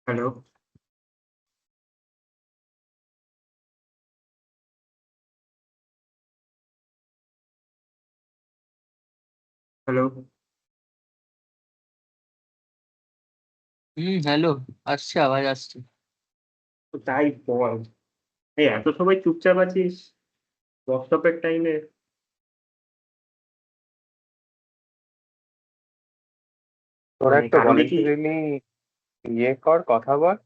Hello. Hello. Hello. আসছে, আওয়াজ আসছে। তো তাই বল। এই এত সবাই চুপচাপ আছিস ওয়ার্কশপের টাইমে। তোরা মানে একটু কারো দেখি। ভলেন্টারিলি কর, কথা বল।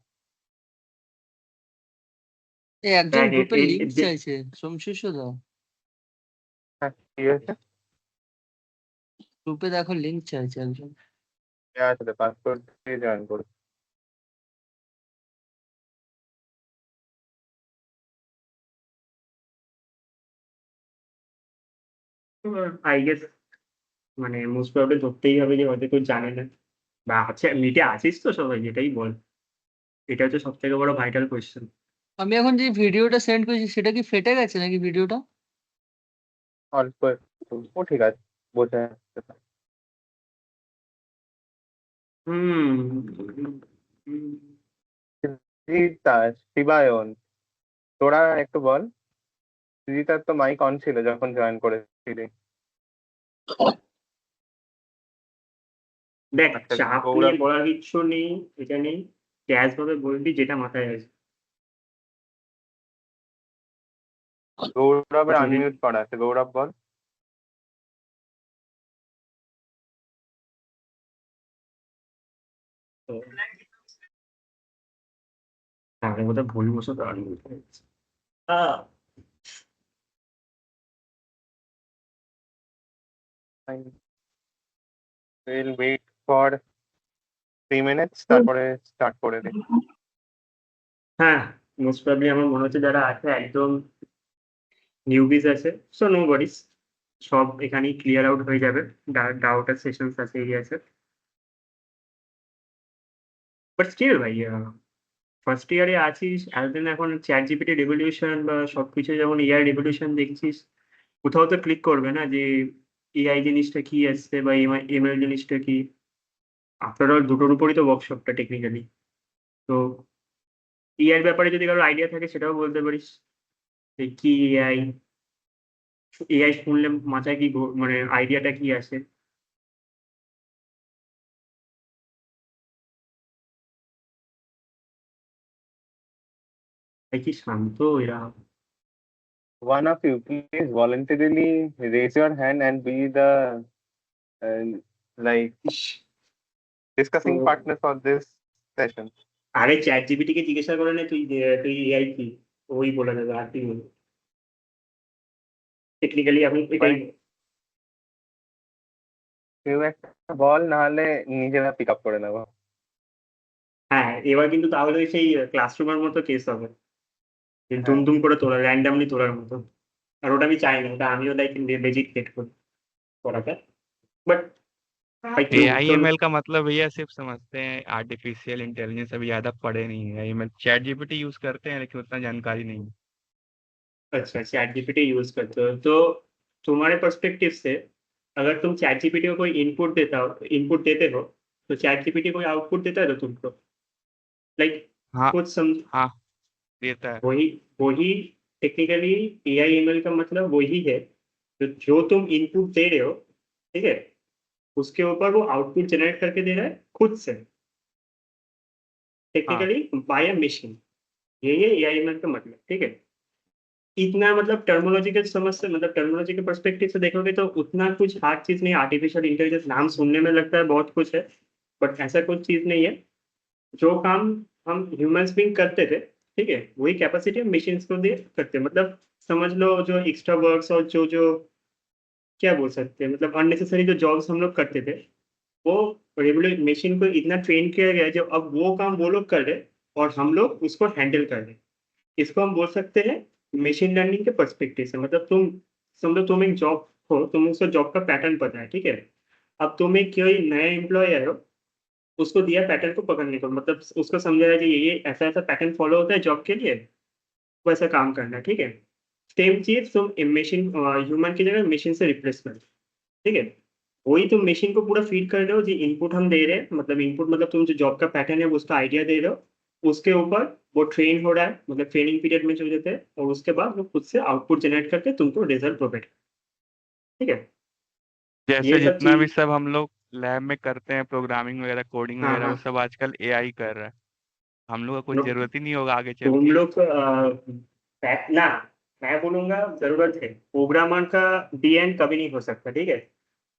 একজন দেখ গ্রুপে লিংক চাইছে, সোমশিষ্য দা। হ্যাঁ, কি হয়েছে? গ্রুপে দেখো, লিংক চাইছে একজন। আছে পাসপোর্ট দিয়ে জয়েন করো। আই গেস মানে মোস্ট প্রবাবলি ধরতেই হবে যে হয়তো কেউ জানে না বা আছে, মিটে আছিস তো সবাই, যেটাই বল। এটা হচ্ছে সব থেকে বড় ভাইটাল কোয়েশ্চেন। আমি এখন যে ভিডিওটা সেন্ড করেছি সেটা কি ফেটে গেছে নাকি ভিডিওটা? অল্প একটু, ও ঠিক আছে, বোঝা যাচ্ছে না। হুম। হুম। সৃজিতা, শিবায়ন, তোরা একটু বল। সৃজিতার তো মাইক অন ছিল যখন জয়েন করেছিলি। দেখ, আচ্ছা, চাপ নিয়ে গৌরব। বলার কিচ্ছু নেই। এটা নেই, ক্যাশ ভাবে বলবি যেটা মাথায় আছে। গৌরবের যদি আনমিউট করা আছে, গৌরব বল। তাহলে বোধহয় ভুল বসত আর উইল ওয়েট ফর 3 minutes, তারপরে স্টার্ট করে দিই। হ্যাঁ, মোস্ট প্রবাবলি আমার মনে হচ্ছে যারা আছে একদম নিউবিজ আছে, সো নো ওয়ারিস। সব এখানেই ক্লিয়ার আউট হয়ে যাবে। ডাউট সেশনস আছে, এই আছে। বাট স্টিল ভাই, ফার্স্ট ইয়ারে আছিস এতদিন, এখন চ্যাট জিপিটি রেভলিউশন বা সবকিছু যেমন এআই রেভলিউশন দেখছিস, কোথাও তো ক্লিক করবে না যে এআই জিনিসটা কি আসছে বা এমএল জিনিসটা কি। আফটার অল দুটোর উপরই তো ওয়ার্কশপটা টেকনিক্যালি। তো এআই ব্যাপারে যদি কারো আইডিয়া থাকে সেটাও বলতে পারিস, যে কি এআই। এআই শুনলে মাথায় কি মানে আইডিয়াটা কি আসে। ভাই কি শান্ত এরা। One of you, please voluntarily raise your hand and be the uh, like ইস, তো discussing partner for this session. আরে চ্যাট জিপিটি কে জিজ্ঞাসা করে নে তুই, তুই এআই কি, ওই বলে দেবে আর কি বলবো। টেকনিক্যালি আমি এটাই। মানে কেউ একটা বল, না হলে নিজেরা পিক আপ করে নেবো। হ্যাঁ, এবার কিন্তু তাহলে ওই সেই ক্লাসরুমের মতো কেস হবে, যে দুম হ্যাঁ, দুম করে তোলা, র্যান্ডামলি তোলার মতো। আর ওটা আমি চাই না, ওটা আমিও লাইক লেজিট হেট করি পড়াটা। बाट भाई क्यों एआई तो। एमएल का मतलब भैया सिर्फ समझते हैं आर्टिफिशियल इंटेलिजेंस, अभी ज्यादा पढ़े नहीं है। एआई चैट जीपीटी यूज करते हैं लेकिन उतना जानकारी नहीं है। अच्छा, चैट जीपीटी यूज करते हो तो तुम्हारे पर्सपेक्टिव से, अगर तुम चैट जीपीटी को कोई इनपुट देते हो, तो चैट जीपीटी कोई आउटपुट देता है तो तुमको लाइक हाँ कुछ सम हाँ, देता है। वही वही टेक्निकली एआई एमएल का मतलब वही है। तो जो तुम इनपुट दे रहे हो, ठीक है, उसके ऊपर वो आउटपुट जनरेट करके दे रहा है खुद से, हाँ टेक्निकली बाय अ मशीन। ये एआई एमएल का मतलब, ठीक है। इतना मतलब टर्मोलॉजिकल समझ से, मतलब टर्मोलॉजी के पर्सपेक्टिव से देखोगे तो उतना कुछ हार्ड चीज नहीं। आर्टिफिशियल इंटेलिजेंस नाम सुनने में लगता है बहुत कुछ है, बट ऐसा कुछ चीज नहीं है। जो काम हम ह्यूमंस बीइंग करते थे, ठीक है, वही कैपेसिटी हम मशीन्स को दे करते हैं। मतलब समझ लो जो एक्स्ट्रा वर्क्स और जो जो क्या बोल सकते हैं, मतलब अननेसेसरी जो जॉब्स हम लोग करते थे, वो रेगुलर मशीन को इतना ट्रेन किया गया है जो अब वो काम वो लोग कर रहे हैं और हम लोग उसको हैंडल कर रहे हैं। इसको हम बोल सकते हैं मशीन लर्निंग के पर्सपेक्टिव से। मतलब तुम समझो तुम एक जॉब हो, तुम उसको जॉब का पैटर्न पता है, ठीक है। अब तुम एक कोई नया एम्प्लॉय आए हो, उसको दिया पैटर्न को पकड़ने को, मतलब उसको समझाया कि ये ऐसा ऐसा पैटर्न फॉलो होता है जॉब के लिए, वैसा काम करना है, ठीक है। सेम चीज तुम मशीन ह्यूमन की जगह मशीन से रिप्लेस कर, ठीक है। वही तुम मशीन को पूरा फीड कर रहे हो, जो इनपुट हम दे रहे हैं, मतलब इनपुट मतलब तुम जो जॉब का पैटर्न है उसका आइडिया दे रहे हो, उसके ऊपर वो ट्रेन हो रहा है, मतलब ट्रेनिंग पीरियड में जो देते हैं, और उसके बाद वो खुद से आउटपुट जनरेट करके तुमको रिजल्ट प्रोवाइड, ठीक है। जैसे ये सब जितना भी चीज, सब हम लोग लैब में करते हैं, प्रोग्रामिंग वगैरह, कोडिंग हाँ वगैरह, वो हाँ। सब आजकल एआई कर रहा है। हम लोग का कुछ लोग, जरूरत ही नहीं होगा आगे चल तुम के। लोग ना, मैं बोलूंगा जरूरत है। प्रोग्रामर का डी एंड कभी नहीं हो सकता, ठीक है।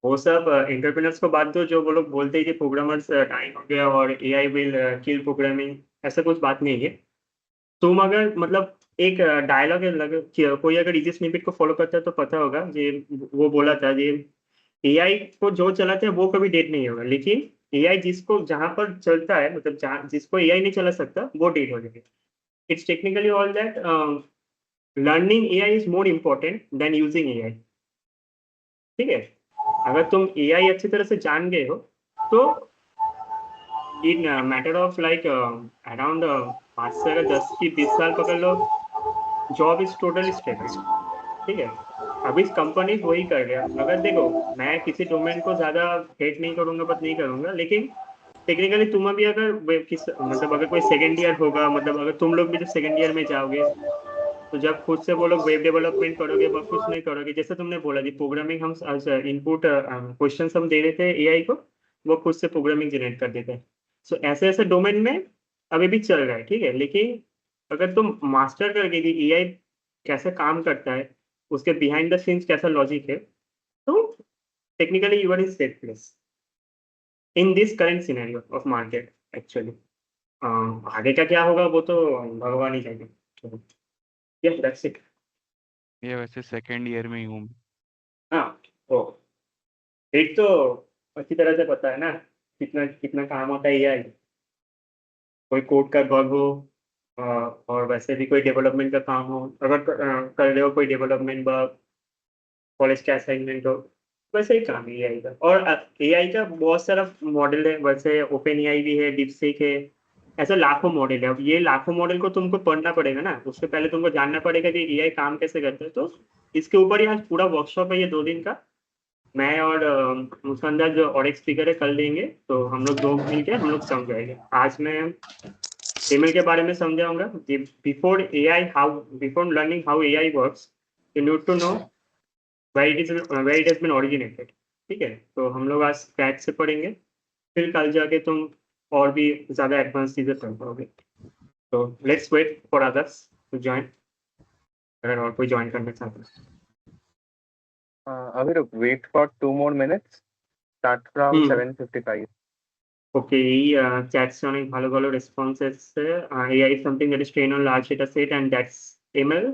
वो सब एंटरप्रेन्योर्स को बात दो, जो वो लोग बोलते हैं कि प्रोग्रामर्स टाइम हो गया और एआई विल किल प्रोग्रामिंग, ऐसा कुछ बात नहीं है। तुम अगर मतलब एक डायलॉग है कोई अगर इजी स्निपेट को फॉलो करता है तो पता होगा, ये वो बोला था, ये एआई को जो चलाते हैं वो कभी डेट नहीं होगा, लेकिन एआई जिसको जहां पर चलता है, मतलब जहाँ जिसको एआई नहीं चला सकता वो डेट हो जाएगा। It's technically all that learning AI is more important then using AI, ठीक है। अगर तुम एआई अच्छी तरह से जान गए हो तो इन मैटर ऑफ लाइक अराउंड 5 से 10 की 20 साल पकड़ लो, जॉब इज टोटली स्टेबल, ठीक है। अभी कंपनीज वही कर रहे हैं। अगर देखो, मैं किसी डोमेन को ज्यादा हेट नहीं करूंगा, बट नहीं करूंगा, लेकिन टेक्निकली तुम अभी अगर मतलब अगर कोई सेकेंड ईयर होगा, मतलब अगर तुम लोग भी जब सेकेंड ईयर में जाओगे, तो जब खुद से वो लोग वेब डेवलपमेंट करोगे, बहुत कुछ नहीं करोगे, जैसे तुमने बोला जी प्रोग्रामिंग, हम इनपुट क्वेश्चन हम दे रहे थे एआई को, वो खुद से प्रोग्रामिंग जनरेट कर देते हैं। सो ऐसे ऐसे डोमेन में अभी भी चल रहा है, ठीक है। लेकिन अगर तुम मास्टर करके कि एआई कैसे काम करता है, उसके बिहाइंड द सीन्स कैसा लॉजिक है, तो technically you are in safe place in this current scenario of market actually. आगे का क्या होगा वो तो भगवान ही जाने। Yes that's it. ये वैसे सेकेंड ईयर में ही हूँ। हाँ, ओ, एक तो अच्छी तरह से पता है ना कितना कितना काम होता है एआई। कोई कोड का बग हो, और वैसे भी कोई डेवलपमेंट का काम हो, अगर कर रहे हो कोई डेवलपमेंट बग, कॉलेज का असाइनमेंट हो, वैसे ही काम है एआई का। और एआई का बहुत सारा मॉडल है, वैसे ओपन एआई भी है, डीपसीक है, ऐसे लाखों मॉडल है। अब ये लाखों मॉडल को तुमको पढ़ना पड़ेगा ना, उससे पहले तुमको जानना पड़ेगा कि एआई काम कैसे करते हैं। तो इसके ऊपर ही आज पूरा वर्कशॉप है, ये 2 दिन का। मैं और मुस्कान जो और एक स्पीकर है, कल देंगे, तो हम लोग दो मिलके हम लोग समझाएंगे। आज मैं ईमेल के बारे में समझाऊंगा। Before AI how, before learning how AI works, you need to know where it has been originated, ठीक है। तो हम लोग आज स्क्रैच से पढ़ेंगे, फिर कल जाके तुम और भी ज्यादा एडवांस चीजें पढ़ पाओगे। तो let's wait for others to join, अगर और कोई ज्वाइन करना चाहता है। अभी रुक, wait for 2 more minutes, start from 7:55. Okay, এই চ্যাটসে অনেক ভালো ভালো রেসপন্স এসছে। AI is something that is train on large data set and that's ML.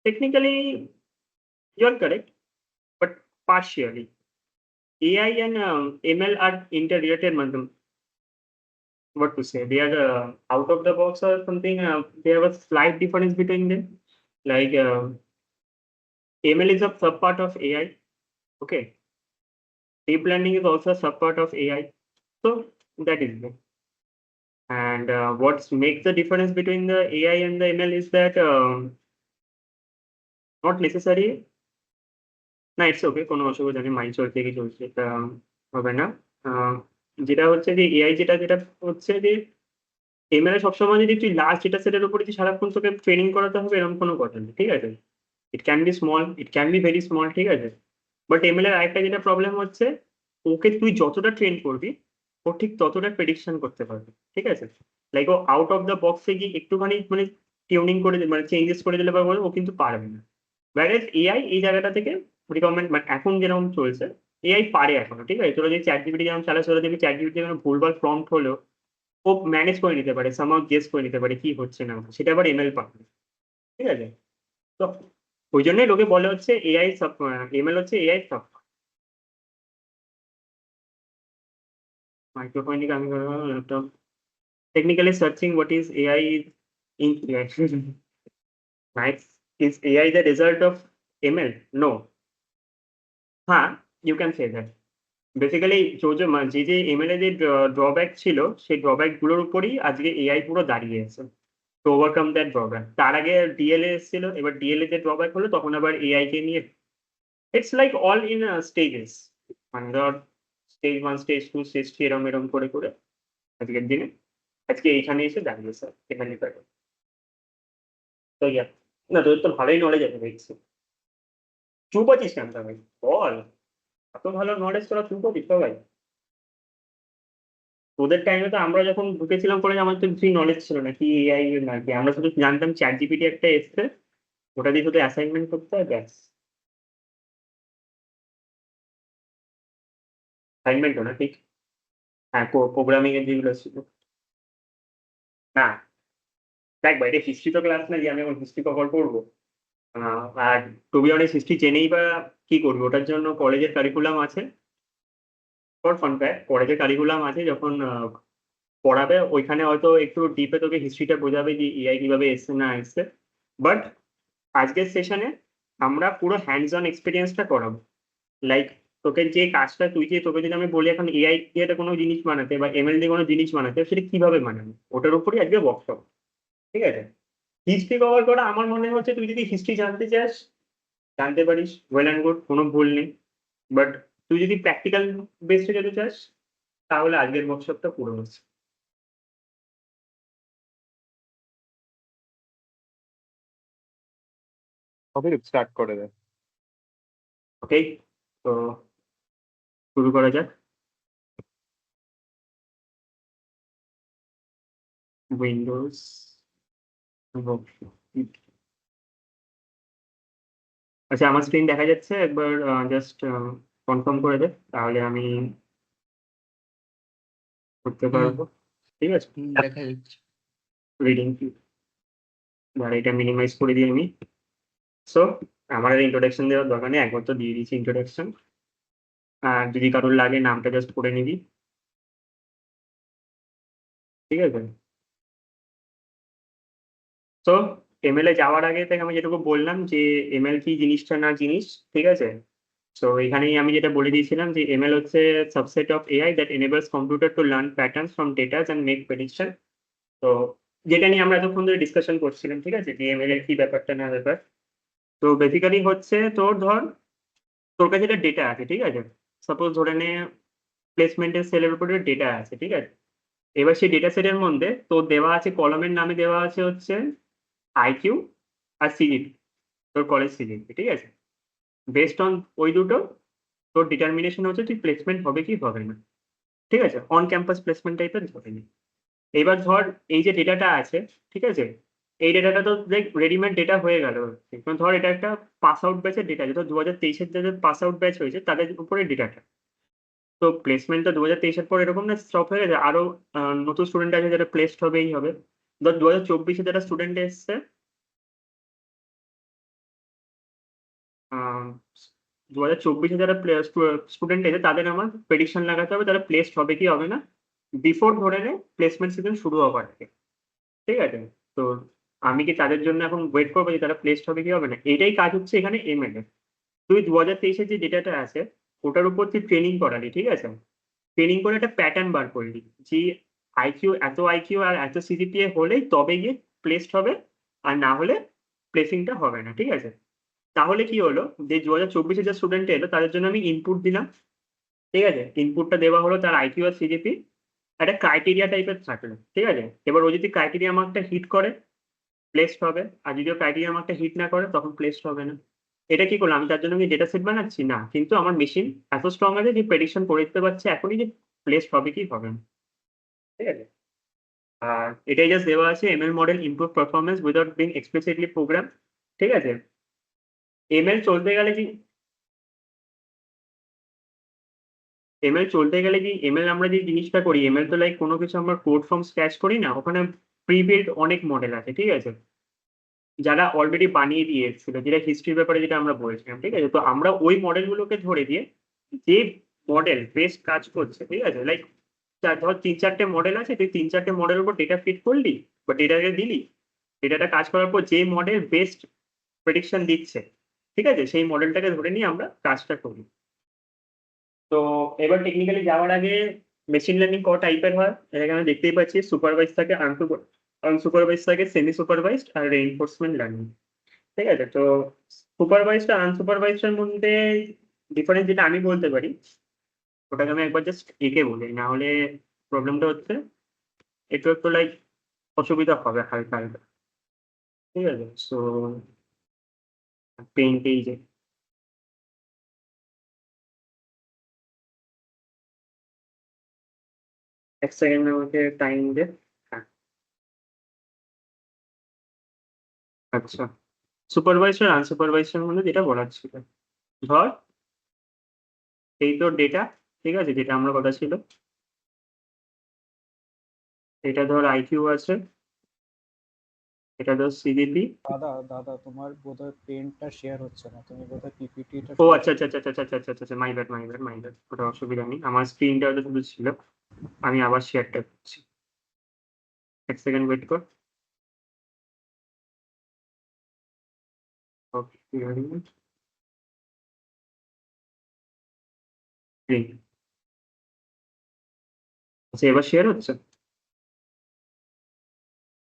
Technically you are correct, but partially. AI and ML are interrelated, madam. What to say? They are out of the box or something. They have a slight difference between them. Like ML is a subpart of AI. Okay. Deep learning is also a subpart of AI. So that is it. And what makes the difference between the AI and the ML is that not necessary. না, it's okay, কোনো অসুবিধা নেই, mind চলছে কি চলছে, এটা হবে না। আহ, যেটা হচ্ছে যে এআই যেটা যেটা হচ্ছে যে এমএল এ সবসময় যদি তুই লার্জ ডেটা সেটের উপরে তুই সারাক্ষণ তোকে ট্রেনিং করাতে হবে এরকম কোনো কথা নেই, ঠিক আছে। It can be small, it can be very small, ঠিক আছে। বাট এমএল এর আরেকটা যেটা প্রবলেম হচ্ছে, ওকে তুই যতটা ট্রেন করবি ও ঠিক ততটা প্রেডিকশন করতে পারবে, ঠিক আছে। লাইক ও আউট অফ দ্য বক্সে গিয়ে একটুখানি মানে টিউনিং করে মানে চেঞ্জেস করে দিলে বা ও কিন্তু পারবে না। whereas এআই এই জায়গাটা থেকে রিকমেন্ড, মানে এখন যেরকম চলছে এআই পারে এখনো, ঠিক আছে। তোরা যদি চ্যাট জিপিটি যেমন চালাস, ওরা দেখবি চ্যাট জিপিটি যেমন ভুলভাল প্রম্পট হলেও ও ম্যানেজ করে নিতে পারে, সামহাউ গেস করে নিতে পারে কি হচ্ছে না হচ্ছে, সেটা আবার এমএল পারে, ঠিক আছে। তো ওই জন্যই লোকে বলে হচ্ছে এআই সব, এমএল হচ্ছে এআই সব। মাইক্রোফোন দিকে আমি laptop technically searching what is AI in Nice. Is AI the result of ML? No. हाँ, you can say that. Basically যে যে এমএল এ যে ড্রব্যাক ছিল, সেই ড্রব্যাক গুলোর উপরই আজকে এআই পুরো দাঁড়িয়ে আছে, তো ওভারকাম দ্যাট ড্রব্যাক। তার আগে ডিএলএ এসেছিল, এবার ডিএলএ যে ড্রব্যাক হলো তখন আবার এআই কে নিয়ে it's like all in stages, মানে ধর স্টেজ 1 স্টেজ 2 স্টেজ 3 এরম এরম করে করে আজকের দিনে আজকে এইখানে এসে দাঁড়িয়েছে এখানে করে। তো ইয়া, না তোদের তো ভালোই নলেজ আছে দেখছি। চুপ আছিস কেন ভাই? বল, এত ভালো নলেজ তোরা চুপ আছিস সবাই? তোদের টাইমে তো আমরা যখন ঢুকেছিলাম কলেজে আমাদের তো কিছুই নলেজ ছিল না কি এআই না কি, আমরা শুধু জানতাম চ্যাট জিপিটি একটা এসছে, ওটা দিয়ে শুধু অ্যাসাইনমেন্ট করতে হয় ব্যাস। অ্যাসাইনমেন্টও না ঠিক, হ্যাঁ প্রোগ্রামিং এর যেগুলো ছিল। না দেখ ভাই, এটা হিস্ট্রি তো ক্লাস না যে আমি এখন হিস্ট্রি কভার করবো। আর টু বি অনেস্ট হিস্ট্রি জেনেই বা কি করবি, ওটার জন্য কলেজের কারিকুলাম আছে। ফর ফান ফ্যাক্ট, কলেজের কারিকুলাম আছে, যখন পড়াবে ওইখানে হয়তো একটু ডিপে তোকে হিস্ট্রিটা বোঝাবে যে এআই কিভাবে এসছে না এসছে। বাট আজকের সেশনে আমরা পুরো হ্যান্ডস অন এক্সপিরিয়েন্সটা করাবো। লাইক তোকে যে কাজটা তুই যে তোকে যদি আমি বলি এখন এআই দিয়ে একটা কোনো জিনিস বানাতে বা এমএল দিয়ে কোনো জিনিস বানাতে, সেটা কিভাবে বানাবো ওটার উপরই আজকে ওয়ার্কশপ। ঠিক আছে, হিস্ট্রি কভার করা আমার মনে হচ্ছে তুই যদি হিস্ট্রি জানতে চাস জানতে পারিস, ওয়েল অ্যান্ড গুড, কোনো ভুল নেই। বাট তুই যদি প্র্যাকটিক্যাল বেসে যেতে চাস তাহলে আজকের ওয়ার্কশপটা পুরো হচ্ছে। অভিরূপ স্টার্ট করে দে। ওকে, তো শুরু করা যাক। উইন্ডোজ, আচ্ছা আমার স্ক্রিন দেখা যাচ্ছে, একবার জাস্ট কনফার্ম করে দে তাহলে আমি করতে পারবো। ঠিক আছে, দেখা যাচ্ছে। রিডিং কি, আর এটা মিনিমাইজ করে দিই আমি। সো আমার ইন্ট্রোডাকশন দেওয়ার দরকার নেই, একবার তো দিয়ে দিয়েছি ইন্ট্রোডাকশন। আর যদি কারোর লাগে নামটা জাস্ট করে নিবি, ঠিক আছে। তো এমএল এ যাওয়ার আগে থেকে আমি যেটুকু বললাম যে এমএল কি জিনিসটা না জিনিস, ঠিক আছে। তো এখানেই আমি যেটা বলে দিয়েছিলাম যে এমএল হচ্ছে subset of AI that enables computer to learn patterns from data and make prediction. তো যেটা নিয়ে আমরা এতক্ষণ ধরে ডিসকাশন করছিলাম, ঠিক আছে, যে এমএল এর কি ব্যাপারটা না ব্যাপার। তো বেসিক্যালি হচ্ছে তোর ধর তোর কাছে একটা ডেটা আছে, ঠিক আছে। সাপোজ ধরে নে প্লেসমেন্টের সেলের উপরে ডেটা আছে, ঠিক আছে। এবার সেই ডেটা সেটের মধ্যে তোর দেওয়া আছে, কলমের নামে দেওয়া আছে হচ্ছে আইকিউ আর সিজিপি, তোর কলেজ সিজিপি, ঠিক আছে। বেসড অন ওই দুটো তোর ডিটারমিনেশন হচ্ছে তুই প্লেসমেন্ট হবে কি হবে না, ঠিক আছে, অন ক্যাম্পাস প্লেসমেন্ট টাইপের ধরে নি। এবার ধর এই যে ডেটাটা আছে, ঠিক আছে, এই ডেটাটা তো লাইক রেডিমেড ডেটা হয়ে গেল। কারণ ধর এটা একটা পাস আউট ব্যাচের ডেটা, যেটা 2023-এর যাদের পাস আউট ব্যাচ হয়েছে তাদের উপরে ডেটাটা। তো প্লেসমেন্ট তো 2023-এর পর এরকম না স্টপ হয়ে গেছে, আরো নতুন স্টুডেন্ট আছে যারা প্লেসড হবেই হবে। ধর 2024-এ যারা স্টুডেন্ট এসছে, 2024-এ যারা স্টুডেন্ট এসে তাদের আমার প্রেডিকশন লাগাতে হবে তারা প্লেসড হবে কি হবে না, বিফোর ধরে নে প্লেসমেন্ট সিজন শুরু হওয়ার আগে, ঠিক আছে। তো আমি কি তাদের জন্য এখন ওয়েট করবো যে তারা প্লেসড হবে কি হবে না, এটাই কাজ হচ্ছে এখানে এমএল এর। তুই 2023-এর যে ডেটাটা আছে ওটার উপর তুই ট্রেনিং করালি, ঠিক আছে। ট্রেনিং করে একটা প্যাটার্ন বার করলি যে আইকিউ আর এত সিজিপিএ হলেই তবে গিয়ে প্লেসড হবে, আর না হলে প্লেসিংটা হবে না, ঠিক আছে। তাহলে কি হলো যে 2024-এ যে স্টুডেন্ট এলো তাদের জন্য আমি ইনপুট দিলাম, ঠিক আছে। ইনপুটটা দেওয়া হলো তার আইকিউ আর সিজিপি, একটা ক্রাইটেরিয়া টাইপের থাকলো, ঠিক আছে। এবার ও যদি ক্রাইটেরিয়া মার্কটা হিট করে প্লেসড হবে, আর যদি ক্রাইটেরিয়া মার্কটা হিট না করে তখন প্লেসড হবে না। এটা কি করলাম আমি, তার জন্য আমি ডেটা সেট বানাচ্ছি না, কিন্তু আমার মেশিন এত স্ট্রং আছে যে প্রেডিকশন করে দিতে পারছে এখনই যে প্লেসড হবে কি হবে না, ঠিক আছে। আর এটাই জাস্ট দেওয়া আছে ML model improve performance without being explicitly program, ঠিক আছে। এমএল চলতে গেলে কি এমএল চলতে গেলে কি এমএল আমরা যে জিনিসটা করি, এমএল তো লাইক কোনো কিছু আমরা কোড ফর্ম স্ক্র্যাচ করি না, ওখানে প্রি বিল্ড অনেক মডেল আছে, ঠিক আছে, যারা অলরেডি বানিয়ে দিয়ে এসেছিল, যেটা হিস্ট্রির ব্যাপারে যেটা আমরা বলছিলাম, ঠিক আছে। তো আমরা ওই মডেলগুলোকে ধরে দিয়ে যে মডেল বেস্ট কাজ করছে, ঠিক আছে, লাইক ধর 3-4টে মডেল আছে, তুই 3-4টে মডেলের উপর ডেটা ফিট করলি বা ডেটাকে দিলি, ডেটাটা কাজ করার পর যে মডেল বেস্ট প্রেডিকশন দিচ্ছে, ঠিক আছে, সেই মডেলটাকে ধরে নিয়ে আমরা কাজটা করি। তো এবার টেকনিক্যালি যাওয়ার আগে মেশিন লার্নিং ক টাইপের হয় এখানে দেখতেই পাচ্ছি, সুপারভাইজ থাকে, আনসুপারভাইজ থাকে, সেমি সুপারভাইজড আর রেইনফোর্সমেন্ট লার্নিং। ঠিক আছে? তো সুপারভাইজড আর আনসুপারভাইজড এর মধ্যে ডিফারেন্স যেটা আমি বলতে পারি, ওটাকে আমি একবার জাস্ট এঁকে বলি, না হলে প্রবলেমটা হচ্ছে একটু একটু লাইক অসুবিধা হবে হালকা হালকা। ঠিক আছে? সো পেইন্ট এই যে এক সেকেন্ড আমাকে টাইম দে। হ্যাঁ, আচ্ছা, সুপারভাইজার আনসুপারভাইজার মধ্যে যেটা বলার ছিল, ধর এই তোর ডেটা, ঠিক আছে, যেটা আমার কথা ছিল, এটা ধর আইকিউ আছে, এটা ধর সিজিপি। দাদা দাদা তোমার বোধহয় পেনটা শেয়ার হচ্ছে না, তুমি বোধহয় পিপিটিটা ও আচ্ছা আচ্ছা আচ্ছা আচ্ছা আচ্ছা আচ্ছা আচ্ছা, my bad my bad my bad, ওটা অসুবিধা নেই, আমার স্ক্রিনটা হয়তো শুধু ছিল। আমি আবার শেয়ারটা করছি, এক সেকেন্ড ওয়েট কর। ওকে, আচ্ছা এবার শেয়ার হচ্ছে।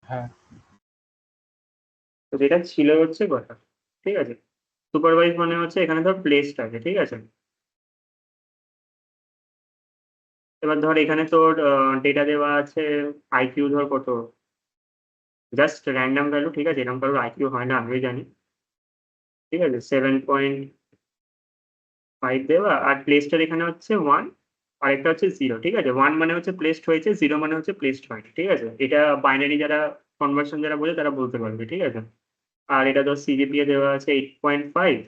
হ্যাঁ তো যেটা ছিল হচ্ছে কথা, ঠিক আছে, সুপারভাইজ মানে হচ্ছে এখানে ধর প্লেসড আছে, ঠিক আছে। এবার ধর এখানে তোর ডেটা দেওয়া আছে, আইকিউ ধর কত, জাস্ট র্যান্ডম ভ্যালু, ঠিক আছে, এরকম কারোর আইকিউ হয় না আমিও জানি, ঠিক আছে, 7.5 দেওয়া, আর প্লেসটার এখানে হচ্ছে 1, আর একটা হচ্ছে 0, ঠিক আছে। 1 মানে হচ্ছে প্লেসড হয়েছে, 0 মানে হচ্ছে প্লেসড হয়নি, ঠিক আছে। এটা বাইনারি যারা কনভার্সন যারা বোঝে তারা বলতে পারবে, ঠিক আছে। আর এটা ধর সিজিপিএ দেওয়া আছে 8.5,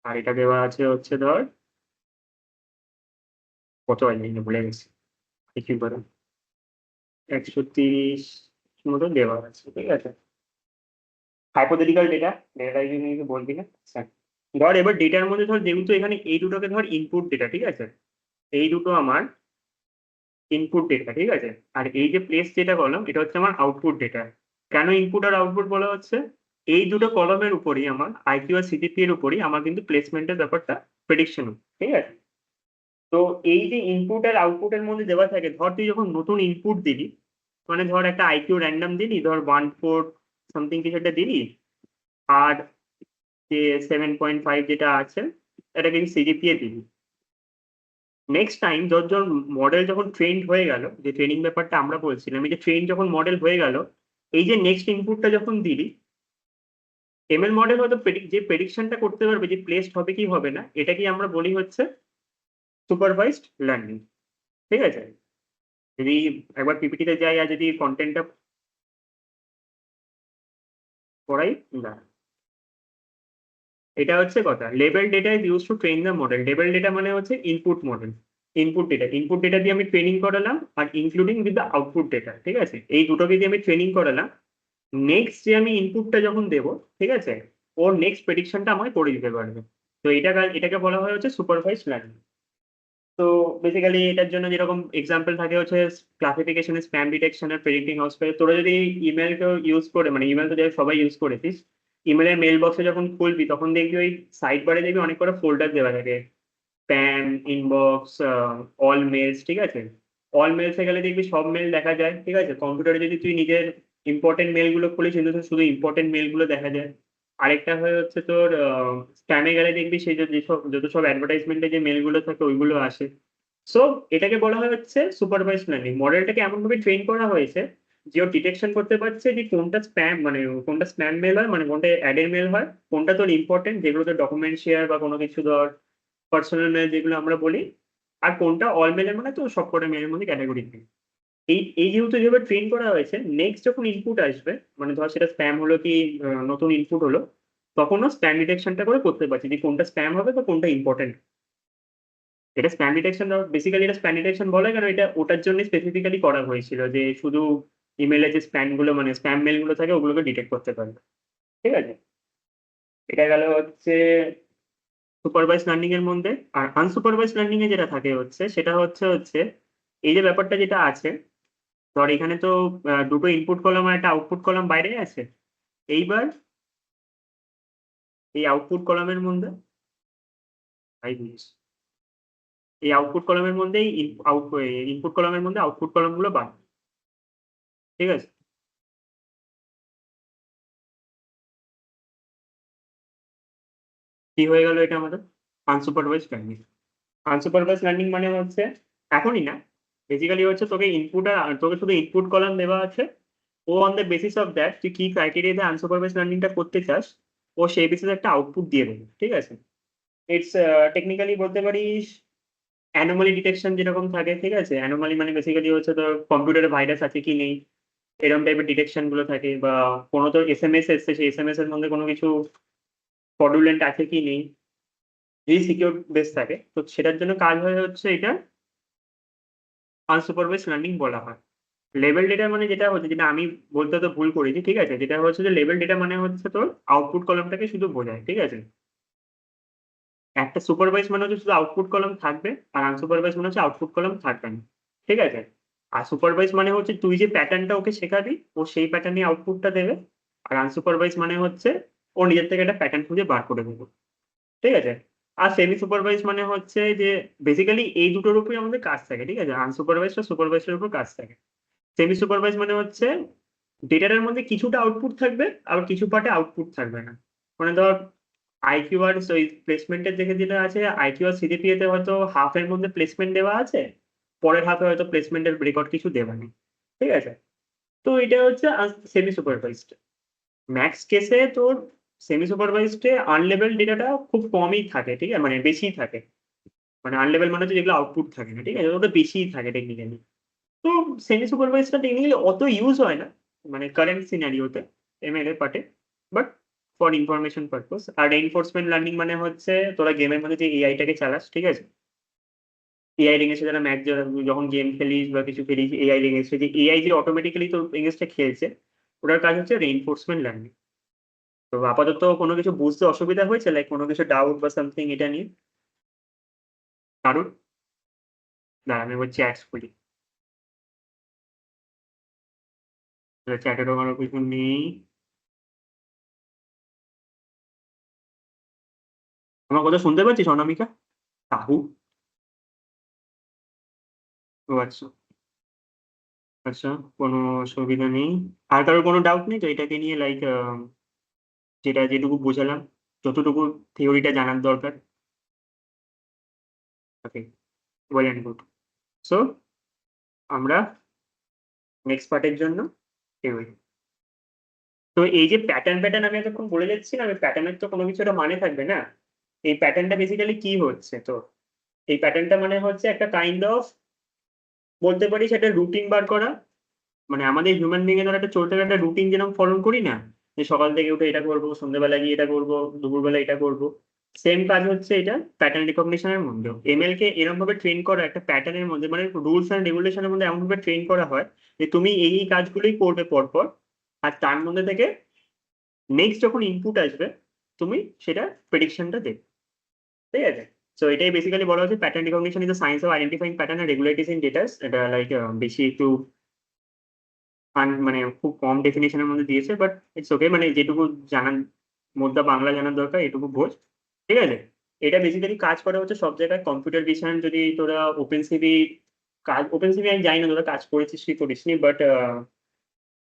আর এটা দেওয়া আছে হচ্ছে ধর কত হয় ভুলে গেছি, কি করে 130 মতো দেওয়া আছে, ঠিক আছে। হাইপোথেটিক্যাল ডেটা, ডেটা বলবি না, আচ্ছা। ধর এবার ডেটার মধ্যে ধর যেহেতু এখানে এই দুটোকে ধর ইনপুট ডেটা, ঠিক আছে, এই দুটো আমার ইনপুট ডেটা, ঠিক আছে। আর এই যে প্লেস যেটা কলাম, এটা হচ্ছে আমার আউটপুট ডেটা। কেন ইনপুট আর আউটপুট বলা হচ্ছে, এই দুটো কলমের উপরই আমার আইকিউ আর সিজিপি এর উপরই আমার কিন্তু প্লেসমেন্টের ব্যাপারটা প্রেডিকশন, ঠিক আছে। তো এই যে ইনপুট আর আউটপুটের মধ্যে দেওয়া থাকে, ধর তুই যখন নতুন ইনপুট দিবি, মানে ধর একটা আইকিউ র্যান্ডম দিলি, ধর 1.4 সামথিং কিছু একটা দিলি, আর যে 7.5 যেটা আছে এটা কিন্তু সিজিপিএ দিবি। নেক্সট টাইম যখন মডেল যখন ট্রেন্ড হয়ে গেল, যে ট্রেনিং ব্যাপারটা আমরা বলছিলাম, এই যে ট্রেন যখন মডেল হয়ে গেল, এই যে নেক্সট ইনপুটটা যখন দিলি, এমএল মডেল হয়তো যে প্রেডিকশনটা করতে পারবে যে প্লেসড হবে কি হবে না, এটাকে আমরা বলি হচ্ছে সুপারভাইজড লার্নিং, ঠিক আছে। যদি একবার পিপিটিতে যাই আর যদি কন্টেন্টটা পড়াই, না, এটা হচ্ছে কথা। Label data is use to train the model. Label data মানে হচ্ছে ইনপুট মডেল, ইনপুট ডেটা দিয়ে আমি ট্রেনিং করালাম, আর including with the output data, ঠিক আছে, এই দুটোকে দিয়ে আমি ট্রেনিং করালাম। নেক্সট যে আমি ইনপুটটা যখন দেবো, ঠিক আছে, ওর নেক্সট প্রেডিকশনটা আমাকে করে দিতে পারবে। তো এটাকে বলা হয় হচ্ছে সুপারভাইজ লার্নিং। তো বেসিক্যালি এটার জন্য যেরকম এক্সাম্পল থাকে হচ্ছে ক্লাসিফিকেশন, স্প্যাম ডিটেকশন আর প্রেডিক্টিং হাউস। তোরা যদি ইমেলকেও ইউজ করে, মানে ইমেল তো যাই সবাই ইউজ করেছিস, ইমেলের মেল বক্সে যখন খুলবি তখন দেখবি ওই সাইড বারে দেখবি অনেক করে ফোল্ডার দেওয়া থাকে, স্প্যাম, ইনবক্স, অল মেলস, ঠিক আছে। অল মেলসে গেলে দেখবি সব মেল দেখা যায়, ঠিক আছে। কম্পিউটারে যদি তুই নিজের ইম্পর্টেন্ট মেলগুলো খুলিস কিন্তু তোর শুধু ইম্পর্টেন্ট মেলগুলো দেখা যায়। আরেকটা হয়ে হচ্ছে তোর স্প্যামে গেলে দেখবি সেই যেসব যত সব অ্যাডভার্টাইজমেন্টে যে মেলগুলো থাকে ওইগুলো আসে। সো এটাকে বলা হয় হচ্ছে সুপারভাইজ লার্নিং। মডেলটাকে এমনভাবে ট্রেন করা হয়েছে যে ও ডিটেকশন করতে পারছে যে কোনটা স্প্যাম, মানে কোনটা স্প্যাম মেল হয়, মানে কোনটা অ্যাডের মেল হয়, কোনটা তোর ইম্পর্টেন্ট যেগুলো তোর ডকুমেন্ট শেয়ার বা কোনো কিছু ধর পার্সোনাল মেল যেগুলো আমরা বলি, আর কোনটা অল মেলের মানে তো সবকটা মেলের মধ্যে ক্যাটাগরি নেই। এই যেহেতু যেভাবে ট্রেন করা হয়েছে, নেক্সট যখন ইনপুট আসবে, মানে ধর সেটা স্প্যাম হলো কি নতুন ইনপুট হলো, তখনও স্প্যাম ডিটেকশনটা করে করতে পারছি যে কোনটা স্প্যাম হবে বা কোনটা ইম্পর্টেন্ট। এটা স্প্যাম ডিটেকশন, বেসিক্যালি এটা স্প্যাম ডিটেকশন বলে কারণ এটা ওটার জন্য স্পেসিফিক্যালি করা হয়েছিল যে শুধু ইমেলে যে স্প্যাম গুলো মানে স্প্যাম মেল গুলো থাকে ওগুলোকে ডিটেক্ট করতে পারবে, ঠিক আছে। এটা গেল হচ্ছে সুপারভাইজ লার্নিং এর মধ্যে। আর আনসুপারভাইজ লার্নিং এ যেটা থাকে হচ্ছে সেটা হচ্ছে এই যে ব্যাপারটা যেটা আছে, ধর এখানে তো দুটো ইনপুট কলাম আর একটা আউটপুট কলাম বাইরে আছে। এইবার এই আউটপুট কলামের মধ্যে এই আউটপুট কলামের মধ্যেই ইনপুট কলামের মধ্যে আউটপুট কলাম গুলো বার, ঠিক আছে। কি হয়ে গেল এটা আমাদের আনসুপারভাইজ লার্নিং। আনসুপারভাইজ লার্নিং মানে হচ্ছে এখনই না, বেসিক্যালি হচ্ছে তোকে ইনপুট আর তোকে শুধু ইনপুট কলাম দেওয়া আছে, ও on the basis of that তুই কি ক্রাইটেরিয়া দিয়ে আনসুপারভাইজ লার্নিংটা করতে চাস, ও সেই বেসিসে একটা আউটপুট দিয়ে দেবে, ঠিক আছে। ইটস টেকনিক্যালি বলতে পারিস অ্যানোমালি ডিটেকশন যেরকম থাকে, ঠিক আছে। অ্যানোমালি মানে বেসিক্যালি হচ্ছে তোর কম্পিউটারে ভাইরাস আছে কি নেই, এরকম টাইপের ডিটেকশন গুলো থাকে, বা কোনো তোর এসএমএস এসছে সেই এসএমএস এর মধ্যে কোনো কিছু ফ্রডুলেন্ট আছে কি নেই, যদি সিকিউর বেস থাকে তো সেটার জন্য কাজ হয়ে হচ্ছে এটা আনসুপারভাইজ লার্নিং বলা হয়। লেভেল ডেটা মানে যেটা হচ্ছে, যেটা আমি বলতে তো ভুল করেছি, ঠিক আছে, যেটা হচ্ছে যে লেভেল ডেটা মানে হচ্ছে তোর আউটপুট কলামটাকে শুধু বোঝায়, ঠিক আছে। একটা সুপারভাইজ মানে হচ্ছে শুধু আউটপুট কলাম থাকবে, আর আনসুপারভাইজ মানে হচ্ছে আউটপুট কলাম থাকবে না, ঠিক আছে। আর সুপারভাইজ মানে হচ্ছে তুই যে প্যাটার্নটা ওকে শেখাবি ও সেই প্যাটার্নে আউটপুটটা দেবে, আর আনসুপারভাইজ মানে হচ্ছে ও নিজের থেকে একটা প্যাটার্ন খুঁজে বার করে দেবে, ঠিক আছে। আর সেমি সুপারভাইজ মানে হচ্ছে যে বেসিক্যালি এই দুটোর উপরই আমাদের কাজ থাকে, ঠিক আছে। আনসুপারভাইজ আর সুপারভাইজের উপর কাজ থাকে। সেমি সুপারভাইজ মানে হচ্ছে ডেটাটার মধ্যে কিছুটা আউটপুট থাকবে, আবার কিছু পার্টে আউটপুট থাকবে না। মানে ধর আইকিউ আর ওই প্লেসমেন্টের দেখে যেটা আছে, আইকিউ আর সিডিপিএ তে হয়তো হাফের মধ্যে প্লেসমেন্ট দেওয়া আছে, পরের হাফে হয়তো প্লেসমেন্টের রেকর্ড কিছু দেওয়া নেই, ঠিক আছে। তো এটা হচ্ছে সেমি সুপারভাইজড। ম্যাক্স কেসে তোর সেমি সুপারভাইজডে আনলেভেল ডেটাটা খুব কমই থাকে, ঠিক আছে, মানে বেশিই থাকে। মানে আনলেভেল মানে হচ্ছে যেগুলো আউটপুট থাকে না, ঠিক আছে, ওটা বেশিই থাকে টেকনিক্যালি। তো সেমি সুপারভাইজটা টেকনিক্যালি অত ইউজ হয় না মানে কারেন্ট সিনারিওতে এমএল এর পার্টে, বাট ফর ইনফরমেশন পারপোজ। আর রেইনফোর্সমেন্ট লার্নিং মানে হচ্ছে তোরা গেমের মধ্যে যে এআইটাকে চালাস, ঠিক আছে, এআই রিং এসে যারা ম্যাচ যখন গেম খেলিস বা কিছু খেলিস, এআই রিং এসে যে এআই যে অটোমেটিক্যালি তোর এগেন্সটা খেলছে, ওটার কাজ হচ্ছে রেইনফোর্সমেন্ট লার্নিং। তো আপাতত কোনো কিছু বুঝতে অসুবিধা হয়েছে, লাইক কোনো কিছু ডাউট বা সামথিং এটা নিয়ে কারণ, দাঁড়া আমি একবার চ্যাটস খুলি, চ্যাটেরও কারো কিছু নেই। আমার কথা শুনতে পাচ্ছিস অনামিকা? সাহু? ও আচ্ছা, আচ্ছা, কোনো অসুবিধা নেই। আর কারোর কোনো ডাউট নেই তো এটাকে নিয়ে, লাইক যেটা যেটুকু বোঝালাম, যতটুকু থিওরিটা জানার দরকার। ওকে, ওয়েল অ্যান্ড গুড। সো আমরা নেক্সট পার্টের জন্য এগোই। তো এই যে প্যাটার্ন প্যাটার্ন আমি এতক্ষণ বলে যাচ্ছি না, আমি প্যাটার্নের তো কোনো কিছু একটা মানে থাকবে না। এই প্যাটার্নটা বেসিক্যালি কি হচ্ছে, তো এই প্যাটার্নটা মানে হচ্ছে একটা কাইন্ড অফ বলতে পারিস একটা রুটিন বার করা। মানে আমাদের হিউম্যান বিং এ ধর একটা চলতে একটা রুটিন যেরকম ফলো করি না, যে সকাল থেকে উঠে এটা করবো, সন্ধ্যেবেলা গিয়ে এটা করবো, দুপুরবেলা এটা করবো, সেম কাজ হচ্ছে এটা প্যাটার্ন রিকগনিশনের মধ্যেও। এমএল কে এরকম ভাবে ট্রেন করা একটা প্যাটার্নের মধ্যে, মানে রুলস অ্যান্ড রেগুলেশনের মধ্যে এমন ভাবে ট্রেন করা হয় যে তুমি এই এই কাজগুলোই করবে পরপর, আর তার মধ্যে থেকে নেক্সট যখন ইনপুট আসবে তুমি সেটা প্রেডিকশনটা দেবে, ঠিক আছে। সো এটাই বেসিক্যালি বলা হচ্ছে pattern recognition is the science of identifying pattern and regularities in datas. এটা লাইক বেশি একটু মানে খুব কম ডেফিনেশনের মধ্যে দিয়েছে, বাট ইটস ওকে, মানে যেটুকু জানার মোদ্দা বাংলা জানার দরকার এটুকু বোঝ, ঠিক আছে। এটা বেসিক্যালি কাজ করে হচ্ছে সব জায়গায় কম্পিউটার ভিশন। যদি তোরা ওপেন সিভি কাজ, ওপেন সিভি আমি জানি না তোরা কাজ করেছিস কি করিসনি, বাট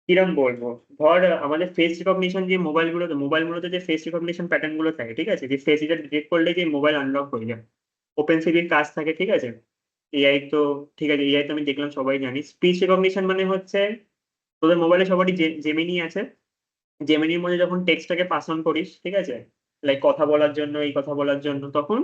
কিরম বলবো, ধর আমাদের ফেস রিকগনিশন যে মোবাইলগুলোতে যে ফেস রিকগনিশন প্যাটার্ন গুলো থাকে, ঠিক আছে, যে ফেস এটা ডিটেক্ট করলে যে মোবাইল আনলক হয়ে যায়, ওপেন সিভির কাজ থাকে, ঠিক আছে। এআই তো ঠিক আছে, এআই তো আমি দেখলাম সবাই জানি। স্পিচ রিকগনিশন মানে হচ্ছে তোদের মোবাইলে সবারই জেমিনি আছে, জেমিনির মধ্যে যখন টেক্সটটাকে পাস অন করিস, ঠিক আছে, লাইক কথা বলার জন্য, এই কথা বলার জন্য, তখন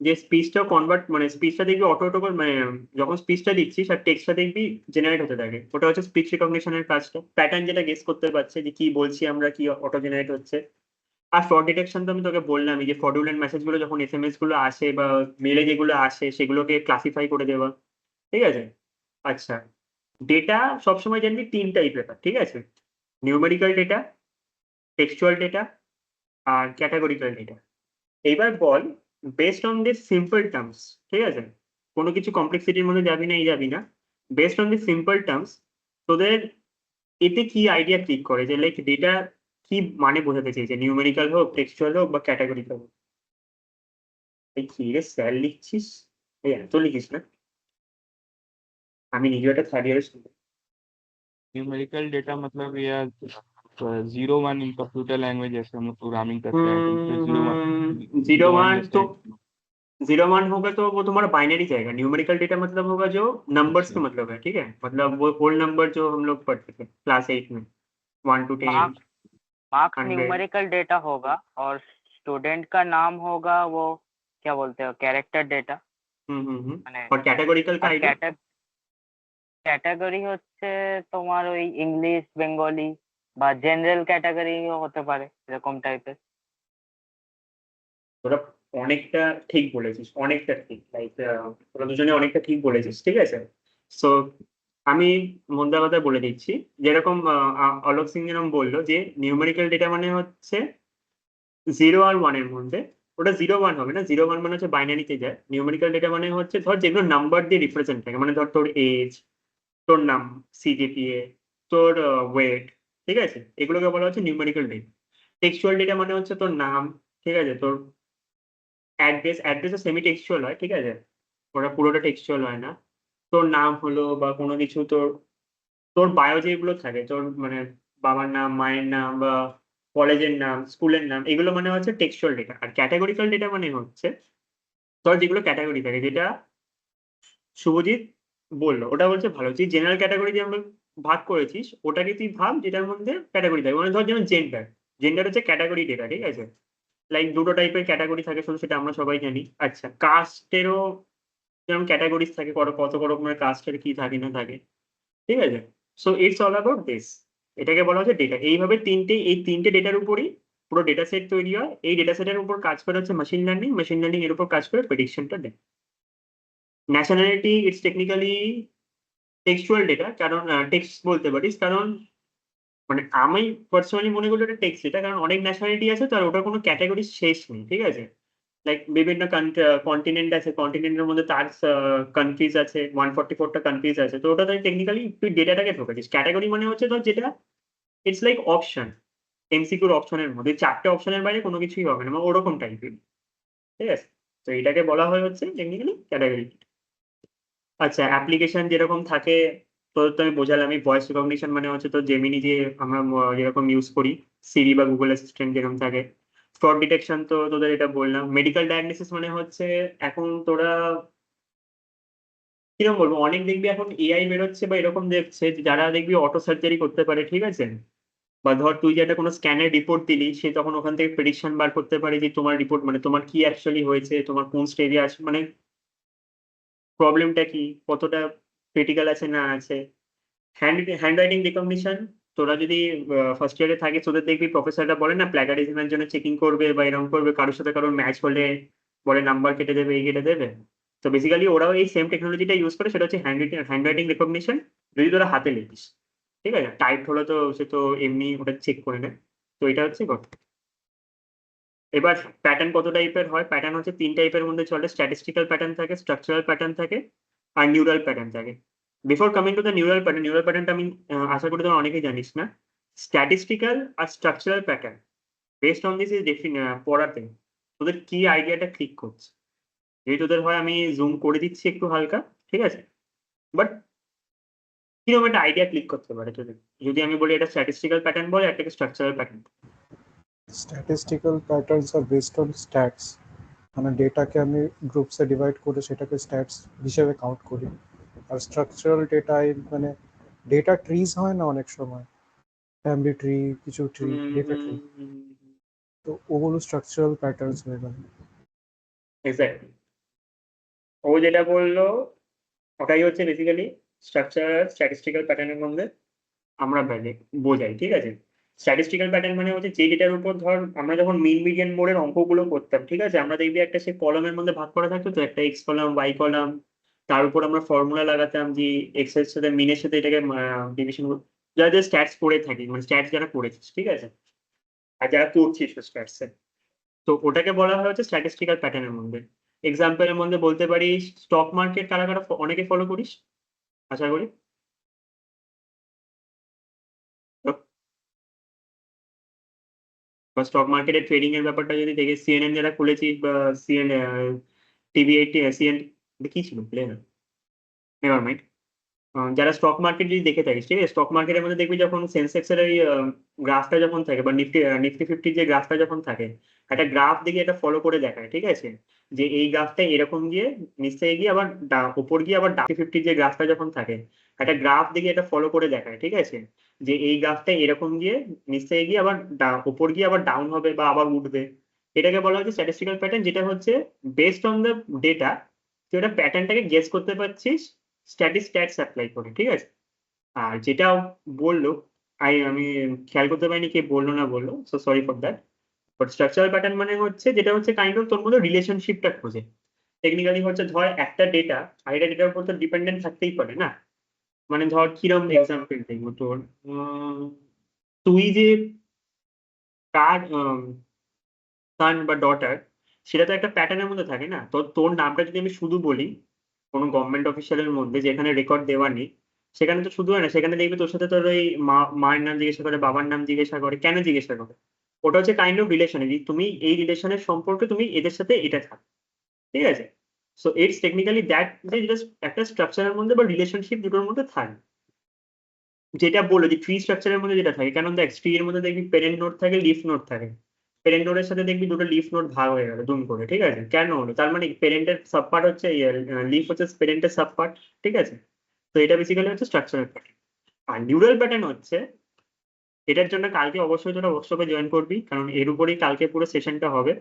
যে স্পিচটা কনভার্ট মানে স্পিচটা দেখবি অটো মানে যখন স্পিচটা দিচ্ছিস আর টেক্সটটা দেখবি জেনারেট হতে থাকে, ওটা হচ্ছে স্পিচ রিকগনিশনের কাজটা। প্যাটার্ন যেটা গেস করতে পারছে যে কি বলছি আমরা, কি অটো জেনারেট হচ্ছে। আর ফ্রড ডিটেকশন তো আমি তোকে বললামই, যে ফ্রডুলেন্ট মেসেজ গুলো যখন এসএমএস গুলো আসে বা মেলে যেগুলো আসে সেগুলোকে ক্লাসিফাই করে দেওয়া, ঠিক আছে। আচ্ছা, ডেটা সবসময় জানবি তিন টাইপের, ঠিক আছে, নিউমেরিক্যাল ডেটা, টেক্সচুয়াল ডেটা, আর ক্যাটাগরিক্যাল ডেটা। এইবার বল, based on this simple terms, ঠিক আছে, কোনো কিছু কমপ্লেক্সিটির মধ্যে যাবি না, এই যাবি না, based on this simple terms তোদের এতে কি আইডিয়া ক্লিক করে যে লাইক ডেটা কি মানে বোঝাতে চেয়েছে, নিউমেরিক্যাল হোক, টেক্সচুয়াল হোক বা ক্যাটাগরিক্যাল হোক। এই কি রে স্যার লিখছিস, এই এত লিখিস না, আমি নিজে একটা থার্ড ইয়ারের স্টুডেন্ট। न्यूमेरिकल डेटा मतलब यह zero one in computer language जैसे हम लोग प्रोग्रामिंग करते हैं तो जीरो वन जीरो वन जैसे तो 01 होगा तो वो तुम्हारा बाइनरी जाएगा। न्यूमेरिकल डेटा मतलब होगा जो नंबर्स का मतलब है, ठीक है, मतलब वो होल नंबर जो हम लोग पढ़ते थे क्लास 8 में, 1 to 10, marks marks 100। Numerical data होगा और स्टूडेंट का नाम होगा वो क्या बोलते हो कैरेक्टर डेटा মানে और कैटेगोरिकल का আর आइडिया ক্যাটাগরি হচ্ছে তোমার ওই ইংলিশ বেঙ্গলি বা জেনারেল ক্যাটাগরিও হতে পারে এরকম টাইপের। তোরা অনেকটা ঠিক বলেছিস, অনেকটা ঠিক, লাইক তোরা দুজনে অনেকটা ঠিক বলেছিস, ঠিক আছে। সো আমি মোদ্দা কথা বলে দিচ্ছি, যেরকম অলোক সিং যেরকম বললো যে নিউমেরিক্যাল ডেটা মানে হচ্ছে 0 আর 1 এর মধ্যে, ওটা 0-1 হবে না, 0-1 মানে হচ্ছে বাইনারিতে যায়। নিউমেরিক্যাল ডেটা মানে হচ্ছে ধর যেগুলো নাম্বার দিয়ে রিপ্রেজেন্ট থাকে, মানে ধর তোর এজ, তোর নাম, সিজিপিএ, তোর ওয়েট, ঠিক আছে, এগুলোকে বলা হচ্ছে নিউমেরিক্যাল ডেটা। টেক্সচুয়াল ডেটা মানে হচ্ছে তোর নাম, ঠিক আছে, তোর অ্যাড্রেসও সেমি টেক্সচুয়াল হয়, ঠিক আছে, ওটা পুরোটা টেক্সচুয়াল হয় না। তোর নাম হলো বা কোনো কিছু তোর তোর বায়ো যেগুলো থাকে, তোর মানে বাবার নাম, মায়ের নাম বা কলেজের নাম, স্কুলের নাম, এগুলো মানে হচ্ছে টেক্সচুয়াল ডেটা। আর ক্যাটাগরিক্যাল ডেটা মানে হচ্ছে তোর যেগুলো ক্যাটাগরি থাকে, যেটা শুভজিৎ বললো ওটা বলছে ভালো, যে জেনারেল ক্যাটাগরি যে আমরা ভাগ করেছিস ওটাকে তুই ভাব যেটার মধ্যে ক্যাটাগরি থাকে, মানে ধর যেমন জেন্ডার, জেন্ডার হচ্ছে ক্যাটাগরি ডেটা, ঠিক আছে, লাইক দুটো টাইপের ক্যাটাগরি থাকে, শুধু সেটা আমরা সবাই জানি। আচ্ছা, কাস্টেরও যেমন ক্যাটাগরিজ থাকে, কত রকমের কাস্টের কি থাকে না থাকে, ঠিক আছে। So it's all about this, এটাকে বলা হচ্ছে ডেটা। এইভাবে এই তিনটে ডেটার উপরই পুরো ডেটা সেট তৈরি হয়। এই ডেটা সেটের উপর কাজ করে হচ্ছে মেশিন লার্নিং, মেশিন লার্নিং এর উপর কাজ করে প্রেডিকশনটা দেয়। Nationality it's technically textual data, কারণ টেক্সট বলতে পারিস, কারণ মানে আমি পার্সোনালি মনে করি এটা টেক্সট ডেটা, কারণ অনেক ন্যাশনালিটি আছে তো, আর ওটার কোনো ক্যাটাগরি শেষ নেই, ঠিক আছে। লাইক বিভিন্ন কন্টিনেন্ট আছে, কন্টিনেন্টের মধ্যে তার কান্ট্রিজ আছে, 144টা কান্ট্রিজ আছে, তো ওটা টেকনিক্যালি তুই ডেটাটাকে ঢোকাচ্ছিস। ক্যাটাগরি মানে হচ্ছে ধর যেটা ইটস লাইক অপশন, এমসিকিউর অপশনের মধ্যে 4টে অপশনের বাইরে কোনো কিছুই হবে না, মানে ওরকম টাইপের, ঠিক আছে। তো এটাকে বলা হয় হচ্ছে টেকনিক্যালি ক্যাটাগরি। আচ্ছা, অ্যাপ্লিকেশন যেরকম থাকে, তোর তো আমি বোঝালাম, এই ভয়েস রিকগনিশন মানে হচ্ছে তো জেমিনি যে আমরা যেরকম ইউজ করি, সিরি বা গুগল অ্যাসিস্ট্যান্ট যেরকম থাকে। ফ্রড ডিটেকশন তো তোদের এটা বললাম। মেডিকেল ডায়াগনোসিস মানে হচ্ছে এখন তোরা কিরকম বলবো, অনেক দেখবি এখন এআই বেরোচ্ছে বা এরকম দেখছে যারা দেখবি অটো সার্জারি করতে পারে, ঠিক আছে, বা ধর তুই যে একটা কোনো স্ক্যানের রিপোর্ট দিলি, সে তখন ওখান থেকে প্রেডিকশন বার করতে পারে যে তোমার রিপোর্ট মানে তোমার কি অ্যাকচুয়ালি হয়েছে, তোমার কোন স্টেজে আছে, মানে প্রবলেমটা কি, কতটা ক্রিটিক্যাল আছে না আছে। হ্যান্ড রাইটিং রিকগনিশন, তোরা যদি ফার্স্ট ইয়ারে থাকিস, তোদের দেখবি প্রফেসররা বলে না প্ল্যাগারিজমের জন্য চেকিং করবে বা এরকম করবে, কারোর সাথে কারোর ম্যাচ হলে বলে নাম্বার কেটে দেবে, এই কেটে দেবে। তো বেসিক্যালি ওরাও এই সেম টেকনোলজিটা ইউজ করে, সেটা হচ্ছে হ্যান্ড রাইটিং রিকগনিশন, যদি তোরা হাতে লিখিস, ঠিক আছে, টাইপ হলে তো সে তো এমনি ওটা চেক করে নেয়। তো এটা হচ্ছে কথা। এবার প্যাটার্ন কত টাইপের হয়, প্যাটার্ন হচ্ছে 3 টাইপের মধ্যে চলে। স্ট্যাটিস্টিক্যাল প্যাটার্ন থাকে, স্ট্রাকচারাল প্যাটার্ন থাকে, আর নিউরাল প্যাটার্ন থাকে। Before coming to the neural প্যাটার্নটা আমি আশা করি তোমরা অনেকেই জানিস না। স্ট্যাটিস্টিক্যাল আর structural pattern based on this is পড়াতে তোদের কি আইডিয়াটা ক্লিক করছে, যদি তোদের হয় আমি জুম করে দিচ্ছি একটু হালকা, ঠিক আছে, বাট কিরকম একটা আইডিয়া ক্লিক করতে পারে তোদের যদি আমি বলি এটা স্ট্যাটিস্টিক্যাল প্যাটার্ন বলে, একটাকে structural pattern. Statistical patterns are based on stats, মানে ডেটাকে আমি গ্রুপসে ডিভাইড করে সেটাকে স্ট্যাটস হিসেবে কাউন্ট করি। আর স্ট্রাকচারাল ডেটা মানে ডেটা ট্রিজ হয় না অনেক সময়, ফ্যামিলি ট্রি, কিছু ট্রি, ডেটা ট্রি, তো ওগুলো স্ট্রাকচারাল প্যাটার্নস হয়ে গেল। এক্স্যাক্টলি, ও যেটা বললো ওটাই হচ্ছে বেসিক্যালি স্ট্রাকচার স্ট্যাটিস্টিক্যাল প্যাটার্নের মধ্যে আমরা বোঝাই, ঠিক আছে। স্ট্যাটিস্টিক্যাল প্যাটার্ন মানে হচ্ছে যে ডেটার উপর ধর আমরা যখন মিন মিডিয়ান মোডের অঙ্কগুলো করতাম, ঠিক আছে, আমরা দেখবি একটা সে কলমের মধ্যে ভাগ করা থাকতো, তো একটা এক্স কলাম, ওয়াই কলাম, তার উপর আমরা ফর্মুলা লাগাতাম যে এক্স এর সাথে মিনের সাথে এটাকে ডিভিশন, যারা যে স্ট্যাটস করে থাকি, মানে স্ট্যাটস যারা করেছিস, ঠিক আছে, আর যারা করছিস স্ট্যাটস এ, তো ওটাকে বলা হয় হচ্ছে স্ট্যাটিস্টিক্যাল প্যাটার্নের মধ্যে। এক্সাম্পলের মধ্যে বলতে পারিস স্টক মার্কেট, কারা কারা অনেকে ফলো করিস আশা করি। বা স্টক মার্কেটের ট্রেডিং এর ব্যাপারটা যদি দেখে, সিএনএন যারা খুলেছিস বা টিভি এইট সিএন কি ছিল প্লে, নেভার মাইন্ড, যারা স্টক মার্কেট যদি দেখে থাকিস, ঠিক আছে, স্টক মার্কেটের মধ্যে দেখবি যখন সেন্সেক্সের ওই গ্রাফটা যখন থাকে বা নিফটি ফিফটির যে গ্রাফটা যখন থাকে, একটা গ্রাফ দেখে এটা ফলো করে দেখায়, ঠিক আছে, যে এই গ্রাফটা এরকম গিয়ে নিচে গিয়ে আবার উপর গিয়ে আবার নিফটি ফিফটির যে গ্রাফটা যখন থাকে, একটা গ্রাফ দেখে এটা ফলো করে দেখায়, ঠিক আছে, যে এই গ্রাফটা এরকম গিয়ে নিচে গিয়ে আবার উপর গিয়ে আবার ডাউন হবে বা আবার উঠবে। এটাকে বলা হচ্ছে স্ট্যাটিস্টিক্যাল প্যাটার্ন, যেটা হচ্ছে বেসড অন দ্য ডেটা তুই এটা প্যাটার্নটাকে গেস করতে পারছিস স্ট্যাটস অ্যাপ্লাই করে, ঠিক আছে। আর যেটা বললো, আমি খেয়াল করতে পারিনি কে বললো না বললো, so sorry for that. But structural pattern মানে হচ্ছে যেটা হচ্ছে কাইন্ড অফ তোর মধ্যে রিলেশনশিপটা খোঁজে। টেকনিক্যালি হচ্ছে ধর একটা ডেটা আর এটা ডেটার উপর তো ডিপেন্ডেন্ট থাকতেই পারে না। মানে ধর কিরম এক্সাম্পল দেখবো তোর, তুই যে কার সান বা ডটার, সেটা তো একটা প্যাটার্নের মধ্যে থাকে না। তো তোর নামটা যদি আমি শুধু বলি কোনো গভর্নমেন্ট অফিসিয়ালের মধ্যে যেখানে রেকর্ড দেওয়া নেই, সেখানে তো শুধু হয় না, সেখানে দেখবি তোর সাথে তোর ওই মায়ের নাম জিজ্ঞাসা করে, বাবার নাম জিজ্ঞাসা করে, কেন জিজ্ঞাসা করে? ওটা হচ্ছে কাইন্ড অফ রিলেশন, তুমি এই রিলেশনের সম্পর্কে তুমি এদের সাথে এটা থাকো, ঠিক আছে। সো ইটস টেকনিক্যালি দ্যাট, যে যেটা একটা স্ট্রাকচারের মধ্যে বা রিলেশনশিপ দুটোর মধ্যে থাকে, যেটা বললো যে ট্রি স্ট্রাকচারের মধ্যে যেটা থাকে। কারণ দেখ, ট্রি এর মধ্যে দেখবি প্যারেন্ট নোড থাকে, লিফ নোড থাকে। প্যারেন্ট নোডের সাথে দেখবি দুটো লিফ নোড ভাগ হয়ে গেল দুম করে, ঠিক আছে, কেন হলো? তার মানে প্যারেন্টের সাব পার্ট হচ্ছে লিফ হচ্ছে প্যারেন্টের সাব পার্ট, ঠিক আছে। তো এটা বেসিক্যালি হচ্ছে স্ট্রাকচারাল প্যাটার্ন। আর নিউরাল প্যাটার্ন হচ্ছে, এটার জন্য কালকে অবশ্যই তোরা ওয়ার্কশপে জয়েন করবি, কারণ এর উপরেই কালকে পুরো সেশনটা হবে।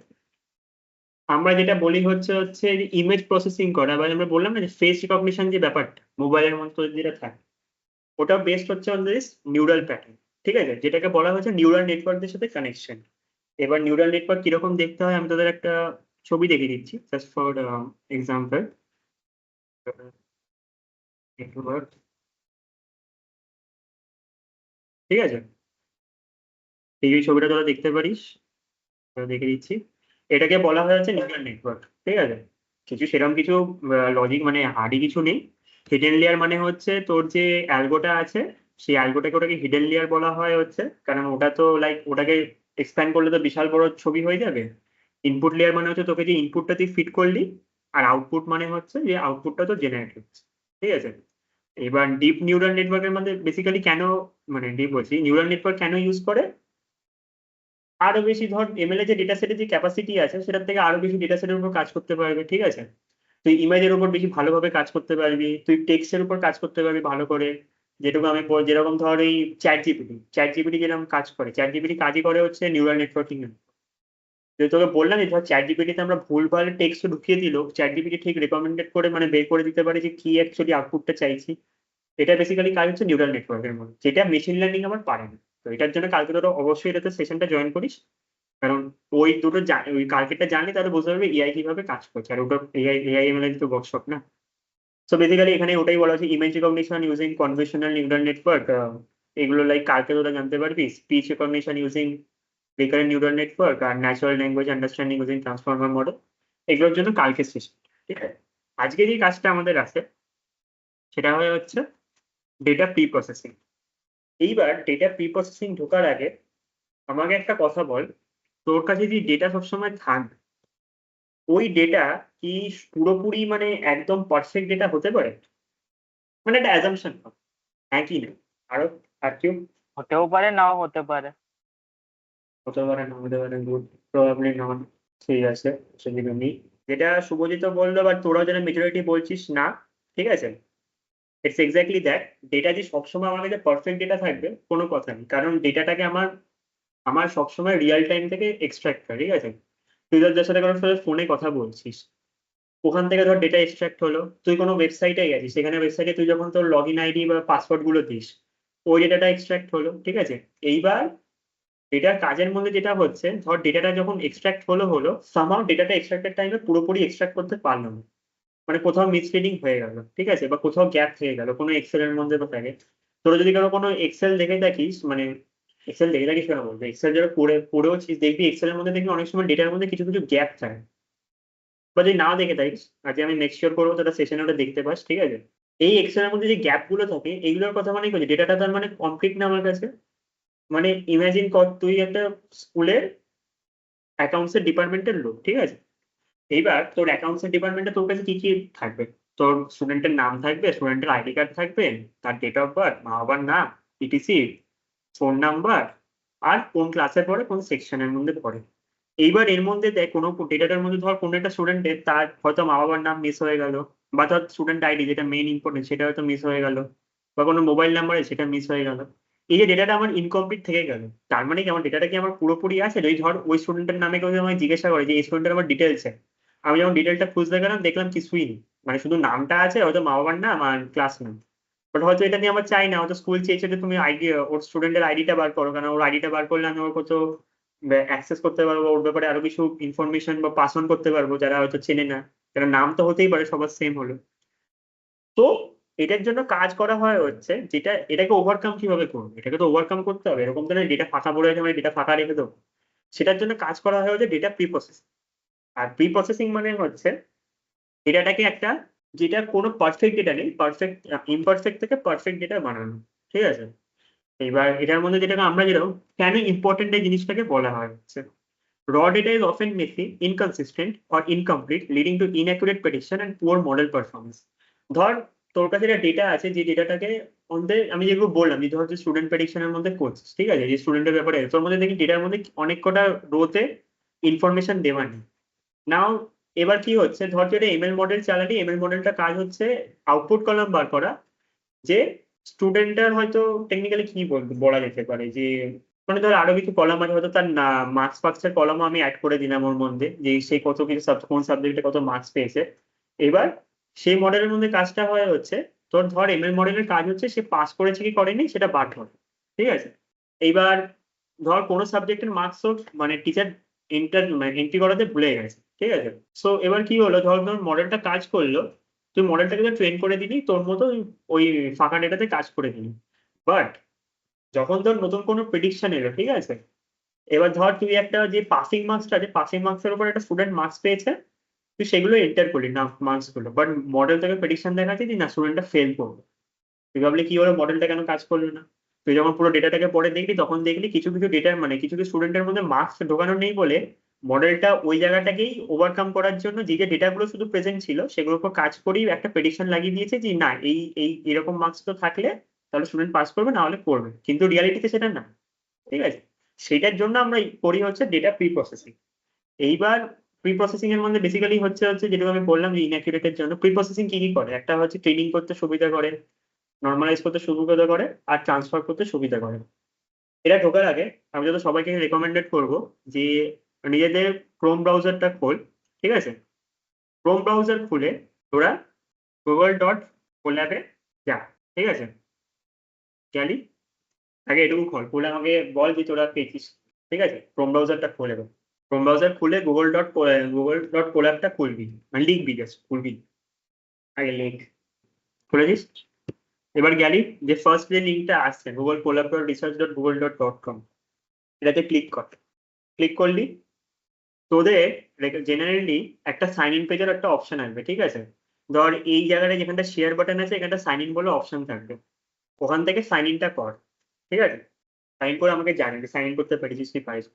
আমরা যেটা বলি হচ্ছে হচ্ছে ইমেজ প্রসেসিং করা, বা আমরা বললাম না যে ফেস রিকগনিশন যে ব্যাপারটা মোবাইলের মধ্যে যেটা থাকে, ওটা বেসড হচ্ছে অন দিস নিউরাল প্যাটার্ন, ঠিক আছে, যেটাকে বলা হচ্ছে নিউরাল নেটওয়ার্কদের সাথে কানেকশন। এবার নিউরাল নেটওয়ার্ক কিরকম দেখতে হয় আমি তোদের একটা ছবি দেখিয়ে দিচ্ছি, জাস্ট ফর এক্সাম্পল। ঠিক আছে, এই ছবিটা তোরা দেখতে পারিস, দেখে দিচ্ছি। এটাকে বলা হয়েছে নিউরাল নেটওয়ার্ক, ঠিক আছে। কিছু সেরকম কিছু লজিক মানে হার্ডি কিছু নেই। হিডেন লেয়ার মানে হচ্ছে তোর যে অ্যালগোটা আছে, সেই অ্যালগোটাকে ওটাকে হিডেন লেয়ার বলা হয় হচ্ছে, কারণ ওটা তো লাইক ওটাকে এক্সপ্যান্ড করলে তো বিশাল বড় ছবি হয়ে যাবে। ইনপুট লেয়ার মানে হচ্ছে তোকে যে ইনপুটটা তুই ফিড করলি, আর আউটপুট মানে হচ্ছে যে আউটপুটটা তো জেনারেট হচ্ছে, ঠিক আছে। এবার ডিপ নিউরাল নেটওয়ার্কের মধ্যে বেসিক্যালি কেন, মানে ডিপ বলছি, নিউরাল নেটওয়ার্ক কেন ইউজ করে, আরো বেশি ধর এমএল যে ডেটা সেটের যে ক্যাপাসিটি আছে সেটার থেকে আরো বেশি ডেটা সেটের উপর কাজ করতে পারবে, ঠিক আছে। তুই ইমেজের উপর বেশি ভালোভাবে কাজ করতে পারবি, তুই টেক্সটের উপর কাজ করতে পারবি ভালো করে। যেটুকু আমি যেরকম ধর এই চ্যাট জিপিটি যেরকম কাজ করে, চ্যাট জিপিটি কাজই করে হচ্ছে নিউরাল নেটওয়ার্কিং। যে তোকে বললাম যে ধর চ্যাট জিপিটিতে আমরা ভুলভাল টেক্সট ঢুকিয়ে দিল, চ্যাট জিপিটি ঠিক রেকমেন্ডেড করে মানে বের করে দিতে পারে যে কি অ্যাকচুয়ালি আউটপুটটা চাইছি। এটা বেসিক্যালি কাজ হচ্ছে নিউরাল নেটওয়ার্কের মধ্যে, যেটা মেশিন লার্নিং আবার পারে না। তো এটার জন্য কালকে তোরা অবশ্যই এটাতে সেশনটা জয়েন করিস, কারণ ওই দুটো ওই কালকেটটা জানলে তাহলে বুঝতে পারবে এআই কিভাবে কাজ করছে। আর ওটা এআই তো ওয়ার্কশপ না। সো বেসিক্যালি এখানে ওটাই বলা হচ্ছে image recognition using conventional neural network, এগুলো লাইক কালকে তোরা জানতে পারবি। Speech recognition using recurrent neural network, আর natural language understanding using transformer model, এগুলোর জন্য কালকে সেশন, ঠিক আছে। আজকে যে কাজটা আমাদের আছে সেটা হচ্ছে ডেটা প্রি প্রসেসিং। এইবার ডেটা প্রি প্রসেসিং ঢোকার আগে আমাকে একটা কথা বল, তোর কাছে যে ডেটা সবসময় থাকবে, ওই ডেটা কি পুরোপুরি মানে একদম পারফেক্ট ডেটা হতে পারে? মানে একটা অ্যাজাম্পশন হ্যাঁ কি না? আরো আর কেউ হতেও পারে নাও হতে পারে। হতে পারে না হতে পারে, গুড, প্রবাবলি নট। ঠিক আছে, সেদিকে নেই। যেটা শুভজিৎ বললো বা তোরাও যেটা মেজরিটি বলছিস না, ঠিক আছে, ইটস এক্স্যাক্টলি দ্যাট। ডেটা যে সবসময় আমার কাছে পারফেক্ট ডেটা থাকবে কোনো কথা নেই, কারণ ডেটাটাকে আমার আমার সবসময় রিয়েল টাইম থেকে এক্সট্রাক্ট করে, ঠিক আছে। তুই ধর যার সাথে কারোর সাথে ফোনে কথা বলছিস, ওখান থেকে ধর ডেটা এক্সট্রাক্ট হলো, তুই কোনো ওয়েবসাইটে গেছিস, সেখানে ওয়েবসাইটে তুই যখন তোর লগ ইন আইডি বা পাসওয়ার্ড গুলো দিস, ওই ডেটাটা এক্সট্রাক্ট হলো, ঠিক আছে। এইবার ডেটার কাজের মধ্যে যেটা হচ্ছে, ধর ডেটাটা যখন এক্সট্রাক্ট হলো সামহাউ ডেটাটা এক্সট্রাক্টের টাইমে পুরোপুরি এক্সট্রাক্ট করতে পারলো না, মানে কোথাও মিসরিডিং হয়ে গেল, ঠিক আছে, বা কোথাও গ্যাপ হয়ে গেল কোনো এক্সেল এর মধ্যে বা থাকে। তোরা যদি কোনো এক্সেল দেখে থাকিস, মানে এক্সেল দেখে থাকিস কেন বলবো, এক্সেল যারা পড়েওছিস দেখবি এক্সেল এর মধ্যে দেখবি অনেক সময় ডেটার মধ্যে কিছু কিছু গ্যাপ থাকে। বা যদি না দেখে থাকিস, আজকে আমি মেক শিওর করবো তোরা সেশনে ওটা দেখতে পাস, ঠিক আছে। এই এক্সেল এর মধ্যে যে গ্যাপ গুলো থাকে এগুলোর কথা মানে কি, ডেটাটা তার মানে কমপ্লিট না আমার কাছে। মানে ইমাজিন কর তুই একটা স্কুলের অ্যাকাউন্টস এর ডিপার্টমেন্টের লোক, ঠিক আছে। এইবার তোর অ্যাকাউন্টস এর ডিপার্টমেন্টে তোর কাছে কি কি থাকবে? তোর স্টুডেন্টের নাম থাকবে, স্টুডেন্টের আইডি কার্ড থাকবে, তার ডেট অফ বার্থ, মা বাবার নাম, ইটিসি, ফোন নাম্বার, আর কোন ক্লাসে পড়ে, কোন সেকশনের মধ্যে পড়ে। এইবার এর মধ্যে দেখ কোনো ডেটাটার মধ্যে ধর কোনো একটা স্টুডেন্টের তার হয়তো মা বাবার নাম মিস হয়ে গেল, বা ধর স্টুডেন্ট আইডি যেটা মেইন ইম্পর্টেন্ট সেটা হয়তো মিস হয়ে গেল, বা কোনো মোবাইল নাম্বারে সেটা মিস হয়ে গেল। এই যে ডেটাটা আমার ইনকমপ্লিট থেকে গেল, তার মানে কি আমার ডেটাটা কি আমার পুরোপুরি আছে? যদি ধর ওই স্টুডেন্টের নামে কেউ যদি আমাকে জিজ্ঞাসা করে যে এই স্টুডেন্টের আমার ডিটেলস, আমি যখন ডিটেলটা খুঁজতে গেলাম দেখলাম কিছুই নেই, মানে শুধু নামটা আছে, হয়তো মা বাবার নাম আর ক্লাস নাম। বাট হয়তো এটা নিয়ে আমার চাই না, হয়তো স্কুল চেয়েছে যে তুমি আইডি, ওর স্টুডেন্টের আইডিটা বার করো, কারণ ওর আইডিটা বার করলে আমি ওর কত অ্যাক্সেস করতে পারবো, ওর ব্যাপারে আরো কিছু ইনফরমেশন বা পাস অন করতে পারবো যারা হয়তো চেনে না, কারণ নাম তো হতেই পারে সবার সেম হলো। তো এটার জন্য কাজ করা হয় হচ্ছে, যেটা এটাকে ওভারকাম কিভাবে করবো, এটাকে তো ওভারকাম করতে হবে, এরকম তো না ডেটা ফাঁকা পড়ে আছে মানে ডেটা ফাঁকা রেখে দেবো। সেটার জন্য কাজ করা হয় হচ্ছে ডেটা প্রি প্রসেসিং। আর প্রি প্রসেসিং মানে হচ্ছে ডেটাটাকে একটা, যেটা কোনো পারফেক্ট ডেটা নেই, পারফেক্ট ইমপারফেক্ট থেকে পারফেক্ট ডেটা বানানো, ঠিক আছে? এবার এটার মধ্যে যেটাকে আমরা যেরকম কেন ইম্পর্টেন্ট এই জিনিসটাকে বলা হয় হচ্ছে, raw data is often messy, inconsistent or incomplete, leading to inaccurate prediction and poor model performance. ধর তোর কাছে একটা ডেটা আছে, যে ডেটাটাকে মধ্যে আমি যেগুলো বললাম, যে ধর যে স্টুডেন্ট প্রেডিকশনের মধ্যে করছিস, ঠিক আছে, যে স্টুডেন্টের ব্যাপারে তোর মধ্যে দেখি ডেটার মধ্যে অনেক কটা রোতে ইনফরমেশন দেওয়া নেই। নাও এবার কি হচ্ছে, ধর যেটা এমএল মডেল চালালি, এমএল মডেলটা কাজ হচ্ছে আউটপুট কলাম বার করা, যে স্টুডেন্টের হয়তো টেকনিক্যালি কি বলতে বলা যেতে পারে, যে মানে ধর আরো কিছু কলাম আছে, হয়তো তার মার্কস ফার্কসের কলামও আমি অ্যাড করে দিলাম ওর মধ্যে, যে সে কত কিছু কোন সাবজেক্টে কত মার্কস পেয়েছে। এবার সেই মডেলের মধ্যে কাজটা হয় হচ্ছে, তোর ধর এমএল মডেলের কাজ হচ্ছে সে পাস করেছে কি করেনি সেটা বার করে, ঠিক আছে? এইবার ধর কোনো সাবজেক্টের মার্কস মানে টিচার এন্ট্রি করাতে ভুলে গেছে, ঠিক আছে? সো এবার কি হলো, ধর ধর মডেলটা কাজ করলো, তুই মডেলটাকে ট্রেন করে দিলি তোর মতো ওই ফাঁকা ডেটাতে কাজ করে দিলি। বাট যখন তোর নতুন কোনো প্রেডিকশন এলো, ঠিক আছে, এবার ধর তুই একটা যে পাসিং মার্কসটা আছে, পাসিং মার্কসের উপর একটা স্টুডেন্ট মার্কস পেয়েছে, তুই সেগুলো এন্টার করলি না মার্কস গুলো, বাট মডেল থেকে প্রেডিকশন দেখাচ্ছে যে না স্টুডেন্টটা ফেল করবে। তুই ভাবলি কি হলো, মডেলটা কেন কাজ করলো না? তুই যখন পুরো ডেটাটাকে পরে দেখলি তখন দেখলি কিছু কিছু ডেটার মানে কিছু কিছু স্টুডেন্টের মধ্যে মার্কস ঢোকানো নেই বলে মডেলটা ওই জায়গাটাকেই ওভারকাম করার জন্য যে যে ডেটাগুলো শুধু প্রেজেন্ট ছিল সেগুলোর উপর কাজ করেই একটা প্রেডিকশন লাগিয়ে দিয়েছে যে না এই এই এরকম মার্কস তো থাকলে তাহলে স্টুডেন্ট পাস করবে, না হলে করবে, কিন্তু রিয়ালিটিতে সেটা না, ঠিক আছে? সেটার জন্য আমরা করি হচ্ছে ডেটা প্রি প্রসেসিং। এইবার প্রি প্রসেসিং এর মধ্যে বেসিক্যালি হচ্ছে হচ্ছে যেটা আমি বললাম যে ইনঅ্যাকুরেটের জন্য প্রি প্রসেসিং কি কি করে, একটা হচ্ছে ট্রেনিং করতে সুবিধা করে, নর্মালাইজ করতে সুবিধা করে, আর ট্রান্সফার করতে সুবিধা করে। এটা ঢোকার আগে আমি যত সবাইকে রেকমেন্ডেড করব যে নিজেদের ক্রোম ব্রাউজারটা খোল, ঠিক আছে? ক্রোম ব্রাউজার খুলে তোরা google.colab-এ যা, ঠিক আছে? গেলি, আগে এটুকু খোল, খুলে আমাকে বল যে তোরা পেয়েছিস, ঠিক আছে? ক্রোম ব্রাউজারটা খুলে দেবো, ক্রোম ব্রাউজার খুলে google.colab-টা খুলবি, মানে লিখবি, জাস্ট খুলবি, আগে লিখ, খুলে দিস। এবার গেলি, যে ফার্স্ট যে লিঙ্কটা আসছে google.colab.research.google.com, এটাতে ক্লিক কর। ক্লিক করলি, তোদের জেনারেলি একটা সাইন ইন পেজের একটা অপশন আসবে, ঠিক আছে? ধর এই জায়গাটা যেখানটা শেয়ার বাটন আছে এখানটা সাইন ইন বলে অপশন থাকবে, ওখান থেকে সাইন ইনটা কর, ঠিক আছে? সাইন করে আমাকে জানাবি সাইন ইন করতে পেরেছিস কি পারিস,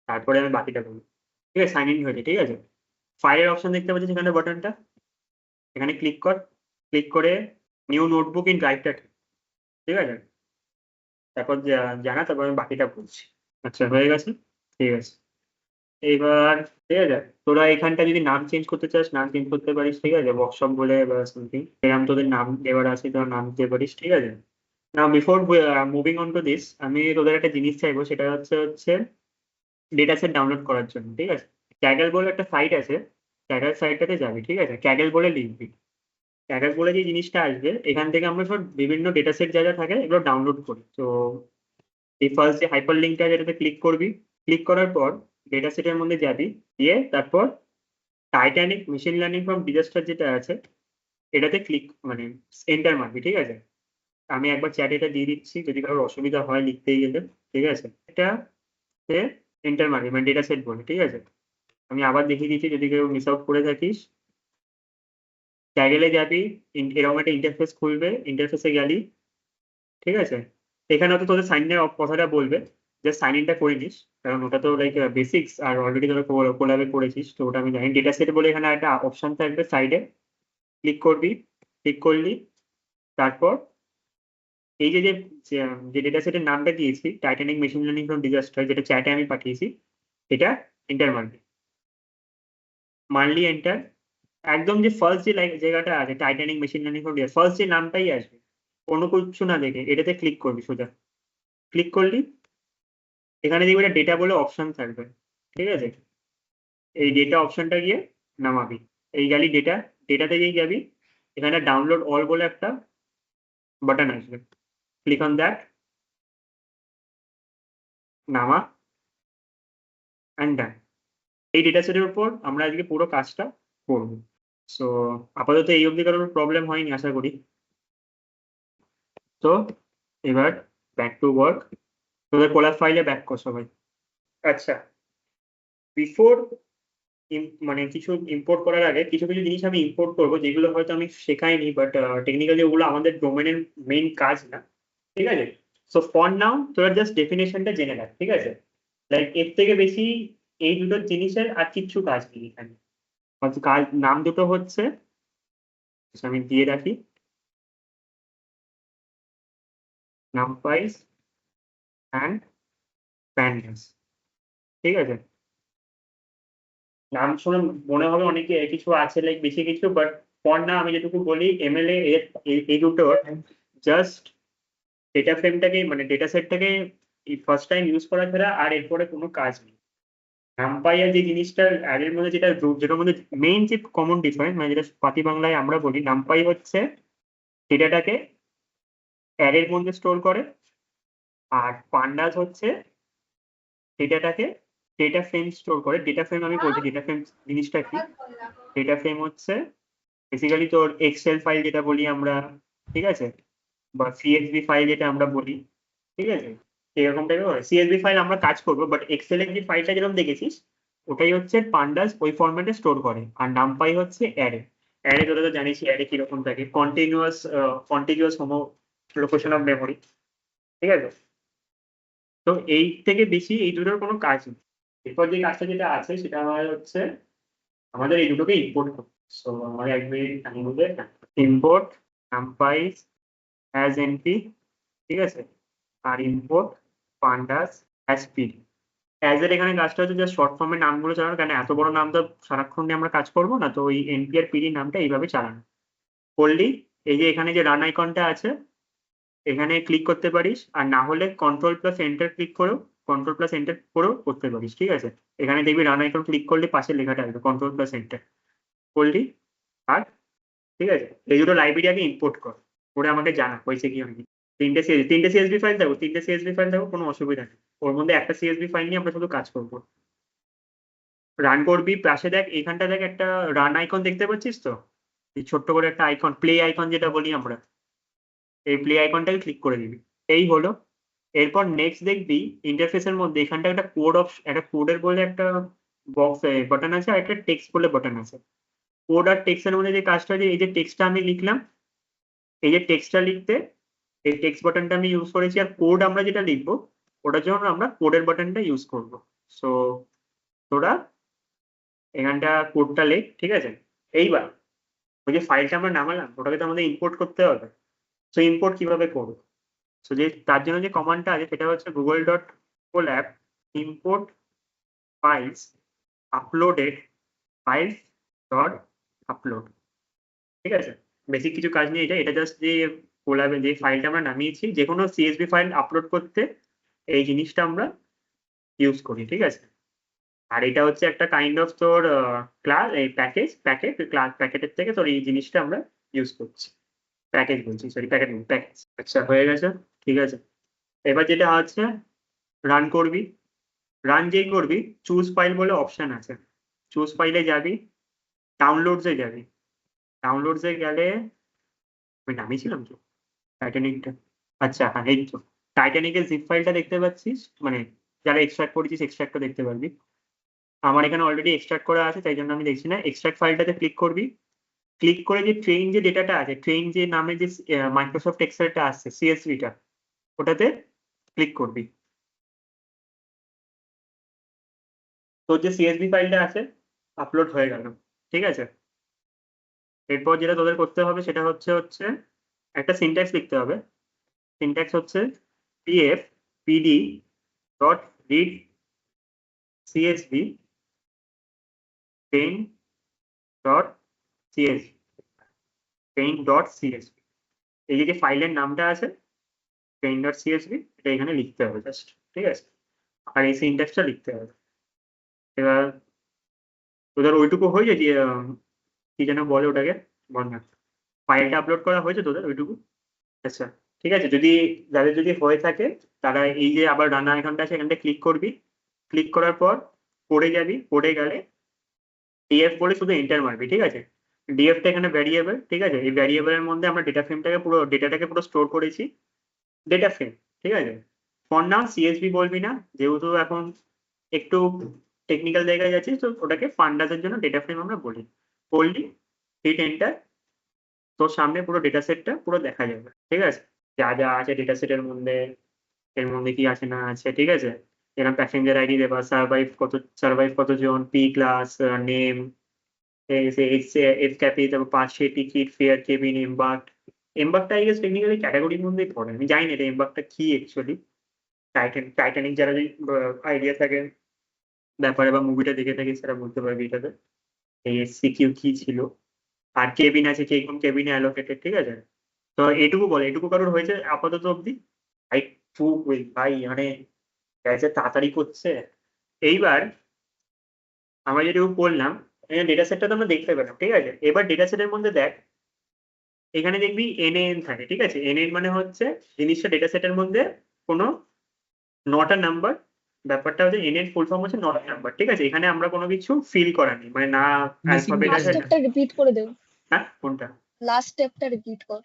তারপরে আমি বাকিটা বলবো, ঠিক আছে? সাইন ইন হয়েছে, ঠিক আছে? ফাইলের অপশন দেখতে পাচ্ছিস এখানে বাটনটা, এখানে ক্লিক কর, ক্লিক করে নিউ নোটবুক ইন ড্রাইভটা, ঠিক আছে? তারপর জানা, তারপর আমি বাকিটা বলছি। আচ্ছা হয়ে গেছে, ঠিক আছে। এবার ঠিক আছে, তোরা এখানটা যদি নাম চেঞ্জ করতে চাস নাম চেঞ্জ করতে পারিস, ঠিক আছে? ওয়ার্কশপ বলে বা সামথিং এরকম তোদের নাম দেওয়ার আছে, তোরা নাম দিতে পারিস, ঠিক আছে? না before moving on to this, আমি তোদের একটা জিনিস চাইবো, সেটা হচ্ছে ডেটা সেট ডাউনলোড করার জন্য, ঠিক আছে? ক্যাগল বলে একটা সাইট আছে, ক্যাগল সাইটটাতে যাবি, ঠিক আছে? ক্যাগল বলে লিখবি, ক্যাগল বলে যে জিনিসটা আসবে এখান থেকে আমরা সব বিভিন্ন ডেটা সেট যা যা থাকে এগুলো ডাউনলোড করি। তো এই ফার্স্ট যে হাইপার লিঙ্কটা যেটাতে ক্লিক করবি, ক্লিক করার পর ডেটা সেটের মধ্যে যাবি, দিয়ে তারপর Titanic machine learning from disaster যেটা আছে এটাতে ক্লিক মানে এন্টার মারবি, ঠিক আছে? আমি একবার চ্যাটে এটা দিয়ে দিচ্ছি যদি কারোর অসুবিধা হয় লিখতেই গেলে, ঠিক আছে? এটা এন্টার মারবি মানে ডেটা সেট বলে, ঠিক আছে? আমি আবার দেখিয়ে দিচ্ছি যদি কেউ মিস আউট করে থাকিস। ক্যাগেলে যাবি, এরকম একটা ইন্টারফেস খুলবে, ইন্টারফেসে গেলি, ঠিক আছে? এখানে হয়তো তোদের সাইন ইনের কথাটা বলবে, যে সাইন ইনটা করে নিস, কারণ ওটা তো লাইক বেসিক্স আর অলরেডি তোরা কোলাবে করেছিস, তো ওটা আমি জানি। ডেটা সেট বলে এখানে একটা অপশন থাকবে সাইডে, ক্লিক করবি, ক্লিক করলি, তারপর এই যে যে যে ডেটা সেটের নামটা দিয়েছি Titanic machine learning from disaster, যেটা চ্যাটে আমি পাঠিয়েছি, এটা এন্টার মারবি, মারলি এন্টার। একদম যে ফার্স্ট যে জায়গাটা আছে Titanic machine learning for first যে নামটাই আসবে, কোনো কিছু না দেখে এটাতে ক্লিক করবি সোজা। ক্লিক করলি, এখানে দেখবি একটা ডেটা বলে অপশন থাকবে, ঠিক আছে? এই ডেটা অপশনটা গিয়ে নামাবি, এই গেলি ডেটা, ডেটাতে গিয়ে যাবি, এখানে ডাউনলোড অল বলে একটা বাটন আসবে, ক্লিক অন দ্যাট, নামা অ্যান্ড ডান। এই ডেটা সেটের উপর আমরা আজকে পুরো কাজটা করবো। সো আপাতত এই অবধি কারোর প্রবলেম হয়নি আশা করি। তো এবার ব্যাক টু ওয়ার্ক, তোদের কোলার ফাইলে ব্যাক কর সবাই। আচ্ছা, বিফোর মানে কিছু ইম্পোর্ট করার আগে কিছু কিছু জিনিস আমি ইম্পোর্ট করবো যেগুলো হয়তো আমি শেখাইনি, বাট টেকনিক্যালি ওগুলো আমাদের ডোমেনের মেইন কাজ না, ঠিক আছে? সো ফর নাও তোরা জাস্ট ডেফিনেশনটা জেনে রাখ, ঠিক আছে? লাইক এর থেকে বেশি এই দুটো জিনিসের আর কিচ্ছু কাজ নেই এখানে। কাজ নাম দুটো হচ্ছে, আমি দিয়ে রাখি, নামপাইস অ্যান্ড প্যান্ডাস, ঠিক আছে? নাম শুনে মনে হবে অনেকে কিছু আছে লাইক বেশি কিছু, বাট ফর না আমি যেটুকু বলি এমএলএ এই দুটোর জাস্ট ডেটা ফ্রেমটাকে মানে ডেটা সেটটাকে ফার্স্ট টাইম ইউজ করা ছাড়া আর এরপরে কোনো কাজ নেই। নামপাইয়া যে জিনিসটা অ্যারের মধ্যে যেটার মধ্যে মেইন যে কমন ডিফারেন্স মানে যেটা পাতি বাংলায় আমরা বলি, নামপাই হচ্ছে ডেটাটাকে অ্যারের মধ্যে স্টোর করে, আর পান্ডাস হচ্ছে ডেটাটাকে ডেটা ফ্রেম স্টোর করে। ডেটা ফ্রেম আমি বলছি, ডেটা ফ্রেম জিনিসটা কি? ডেটা ফ্রেম হচ্ছে বেসিক্যালি তোর এক্সেল ফাইল যেটা বলি আমরা, ঠিক আছে? বা সিএসভি ফাইল যেটা আমরা বলি, ঠিক আছে? এরকম টাইপের সিএসভি ফাইল আমরা কাজ করবো, বাট এক্সেল এর যে ফাইলটা যেরকম দেখেছিস ওটাই হচ্ছে পান্ডাস ওই ফরম্যাটে স্টোর করে। আর নামপাই হচ্ছে অ্যারে। অ্যারে তোরা তো জানিস অ্যারে কিরকম থাকে, continuous Homo location of memory, ঠিক আছে? তো এই থেকে বেশি এই দুটোর কোনো কাজ নেই। এরপর যে কাজটা যেটা আছে সেটা আমার হচ্ছে আমাদের এই দুটোকে ইম্পোর্ট করতে। সো আমার এক মিনিট আমি বলে ইম্পোর্ট নামপাইস অ্যাজ এনপি, ঠিক আছে? আর import pandas as PD. As এর এখানে কাজটা হচ্ছে জাস্ট শর্ট ফর্মের নামগুলো চালানো, কারণ এত বড় নাম তো সারাক্ষণ নিয়ে আমরা কাজ করবো না, তো ওই এনপি আর পিডি নামটা এইভাবে চালানো। করলি, এই যে এখানে যে রান আইকনটা আছে এখানে ক্লিক করতে পারিস, আর না হলে কন্ট্রোল প্লাস এন্টার ক্লিক করেও কন্ট্রোল প্লাস এন্টার করেও করতে পারিস, ঠিক আছে? এখানে দেখবি রান আইকন ক্লিক করলে পাশে লেখাটা আসবে কন্ট্রোল প্লাস এন্টার করলি। আর ঠিক আছে, এই দুটো লাইব্রেরি আগে ইম্পোর্ট কর, করে আমাকে জানা হয়েছে কি হয়নি। তিনটে সিএসভি ফাইল থাকো, তিনটে সিএসভি ফাইল থাকো, কোনো অসুবিধা নেই। ওর মধ্যে একটা সিএসভি ফাইল নিয়ে আমরা শুধু কাজ করবো। রান করবি, পাশে দেখ এখানটা দেখ একটা রান আইকন দেখতে পাচ্ছিস তো, এই ছোট্ট করে একটা আইকন, প্লে আইকন যেটা বলি আমরা, এই প্লে আইকনটাকে ক্লিক করে দিবি। এই হলো। এরপর নেক্সট দেখবি ইন্টারফেসের মধ্যে এখানটা একটা একটা কোডের বলে একটা বক্স বাটন আছে, আর একটা টেক্সট বলে বাটন আছে। কোড আর টেক্সটের মধ্যে যে কাজটা আছে, এই যে টেক্সটটা আমি লিখলাম, এই যে টেক্সটটা লিখতে এই টেক্সট বাটনটা আমি ইউজ করেছি, আর কোড আমরা যেটা লিখবো ওটার জন্য আমরা কোডের বাটনটা ইউজ করব। সো তোরা এখানটা কোডটা লেখ, ঠিক আছে? এইবার ওই যে ফাইলটা আমরা নামালাম ওটাকে তো আমাদের ইম্পোর্ট করতে হবে। সো ইম্পোর্ট কিভাবে করবো? সো যে তার জন্য যে কমান্ডটা আছে সেটা হচ্ছে google.colab import files uploaded files dot upload, ঠিক আছে? বেসিক কিছু কাজ নেই, এটা জাস্ট যে কোলাবে যে ফাইলটা আমরা নামিয়েছি যে কোনো সিএসভি ফাইল আপলোড করতে এই জিনিসটা আমরা ইউজ করি, ঠিক আছে? আর এটা হচ্ছে একটা কাইন্ড অফ তোর ক্লাস এই ক্লাস প্যাকেটের থেকে তোর এই জিনিসটা আমরা ইউজ করছি। প্যাকেজ বলছি, সরি প্যাকেজ। আচ্ছা হয়ে গেছে, ঠিক আছে? এবার যেটা আছে রান করবি, রান যেই করবি চুজ ফাইল বলে অপশন আছে, চুজ ফাইলে যাবি, ডাউনলোডসে যাবি, ডাউনলোডসে গেলে আমি নামিয়েছিলাম তো টাইটানিকটা। আচ্ছা হ্যাঁ, এই তো টাইটানিকের জিপ ফাইলটা দেখতে পাচ্ছিস, মানে যারা এক্সট্রাক্ট করেছিস এক্সট্রাক্টটা দেখতে পারবি। আমার এখানে অলরেডি এক্সট্রাক্ট করা আছে তাই জন্য আমি দেখছি না। এক্সট্রাক্ট ফাইলটাতে ক্লিক করবি, ক্লিক করে যে ট্রেন যে ডেটাটা আছে, ট্রেন যে নামে যে মাইক্রোসফট এক্সেলটা আসছে সিএসভিটা, ওটাতে ক্লিক করবি। তোর যে সিএসভি ফাইলটা আছে আপলোড হয়ে গেল, ঠিক আছে? এরপর যেটা তোদের করতে হবে সেটা হচ্ছে একটা সিনট্যাক্স লিখতে হবে। সিনট্যাক্স হচ্ছে pf pd dot read csv paint dot csv paint dot csv এই যে ফাইলের নামটা আছে paint ডট csv এটা এখানে লিখতে হবে জাস্ট, ঠিক আছে? আর এই সিনট্যাক্সটা লিখতে হবে। এবার তোদের ওইটুকু হয়ে যায় যে কি যেন বলে ওটাকে, বল না, ফাইলটা আপলোড করা হয়েছে তোদের ওইটুকু? আচ্ছা, ঠিক আছে। যাদের যদি হয়ে থাকে তারা এই যে আবার রান্না আইকনটা আছে এখানটা ক্লিক করবি। ক্লিক করার পর পড়ে যাবি, পড়ে গেলে ডিএফ বলে শুধু এন্টার মারবি, ঠিক আছে? ডিএফটা এখানে ভ্যারিয়েবল, ঠিক আছে? এই ভ্যারিয়েবলের মধ্যে আমরা ডেটাটাকে পুরো স্টোর করেছি, ডেটা ফ্রেম, ঠিক আছে? ফর নাও সিএসভি বলবি না, যেহেতু এখন একটু টেকনিক্যাল জায়গায় যাচ্ছি, তো ওটাকে ফান্ডাসের জন্য ডেটা ফ্রেম আমরা বলি। বললি হিট এন্টার, তোর সামনে পুরো ডেটা সেটটা পুরো দেখা যাবে, ঠিক আছে? যা যা আছে ডেটা সেটের মধ্যে, এর মধ্যে কি আছে না আছে, ঠিক আছে? এরকম প্যাসেঞ্জার আইডি দেবা, সার্ভাইভ কতজন, পি ক্লাস, নেম, এফ ক্যাপি, তারপর পাঁচশে টিকিট, ফেয়ার, কেবিন, এমবার্কটা আই গেস টেকনিক্যালি ক্যাটাগরির মধ্যেই পড়ে। আমি জানি না এটা এমবার্কটা কি অ্যাকচুয়ালি। টাইটানিক যারা আইডিয়া থাকে ব্যাপারে বা মুভিটা দেখে থাকি সেটা বলতে পারবি এটাতে এই সিকিউ কি ছিল। আর কেবিন আছে, কে কোন কেবিনে অ্যালোকেটেড, ঠিক আছে? তো এটুকু বলে, এটুকু কারোর হয়েছে আপাতত অবধি? ভাই খুব ভাই মানে গ্যাসে তাড়াতাড়ি করছে। এইবার আমরা যেটুকু করলাম ডেটা সেটটা তো আমরা দেখতে পেলাম, ঠিক আছে? এবার ডেটা সেটের মধ্যে দেখ, এখানে দেখবি এনএন থাকে, ঠিক আছে? এনএন মানে হচ্ছে জিনিসটা ডেটা সেটের মধ্যে কোনো নটা নাম্বার। ব্যাপারটা হচ্ছে এনএন ফুল ফর্ম হচ্ছে নটা নাম্বার, ঠিক আছে? এখানে আমরা কোনো কিছু ফিল করা নেই, মানে না অ্যালফাবেট Missing আছে লাস্ট স্টেপটা রিপিট করে দেও, হ্যাঁ কোনটা? লাস্ট স্টেপটা রিপিট কর।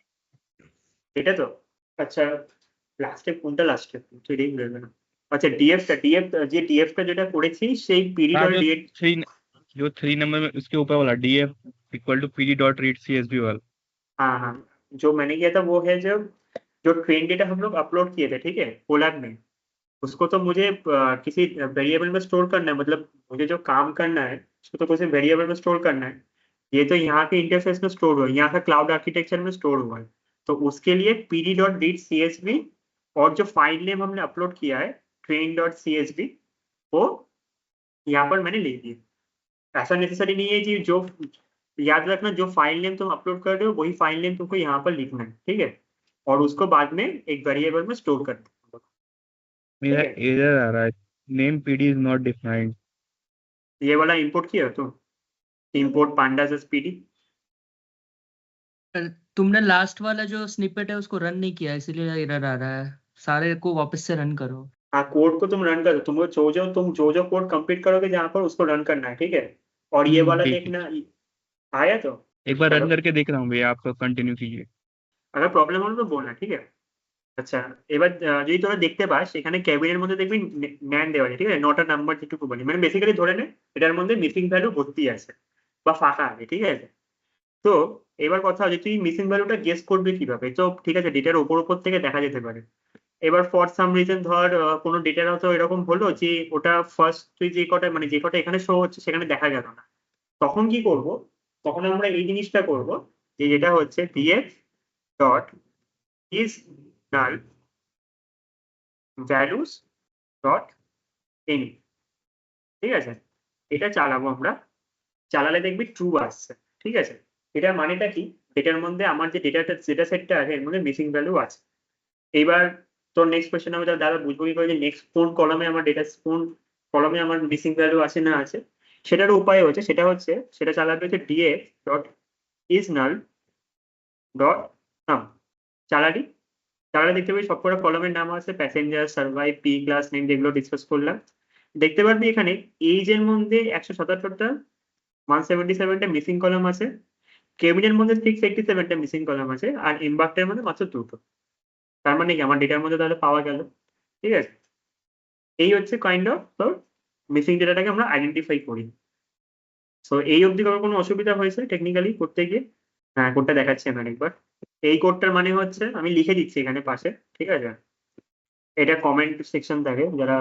এটা তো আচ্ছা, লাস্টে কোনটা লাস্টে সেটাই ভুলে গেলাম। আচ্ছা ডিএফটা যেটা করেছি সেই পিরিয়ড हाँ और जो डेट। थ्री जो 3 नंबर में उसके ऊपर वाला DF equal to PD dot read CSV वाला। हाँ हाँ, जो मैंने किया था वो है जब जो ट्रेन डेटा हम लोग अपलोड किए थे, ठीक है, कोलैब में, उसको तो मुझे किसी वेरिएबल में स्टोर करना है, मतलब मुझे जो काम करना है उसको तो किसी वेरिएबल में स्टोर करना है। ये तो यहाँ के इंटरफेस में स्टोर हुआ है, यहाँ का क्लाउड आर्किटेक्चर में स्टोर हुआ है। तो उसके लिए pd डॉट रीड csv और जो फाइल नेम हमने अपलोड किया है ट्रेन डॉट csv वो यहाँ पर मैंने लिख दिया। ऐसा नेसेसरी नहीं है कि जो, याद रखना जो फाइल नेम तुम अपलोड कर रहे हो वही फाइल नेम तुमको यहाँ पर लिखना है, ठीक है? और उसको बाद में एक वेरिएबल में स्टोर करना है। मेरा ठीक है। एरर आ रहा है, name PD is not defined. ये वाला इंपोर्ट किया तो इंपोर्ट pandas as pd। तुमने लास्ट वाला जो स्निपेट है उसको रन नहीं किया, इसीलिए एरर आ रहा है। सारे को वापस से रन करो। हाँ, कोड को तुम रन करो, तुमको तुम जो कोड कंप्लीट करोगे जहाँ पर उसको रन करना है, ठीक है? और ये वाला ठीक है। देखना आया तो एक बार चलो। रन करके देख रहा हूँ भैया, आप कंटिन्यू कीजिए। अगर প্রবলেম হলো তো বলনা, ঠিক আছে? আচ্ছা, এবার যদি তোরা দেখতে পাস এখানে ক্যাবিনের মধ্যে দেখবি ন্যান দেওয়া আছে, ঠিক আছে? নটা নাম্বার যেটুকু বলি, মানে বেসিক্যালি ধরে নে এটার মধ্যে মিসিং ভ্যালু ভর্তি আছে বা ফাঁকা আছে, ঠিক আছে? তো এবার কথা হচ্ছে তুই মিসিং ভ্যালুটা গেস করবি কিভাবে? তো ঠিক আছে, ডেটার ওপর থেকে দেখা যেতে পারে। এবার ফর সাম রিজন ধর কোনো ডেটার হয়তো এরকম হলো যে ওটা ফার্স্ট তুই যে কটা এখানে শো হচ্ছে সেখানে দেখা গেল না, তখন কি করব? তখন আমরা এই জিনিসটা করব যে যেটা হচ্ছে df dot is null values dot any, ঠিক আছে? এটা চালাবো আমরা, চালালে দেখবি ট্রু আসছে, ঠিক আছে? এটার মানেটা কি? এটার মধ্যে আমার যে ডেটা সেটটা আছে এর মধ্যে মিসিং ভ্যালু আছে। এইবার তোর নেক্সট কোশ্চেন হবে দাদা বুঝবো কি করে যে নেক্সট কোন কলামে আমার মিসিং ভ্যালু আছে না আছে? সেটার উপায় হচ্ছে সেটা চালাবে হচ্ছে df dot is null dot sum। চালালে দেখতে পাবি সবকটা কলামের নাম আছে, passenger, survive, P class, name, যেগুলো ডিসকাস করলাম। দেখতে পারবি এখানে এইজ এর মধ্যে 177টা 177টা মিসিং কলাম আছে, কেবিনের মধ্যে 687টা মিসিং কলাম আছে, আর এমবার্কটার মধ্যে মাত্র 2টো। তার মানে কি আমার ডেটার মধ্যে তাহলে পাওয়া গেল, ঠিক আছে? এই হচ্ছে কাইন্ড অফ তোর মিসিং ডেটাটাকে আমরা আইডেন্টিফাই করি। সো এই অবধি কোনো অসুবিধা হয়েছে টেকনিক্যালি করতে গিয়ে? হ্যাঁ, কোডটা দেখাচ্ছি আমি আরেকবার। এই কোডটার মানে হচ্ছে আমি লিখে দিচ্ছি এখানে পাশে, ঠিক আছে? এটা কমেন্ট সেকশন থাকে, যারা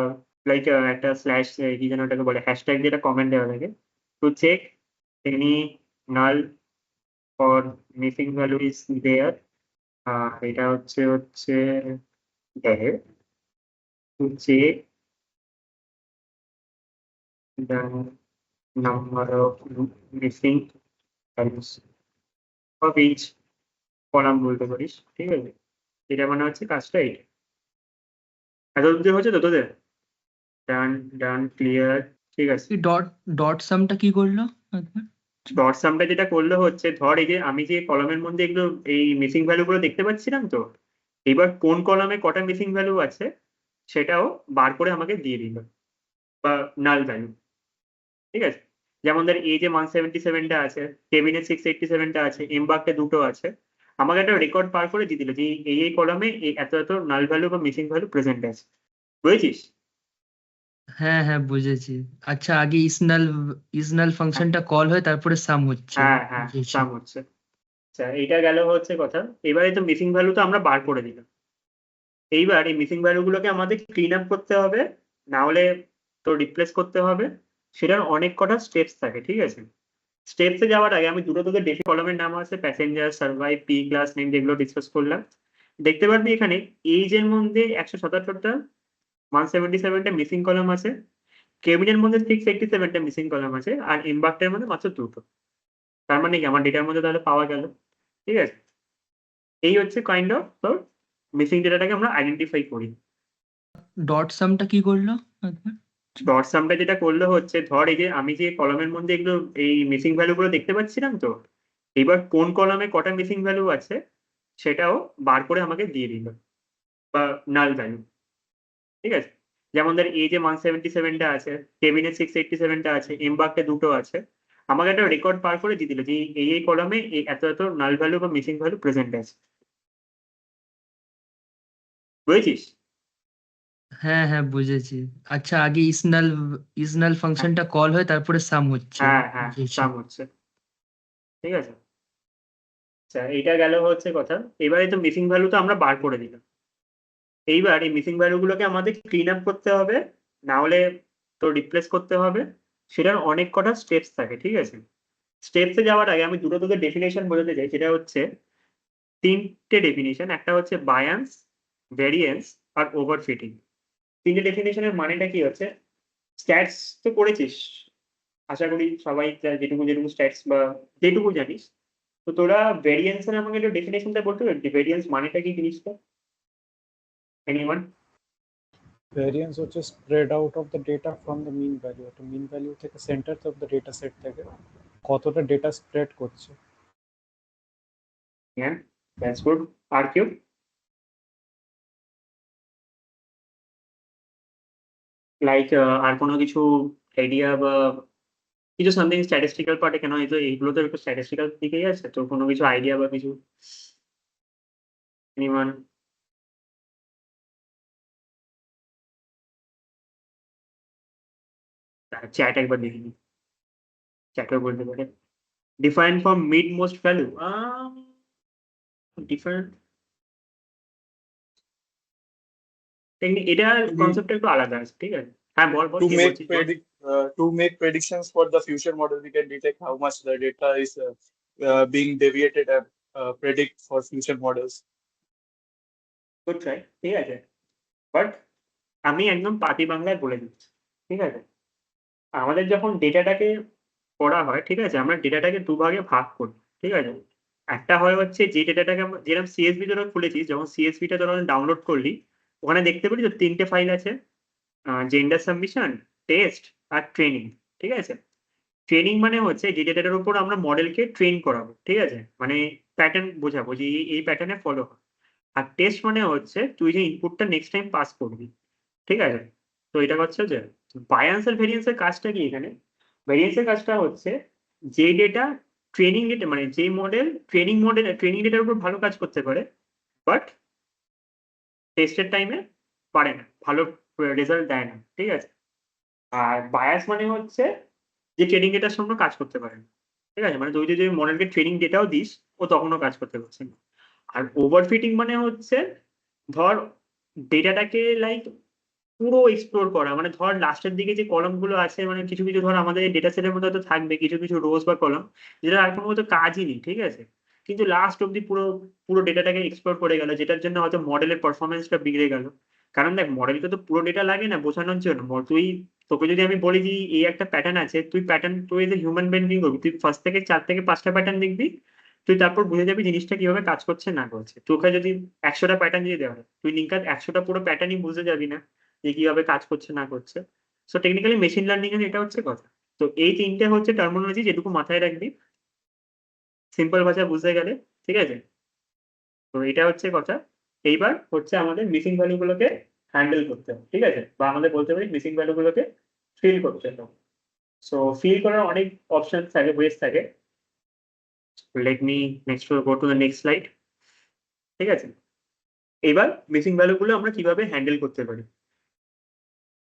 লাইক একটা স্ল্যাশ কি যেন ওটাকে বলে হ্যাশট্যাগ যেটা কমেন্ট দেওয়া থাকে, to check any null for missing value is there, এটা হচ্ছে there to check the number of missing values of each column বলতে পারিস, ঠিক আছে? এটা মানে হচ্ছে কাজটা এটা। এত অব্দি হচ্ছে তো তোদের? ডান ডান ক্লিয়ার, ঠিক আছে। ডট ডট সামটা কি করলো একবার? ডট সামটা যেটা করলে হচ্ছে, ধর এই যে আমি যে কলামের মধ্যে এগুলো এই মিসিং ভ্যালু গুলো দেখতে পাচ্ছিলাম তো, এবার কোন কলামে কটা মিসিং ভ্যালু আছে সেটাও বার করে আমাকে দিয়ে দিল, বা নাল ভ্যালু, ঠিক আছে? যেমন ধর এই যে 177টা আছে, কেবিনে 687টা আছে, এমবার্কে 2টো আছে, আমাকে একটা রেকর্ড পার করে দিয়ে দিল যে এই কলামে এত এত নাল ভ্যালু বা মিসিং ভ্যালু প্রেজেন্ট আছে, বুঝেছিস? হ্যাঁ হ্যাঁ বুঝেছি। আচ্ছা আগে ইসনাল ফাংশনটা কল হয় তারপরে সাম হচ্ছে। হ্যাঁ হ্যাঁ, বুঝেছি। সাম হচ্ছে। আচ্ছা এইটা গেল হচ্ছে কথা। এবারে তো মিসিং ভ্যালু তো আমরা বার করে দিলাম, এইবার এই মিসিং ভ্যালু গুলোকে আমাদের ক্লিন আপ করতে হবে, না হলে তো রিপ্লেস করতে হবে। সেটার অনেক কটা স্টেপস থাকে, ঠিক আছে? স্টেপসে যাওয়ার আগে আমি দুটো ডেফি কলামের নাম আছে, passenger, survive, P class name, যেগুলো ডিসকাস করলাম। দেখতে পারবি এখানে এইজের মধ্যে 177টা 177টা মিসিং কলাম আছে, কেবিনের মধ্যে 687টা মিসিং কলাম আছে, আর এমবার্কটার মধ্যে মাত্র 2টো। তার মানে কি আমার ডেটার মধ্যে তাহলে পাওয়া গেল, ঠিক আছে? এই হচ্ছে কাইন্ড অফ তোর মিসিং ডেটাটাকে আমরা আইডেন্টিফাই করি। ডট সামটা কি করলো একবার? ডট সামটা যেটা করলে হচ্ছে, ধর এই যে আমি যে কলামের মধ্যে এগুলো এই মিসিং ভ্যালু গুলো দেখতে পাচ্ছিলাম তো, এবার কোন কলামে কটা মিসিং ভ্যালু আছে সেটাও বার করে আমাকে দিয়ে দিল, বা নাল ভ্যালু, ঠিক আছে? যেমন ধর এই যে 177টা আছে, কেবিনে 687টা আছে, এমবার্কে 2টো আছে, আমাকে একটা রেকর্ড পার করে দিয়ে দিল যে এই কলামে এত এত নাল ভ্যালু বা মিসিং ভ্যালু প্রেজেন্ট আছে, বুঝেছিস? হ্যাঁ হ্যাঁ বুঝেছি। আচ্ছা আগে ইসনাল ফাংশনটা কল হয় তারপরে সাম হচ্ছে। হ্যাঁ হ্যাঁ, বুঝেছি। সাম হচ্ছে, ঠিক আছে? আচ্ছা এইটা গেল হচ্ছে কথা। এবারে তো মিসিং ভ্যালু তো আমরা বার করে দিলাম, এইবার এই মিসিং ভ্যালু গুলোকে আমাদের ক্লিন আপ করতে হবে, না হলে তো রিপ্লেস করতে হবে। সেটার অনেক কটা স্টেপস থাকে, ঠিক আছে? স্টেপসে যাওয়ার আগে আমি দুটো ডেফিনেশন বোঝাতে চাই, সেটা হচ্ছে তিনটে ডেফিনেশন। একটা হচ্ছে বায়ান্স, ভেরিয়েন্স আর ওভারফিটিং। তিনটে ডেফিনেশনের মানেটা কি হচ্ছে? স্ট্যাটস তো করেছিস আশা করি সবাই, যেটুকু যেটুকু স্ট্যাটস বা যেটুকু জানিস। তো তোরা ভেরিয়েন্স এর আমাকে একটু ডেফিনেশনটা বলতে পারবি, ভেরিয়েন্স মানেটা কি জিনিসটা? এনিওয়ান? ভ্যারিয়েন্স হচ্ছে spread out of the data from the mean value, একটা মিন ভ্যালু থেকে centre of the data set থেকে কতটা ডেটা স্প্রেড করছে। হ্যাঁ, দ্যাটস গুড। আর কেউ? লাইক আর কোনো কিছু আইডিয়া বা কিছু সামথিং স্ট্যাটিস্টিক্যাল পার্টে, কেন এই তো এইগুলো তো একটু স্ট্যাটিস্টিক্যাল দিকেই আছে, তো কোনো কিছু আইডিয়া বা কিছু? এনিওয়ান? চ্যাট একবার দেখি, চ্যাটও বলতে পারে। Define for mid most value, different technique, এটার কনসেপ্টটা একটু আলাদা আছে, ঠিক আছে? হ্যাঁ বল বল, To কি make বলছিস বল। to make predictions for the future model, we can detect how much the data is being deviated and predict for future models. Good try, ঠিক আছে। বাট আমি একদম পাতি বাংলায় বলে দিচ্ছি, ঠিক আছে? আমাদের যখন ডেটাটাকে করা হয়, ঠিক আছে, আমরা ডেটাটাকে দুভাগে ভাগ করি, ঠিক আছে? একটা হয় হচ্ছে যে ডেটাটাকে আমরা যেরকম সিএসভি তোরা খুলেছিস, যখন সিএসভিটা তোরা ডাউনলোড করলি, ওখানে দেখতে পারি তো তিনটে ফাইল আছে, জেন্ডার সাবমিশন, টেস্ট আর ট্রেনিং, ঠিক আছে? ট্রেনিং মানে হচ্ছে যে ডেটাটার উপর আমরা মডেলকে ট্রেন করাবো, ঠিক আছে? মানে প্যাটার্ন বোঝাবো যে এই প্যাটার্নে ফলো হয়। আর টেস্ট মানে হচ্ছে তুই যে ইনপুটটা নেক্সট টাইম পাস করবি, ঠিক আছে? তো এটা হচ্ছে যে বায়ান্স আর ভেরিয়েন্সের কাজটা কি এখানে? ভেরিয়েন্সের কাজটা হচ্ছে যে ডেটা ট্রেনিং ডেটা, মানে যে মডেল ট্রেনিং ডেটার উপর ভালো কাজ করতে পারে, বাট টেস্টের টাইমে পারে না, ভালো রেজাল্ট দেয় না, ঠিক আছে? আর বায়াস মানে হচ্ছে যে ট্রেনিং ডেটার সঙ্গে কাজ করতে পারে না, ঠিক আছে? মানে তুই যদি মডেলকে ট্রেনিং ডেটাও দিস, ও তখনও কাজ করতে পারছে না। আর ওভারফিটিং মানে হচ্ছে ধর ডেটাটাকে লাইক পুরো এক্সপ্লোর করা, মানে ধর লাস্টের দিকে যে কলাম গুলো আছে, মানে কিছু কিছু ধর আমাদের ডেটা সেটের মধ্যে হয়তো থাকবে কিছু কিছু রোজ বা কলাম যেটা আর কোনো মতো কাজই নেই, ঠিক আছে, কিন্তু লাস্ট অব্দি পুরো পুরো ডেটাটাকে এক্সপ্লোর করে গেল, যেটার জন্য হয়তো মডেলের পারফরমেন্সটা বিগড়ে গেল। কারণ দেখ, মডেলকে তো পুরো ডেটা লাগে না বোঝানোর জন্য। তোকে যদি আমি বলি যে এই একটা প্যাটার্ন আছে, তুই এজ এ হিউম্যান বিং কি করবি, তুই ফার্স্ট থেকে 4 থেকে 5টা প্যাটার্ন দেখবি, তুই তারপর বুঝে যাবি জিনিসটা কিভাবে কাজ করছে না করছে। তোকে যদি 100টা প্যাটার্ন দিয়ে দেওয়া হয়, তুই লিঙ্কার 100টা পুরো প্যাটার্নই বুঝে যাবি না যে কিভাবে কাজ করছে না করছে। সো টেকনিক্যালি মেশিন লার্নিং এর এটা হচ্ছে কথা। তো এই তিনটে হচ্ছে টার্মিনোলজি যেটুকু মাথায় রাখবি সিম্পল ভাষায় বুঝতে গেলে, ঠিক আছে। তো এটা হচ্ছে কথা। এইবার হচ্ছে আমাদের মিসিং ভ্যালু গুলোকে হ্যান্ডেল করতে হবে, ঠিক আছে, বা আমাদের বলতে পারি মিসিং ভ্যালু গুলোকে ফিল করতে হবে। সো ফিল করার অনেক অপশন থাকে, ওয়েজ থাকে। Let me next go to the next slide, ঠিক আছে। এবার মিসিং ভ্যালু গুলো আমরা কিভাবে হ্যান্ডেল করতে পারি।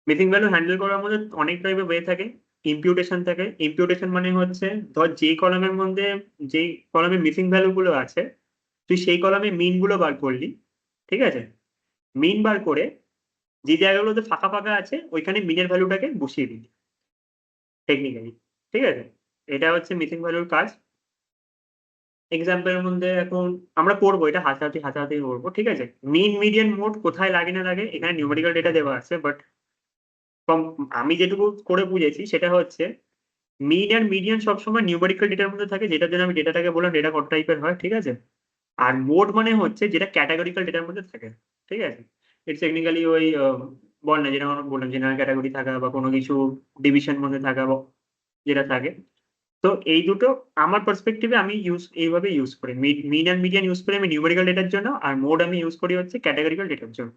মিসিং ভ্যালু হ্যান্ডেল করার মধ্যে অনেক টাইপের ওয়ে থাকে। ইম্পিউটেশন থাকে। ইম্পিউটেশন মানে হচ্ছে ধর যেই কলামের মধ্যে যেই কলামে মিসিং ভ্যালু গুলো আছে, তুই সেই কলামে মিন গুলো বার করলি, ঠিক আছে। মিন বার করে যে জায়গাগুলোতে ফাঁকা ফাঁকা আছে ওইখানে মিনের ভ্যালুটাকে বসিয়ে দিলি টেকনিক্যালি, ঠিক আছে। এটা হচ্ছে মিসিং ভ্যালুর কাজ। এক্সাম্পলের মধ্যে এখন আমরা করবো এটা হাতাহাতি হাতাহাতি করবো, ঠিক আছে। মিন মিডিয়ান মোড কোথায় লাগে না লাগে এখানে নিউমেরিক্যাল ডেটা দেওয়া আছে, বাট আমি যেটুকু করে বুঝেছি সেটা হচ্ছে মিন আর মিডিয়ান সবসময় নিউমেরিক্যাল ডেটার মধ্যে থাকে, যেটার জন্য আমি ডেটাটাকে বললাম ডেটা কত টাইপের হয়, ঠিক আছে। আর মোড মানে হচ্ছে যেটা ক্যাটাগরিক্যাল ডেটার মধ্যে থাকে, ঠিক আছে। ইটস টেকনিক্যালি ওই বল না, যেটা আমরা বললাম জেনারেল ক্যাটাগরি থাকা বা কোনো কিছু ডিভিশন মধ্যে থাকা বা যেটা থাকে। তো এই দুটো আমার পার্সপেক্টিভে আমি এইভাবে ইউজ করি। মিন আর মিডিয়ান ইউজ করি আমি নিউমেরিক্যাল ডেটার জন্য, আর মোড আমি ইউজ করি হচ্ছে ক্যাটাগরিক্যাল ডেটার জন্য।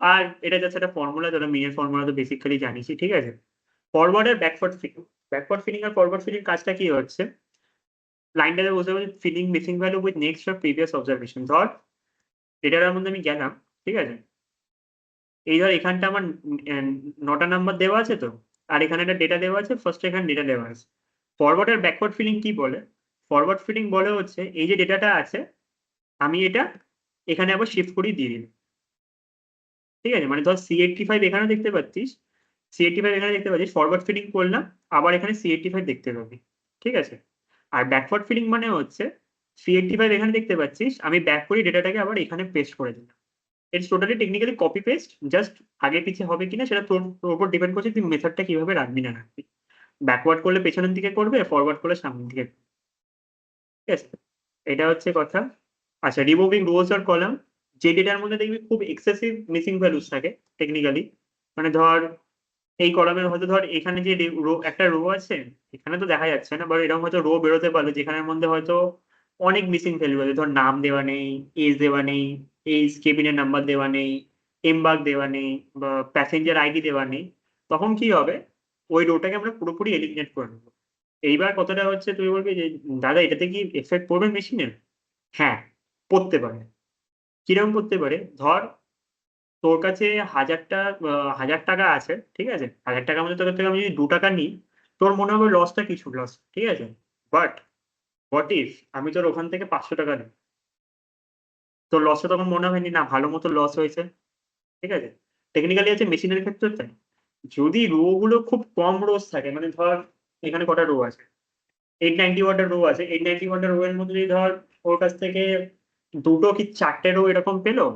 আর এটা জাস্ট একটা ফর্মুলা, ধরো মিনের ফর্মুলা তো বেসিক্যালি জানিসই, ঠিক আছে। ফরওয়ার্ড আর ব্যাকওয়ার্ড ফিলিং, ব্যাকওয়ার্ড ফিলিং আর ফরওয়ার্ড ফিলিং কাজটা কি হচ্ছে, লাইনটাতে বসে বসে filling missing value with next or previous observation. ধর এটার মধ্যে আমি গেলাম, ঠিক আছে। এই ধর এখানটা আমার 9টা নাম্বার দেওয়া আছে তো, আর এখানে একটা ডেটা দেওয়া আছে, ফার্স্ট এখানে ডেটা দেওয়া আছে। ফরওয়ার্ড আর ব্যাকওয়ার্ড ফিলিং কি বলে, ফরওয়ার্ড ফিলিং বলে হচ্ছে এই যে ডেটাটা আছে আমি এটা এখানে আবার শিফট করিয়ে দিয়ে দিলাম, ঠিক আছে। মানে ধর C85 এখানে দেখতে পাচ্ছিস, C85 এখানে দেখতে পাচ্ছিস, ফরওয়ার্ড ফিলিং করলাম আবার এখানে C85 দেখতে পাবি, ঠিক আছে। আর ব্যাকওয়ার্ড ফিলিং মানে হচ্ছে C85 এখানে দেখতে পাচ্ছিস, আমি ব্যাক করি ডেটাটাকে আবার এখানে পেস্ট করে দিলাম। It's totally technically copy paste, just আগে পিছিয়ে হবে কিনা সেটা তোর উপর ডিপেন্ড করছে তুই মেথডটা কিভাবে রাখবি না রাখবি। ব্যাকওয়ার্ড করলে পেছনের দিকে করবে, ফরওয়ার্ড করলে সামনের দিকে, ঠিক আছে। এটা হচ্ছে কথা। আচ্ছা, রিমুভিং রোজ আর কলাম, যে ডেটার মধ্যে দেখবি খুব এক্সেসিভ মিসিং ভ্যালুস থাকে টেকনিক্যালি, মানে ধর এই কলামের হয়তো ধর এখানে যে একটা রো আছে, এখানে তো দেখা যাচ্ছে না, বাট এরকম হয়তো রো বেরোতে পারবে যেখানের মধ্যে হয়তো অনেক মিসিং ভ্যালু আছে। ধর নাম দেওয়া নেই, এজ দেওয়া নেই, এজ কেবিনের নাম্বার দেওয়া নেই, এমবাগ দেওয়া নেই, বা প্যাসেঞ্জার আইডি দেওয়া নেই। তখন কি হবে, ওই রোটাকে আমরা পুরোপুরি এলিমিনেট করে নেবো। এইবার কথাটা হচ্ছে তুই বলবি যে দাদা এটাতে কি এফেক্ট পড়বে মেশিনের? হ্যাঁ, পড়তে পারে। কিরকম করতে পারে, ধর তোর কাছে 1000 টাকা আছে, ঠিক আছে। 1000 টাকার মধ্যে তোর থেকে আমি যদি 2 টাকা নিই, তোর মনে হবে লসটা কিছু লস, ঠিক আছে। বাট হোয়াট ইফ আমি তোর ওখান থেকে 500 টাকা নিই, তোর লসটা তখন মনে হয়নি না ভালো মতো লস হয়েছে, ঠিক আছে। টেকনিক্যালি আছে মেশিনের ক্ষেত্রে তাই। যদি রো গুলো খুব কম রোজ থাকে, মানে ধর এখানে কটা রো আছে, 891টা রো আছে, 891টা রো এর মধ্যে যদি ধর ওর কাছ থেকে 2টো কি 4টে রো এরকম পেলো,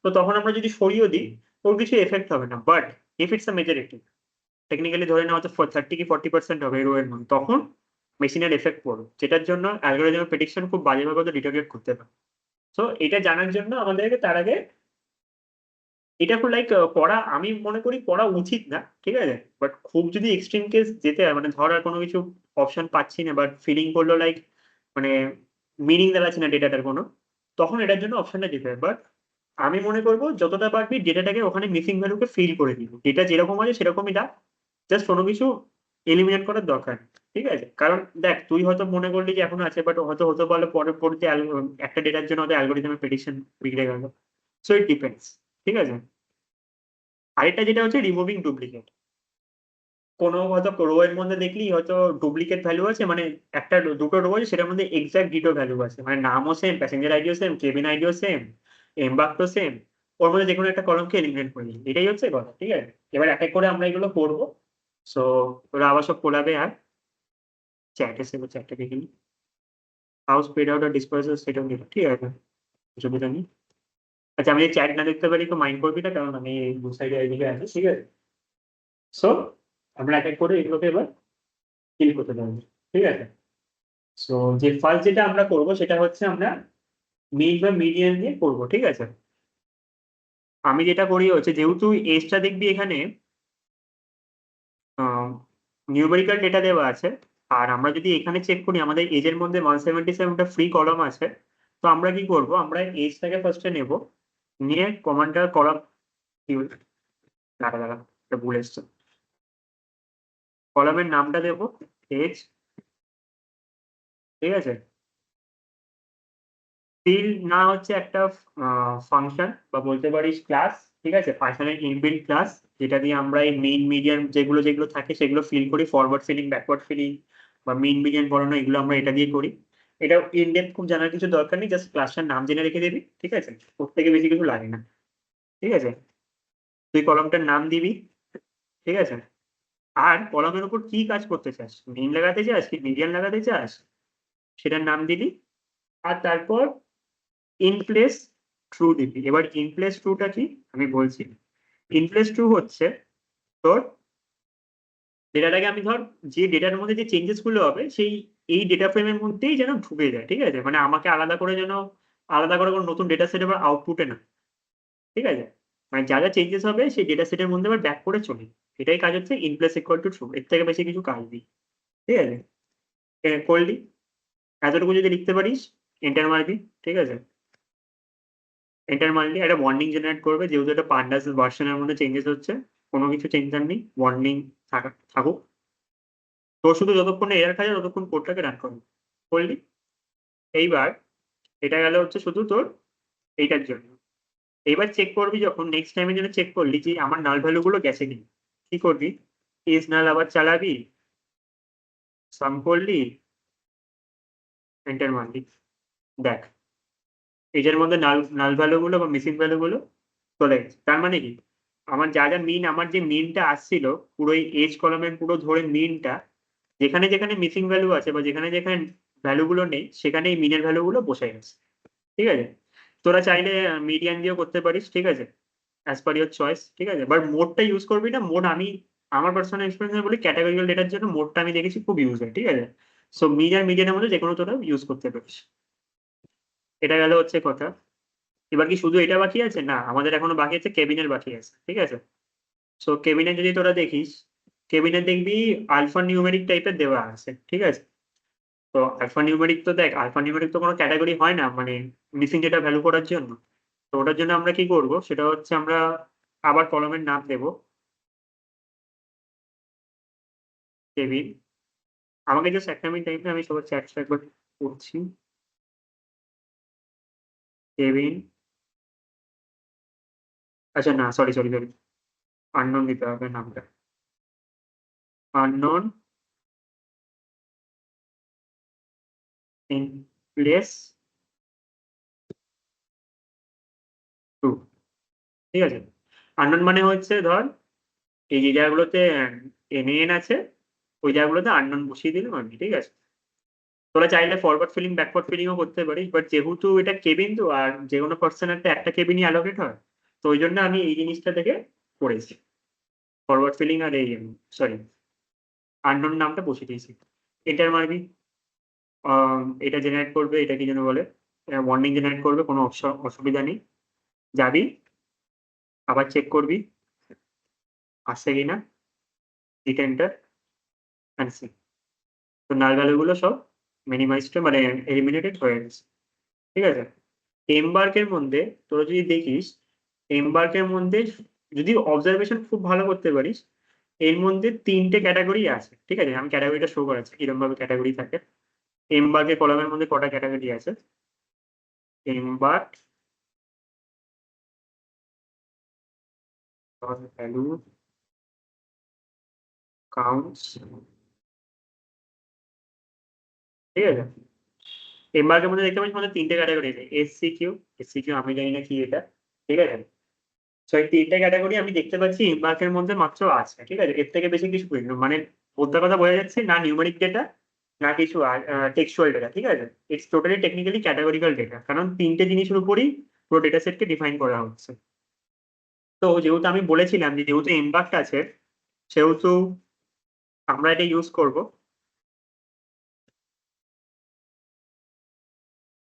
তো তখন আমরা যদি সরিয়ে দিই ওর কিছু এফেক্ট হবে না। But if it's a majority, technically ধরে নেওয়া হচ্ছে 30 কি 40% হবে রো এর মধ্যে, তখন মেশিনের এফেক্ট পড়বে, যেটার জন্য অ্যালগরিদমের প্রেডিকশন খুব বাজেভাবে ডিটেক্ট করতে পারে। সো এটা জানার জন্য আমাদেরকে তার আগে এটা খুব লাইক পড়া, আমি মনে করি পড়া উচিত না, ঠিক আছে। বাট খুব যদি এক্সট্রিম কেস যেতে হয়, মানে ধর আর কোনো কিছু অপশন পাচ্ছি না, বাট ফিলিং করলো লাইক মানে মিনিং দেখাচ্ছে না ডেটাটার কোনো, তখন এটার জন্য অপশনটা যেতে হয়। বাট আমি মনে করবো যতটা পারবি ডেটাটাকে ওখানে মিসিং ভ্যালুকে ফিল করে দিবি, ডেটা যেরকম আছে সেরকমই রাখ, জাস্ট কোনো কিছু এলিমিনেট করার দরকার নেই, ঠিক আছে। কারণ দেখ তুই হয়তো মনে করলি যে এখনো আছে, বাট হয়তো হতে পারলে পরে পড়তে একটা ডেটার জন্য হয়তো অ্যালগরিদমের প্রেডিকশন বিগড়ে গেল। সো ইট ডিপেন্ডস, ঠিক আছে। আরেকটা যেটা হচ্ছে রিমুভিং ডুপ্লিকেট। কোনো হয়তো রো এর মধ্যে দেখলি হয়তো ডুপ্লিকেট ভ্যালু আছে, মানে একটা দুটো রো আছে সেটার মধ্যে এক্সাক্ট ডিটো ভ্যালু আছে, মানে নামও সেম, প্যাসেঞ্জার আইডিও সেম, কেবিন আইডিও সেম, এমবাগ তো সেম, ওর মধ্যে যে কোনো একটা কলমকে এলিমিনেট করে দিই, এটাই হচ্ছে কথা, ঠিক আছে? এবার এক এক করে আমরা এগুলো করবো। সো ওরা আবার সব কোলাবে, আর চ্যাটে চ্যাটটা দেখে নিই, হাউ স্প্রেড আউট আর ডিসপার্সেস সেটাও নিই, ঠিক আছে, অসুবিধা নেই। আচ্ছা, আমি চ্যাট না দেখতে পারি তো মাইন্ড করবি না, কারণ আমি দু সাইডে এইদিকে আছি, ঠিক আছে? সো আমরা এক এক করে এগুলোকে এবার ফিল করতে পারবো, ঠিক আছে? সো যে ফার্স্ট যেটা আমরা করবো সেটা হচ্ছে আমরা মিড বা মিডিয়ান দিয়ে করবো, ঠিক আছে? আমি যেটা করি হচ্ছে, যেহেতু এজটা দেখবি এখানে নিউমেরিক্যাল ডেটা দেওয়া আছে, আর আমরা যদি এখানে চেক করি আমাদের এজের মধ্যে 177টা ফ্রি কলাম আছে। তো আমরা কি করব, আমরা এজটাকে ফার্স্টে নেব, নিয়ে কমান্ডার কলাম দাঁড়া এটা ভুল এসছে, কলামের নামটা দেব এজ, ঠিক আছে? ফিল না হচ্ছে একটা ফাংশন বা বলতে পারিস ক্লাস, ঠিক আছে? পাইথনের ইনবিল্ট ক্লাস, যেটা দিয়ে আমরা এই মেইন মিডিয়ান যেগুলো যেগুলো থাকে সেগুলো ফিল করি, ফরওয়ার্ড ফিলিং, ব্যাকওয়ার্ড ফিলিং বা মেইন মিডিয়ান বলানো, এগুলো আমরা এটা দিয়ে করি। এটা ইনডেপথ খুব জানার কিছু দরকার নেই, জাস্ট ক্লাসটার নাম জেনে রেখে দিবি, ঠিক আছে? ওর থেকে বেশি কিছু লাগে না, ঠিক আছে? তুই কলমটার নাম দিবি, ঠিক আছে? আর কলমের উপর কি কাজ করতে চাস, মেইন লাগাতে চাস কি মিডিয়ান লাগাতে চাস, সেটার নাম দিবি। আর তারপর ইন প্লেস ট্রু দিবি। এবার ইন প্লেস ট্রুটা কি আমি বলছি। ইন প্লেস ট্রু হচ্ছে তোর ডেটাটাকে আমি ধর, যে ডেটার মধ্যে যে চেঞ্জেস গুলো হবে সেই এই ডেটা ফ্রেমের মধ্যেই যেন ঢুকে যায়, ঠিক আছে? মানে আমাকে আলাদা করে যেন আলাদা করে কোনো নতুন ডেটা সেট আবার আউটপুটে না, ঠিক আছে? মানে যা যা চেঞ্জেস হবে সেই ডেটা সেটের মধ্যে আবার ব্যাক করে চলে, এটাই কাজ হচ্ছে in place equal to true, এর থেকে বেশি কিছু কাজ নেই, ঠিক আছে? করলি, এতটুকু যদি লিখতে পারিস এন্টার মারবি, ঠিক আছে? এন্টার মারলে একটা ওয়ার্নিং জেনারেট করবে, যেহেতু এটা পান্ডাস ভার্সনের মধ্যে চেঞ্জেস হচ্ছে, কোনো কিছু চেঞ্জার নেই, ওয়ার্নিং থাকুক। তোর শুধু যতক্ষণ এরার খায় ততক্ষণ কোডটাকে রান করবে, করলি। এইবার এটা গেল হচ্ছে শুধু তোর এইটার জন্য। এইবার চেক করবি যখন নেক্সট টাইমের জন্য চেক করলি যে আমার নাল ভ্যালু গুলো গেছে কি, কি করবি, ইজ নাল আবার চালাবি, সাম করলি, এন্টার মারলি, দেখ এজের মধ্যে নাল নাল ভ্যালু গুলো বা মিসিং ভ্যালু গুলো চলে গেছে। তার মানে কি, আমার যা যা মিন, আমার যে মিনটা আসছিল পুরো এই এজ কলামের পুরো ধরে মিনটা, যেখানে যেখানে মিসিং ভ্যালু আছে বা যেখানে যেখানে ভ্যালু গুলো নেই সেখানে এই মিনের ভ্যালু গুলো বসে গেছে, ঠিক আছে? তোরা চাইলে মিডিয়ান দিয়েও করতে পারিস, ঠিক আছে, অ্যাজ পার ইউর চয়েস, ঠিক আছে? বাট মোডটা ইউজ করবি না, মোড আমি আমার পার্সোনাল এক্সপিরিয়েন্স বলি ক্যাটাগরিক্যাল ডেটার জন্য মোডটা আমি দেখেছি খুব ইউজ হয়, ঠিক আছে? সো মিড আর মিডিয়ানের মধ্যে যে কোনো তোরা ইউজ করতে পারিস। এটা গেল হচ্ছে কথা। এবার কি শুধু এটা বাকি আছে? না, আমাদের এখনো বাকি আছে কেবিনের বাকি আছে, ঠিক আছে? সো কেবিনে যদি তোরা দেখিস, কেবিনে দেখবি আলফা নিউমেরিক টাইপের দেওয়া আছে, ঠিক আছে? তো আলফা নিউমেরিক তো দেখ, আলফা নিউমেরিক তো কোনো ক্যাটাগরি হয় না, মানে মিসিং ডেটা ভ্যালু করার জন্য। তো ওটার জন্য আমরা কি করব, সেটা হচ্ছে আমরা আবার কলমের নাম দেব কেবিন। আমাকে জাস্ট একটা মিনিট টাইম, আমি সবার চ্যাটটা একবার করছি। কেবিন, আচ্ছা না, সরি সরি সরি, আননোন দিতে হবে নামটা, আননোন ইন প্লেস টু, ঠিক আছে? আননোন মানে হচ্ছে ধর এই যে জায়গাগুলোতে এন আছে ওই জায়গাগুলোতে আননোন বসিয়ে দিলাম আমি, ঠিক আছে? তোরা চাইলে ফরওয়ার্ড ফিলিং ব্যাকওয়ার্ড ফিলিংও করতে পারিস, বাট যেহেতু এটা কেবিন তো, আর যে কোনো পার্সনের একটা কেবিনই অ্যালোকেট হয়, তো ওই জন্য আমি এই জিনিসটা থেকে করেছি, ফরওয়ার্ড ফিলিং আর এই সরি আননোন নামটা বসিয়ে দিয়েছি। এন্টার মারবি, এটা জেনারেট করবে, এটা কি যেন বলে, ওয়ার্নিং জেনারেট করবে, কোনো অসুবিধা নেই। যাবি, আবার চেক করবি আসছে কিনা, হিট এন্টার অ্যান্ড সি। তো নাল ভ্যালুগুলো সব মিনিমাইজড মানে এলিমিনেটেড হয়ে গেছে, ঠিক আছে? এমবার্কের মধ্যে তোরা যদি দেখিস, এমবার্কের মধ্যে যদি অবজারভেশন খুব ভালো করতে পারিস, এর মধ্যে 3টে ক্যাটাগরি আছে, ঠিক আছে? আমি ক্যাটাগরিটা শো করাচ্ছি কিরকম ভাবে ক্যাটাগরি থাকে। এমবার্কের কলামের মধ্যে কটা ক্যাটাগরি আছে, এমবার্ক, ভ্যালু, কাউন্টস, ঠিক আছে? এমবার্কের মধ্যে দেখতে পাচ্ছি আমাদের 3টে ক্যাটাগরি আছে, এসসিকিউ, এসসিকিউ আমি জানি না কি এটা, ঠিক আছে? তো এই তিনটে ক্যাটাগরি আমি দেখতে পাচ্ছি এমবার্কের মধ্যে মাত্র আছে, ঠিক আছে? এর থেকে বেশি কিছু করি না, মানে ওদের কথা বোঝা যাচ্ছে না নিউমেরিক ডেটা না কিছু টেক্সচুয়াল ডেটা, ঠিক আছে? It's totally technically categorical data, কারণ তিনটে জিনিসের উপরই পুরো ডেটা সেটকে ডিফাইন করা হচ্ছে। তো যেহেতু আমি বলেছিলাম যে যেহেতু এমবার্ক আছে সেহেতু আমরা এটা ইউজ করব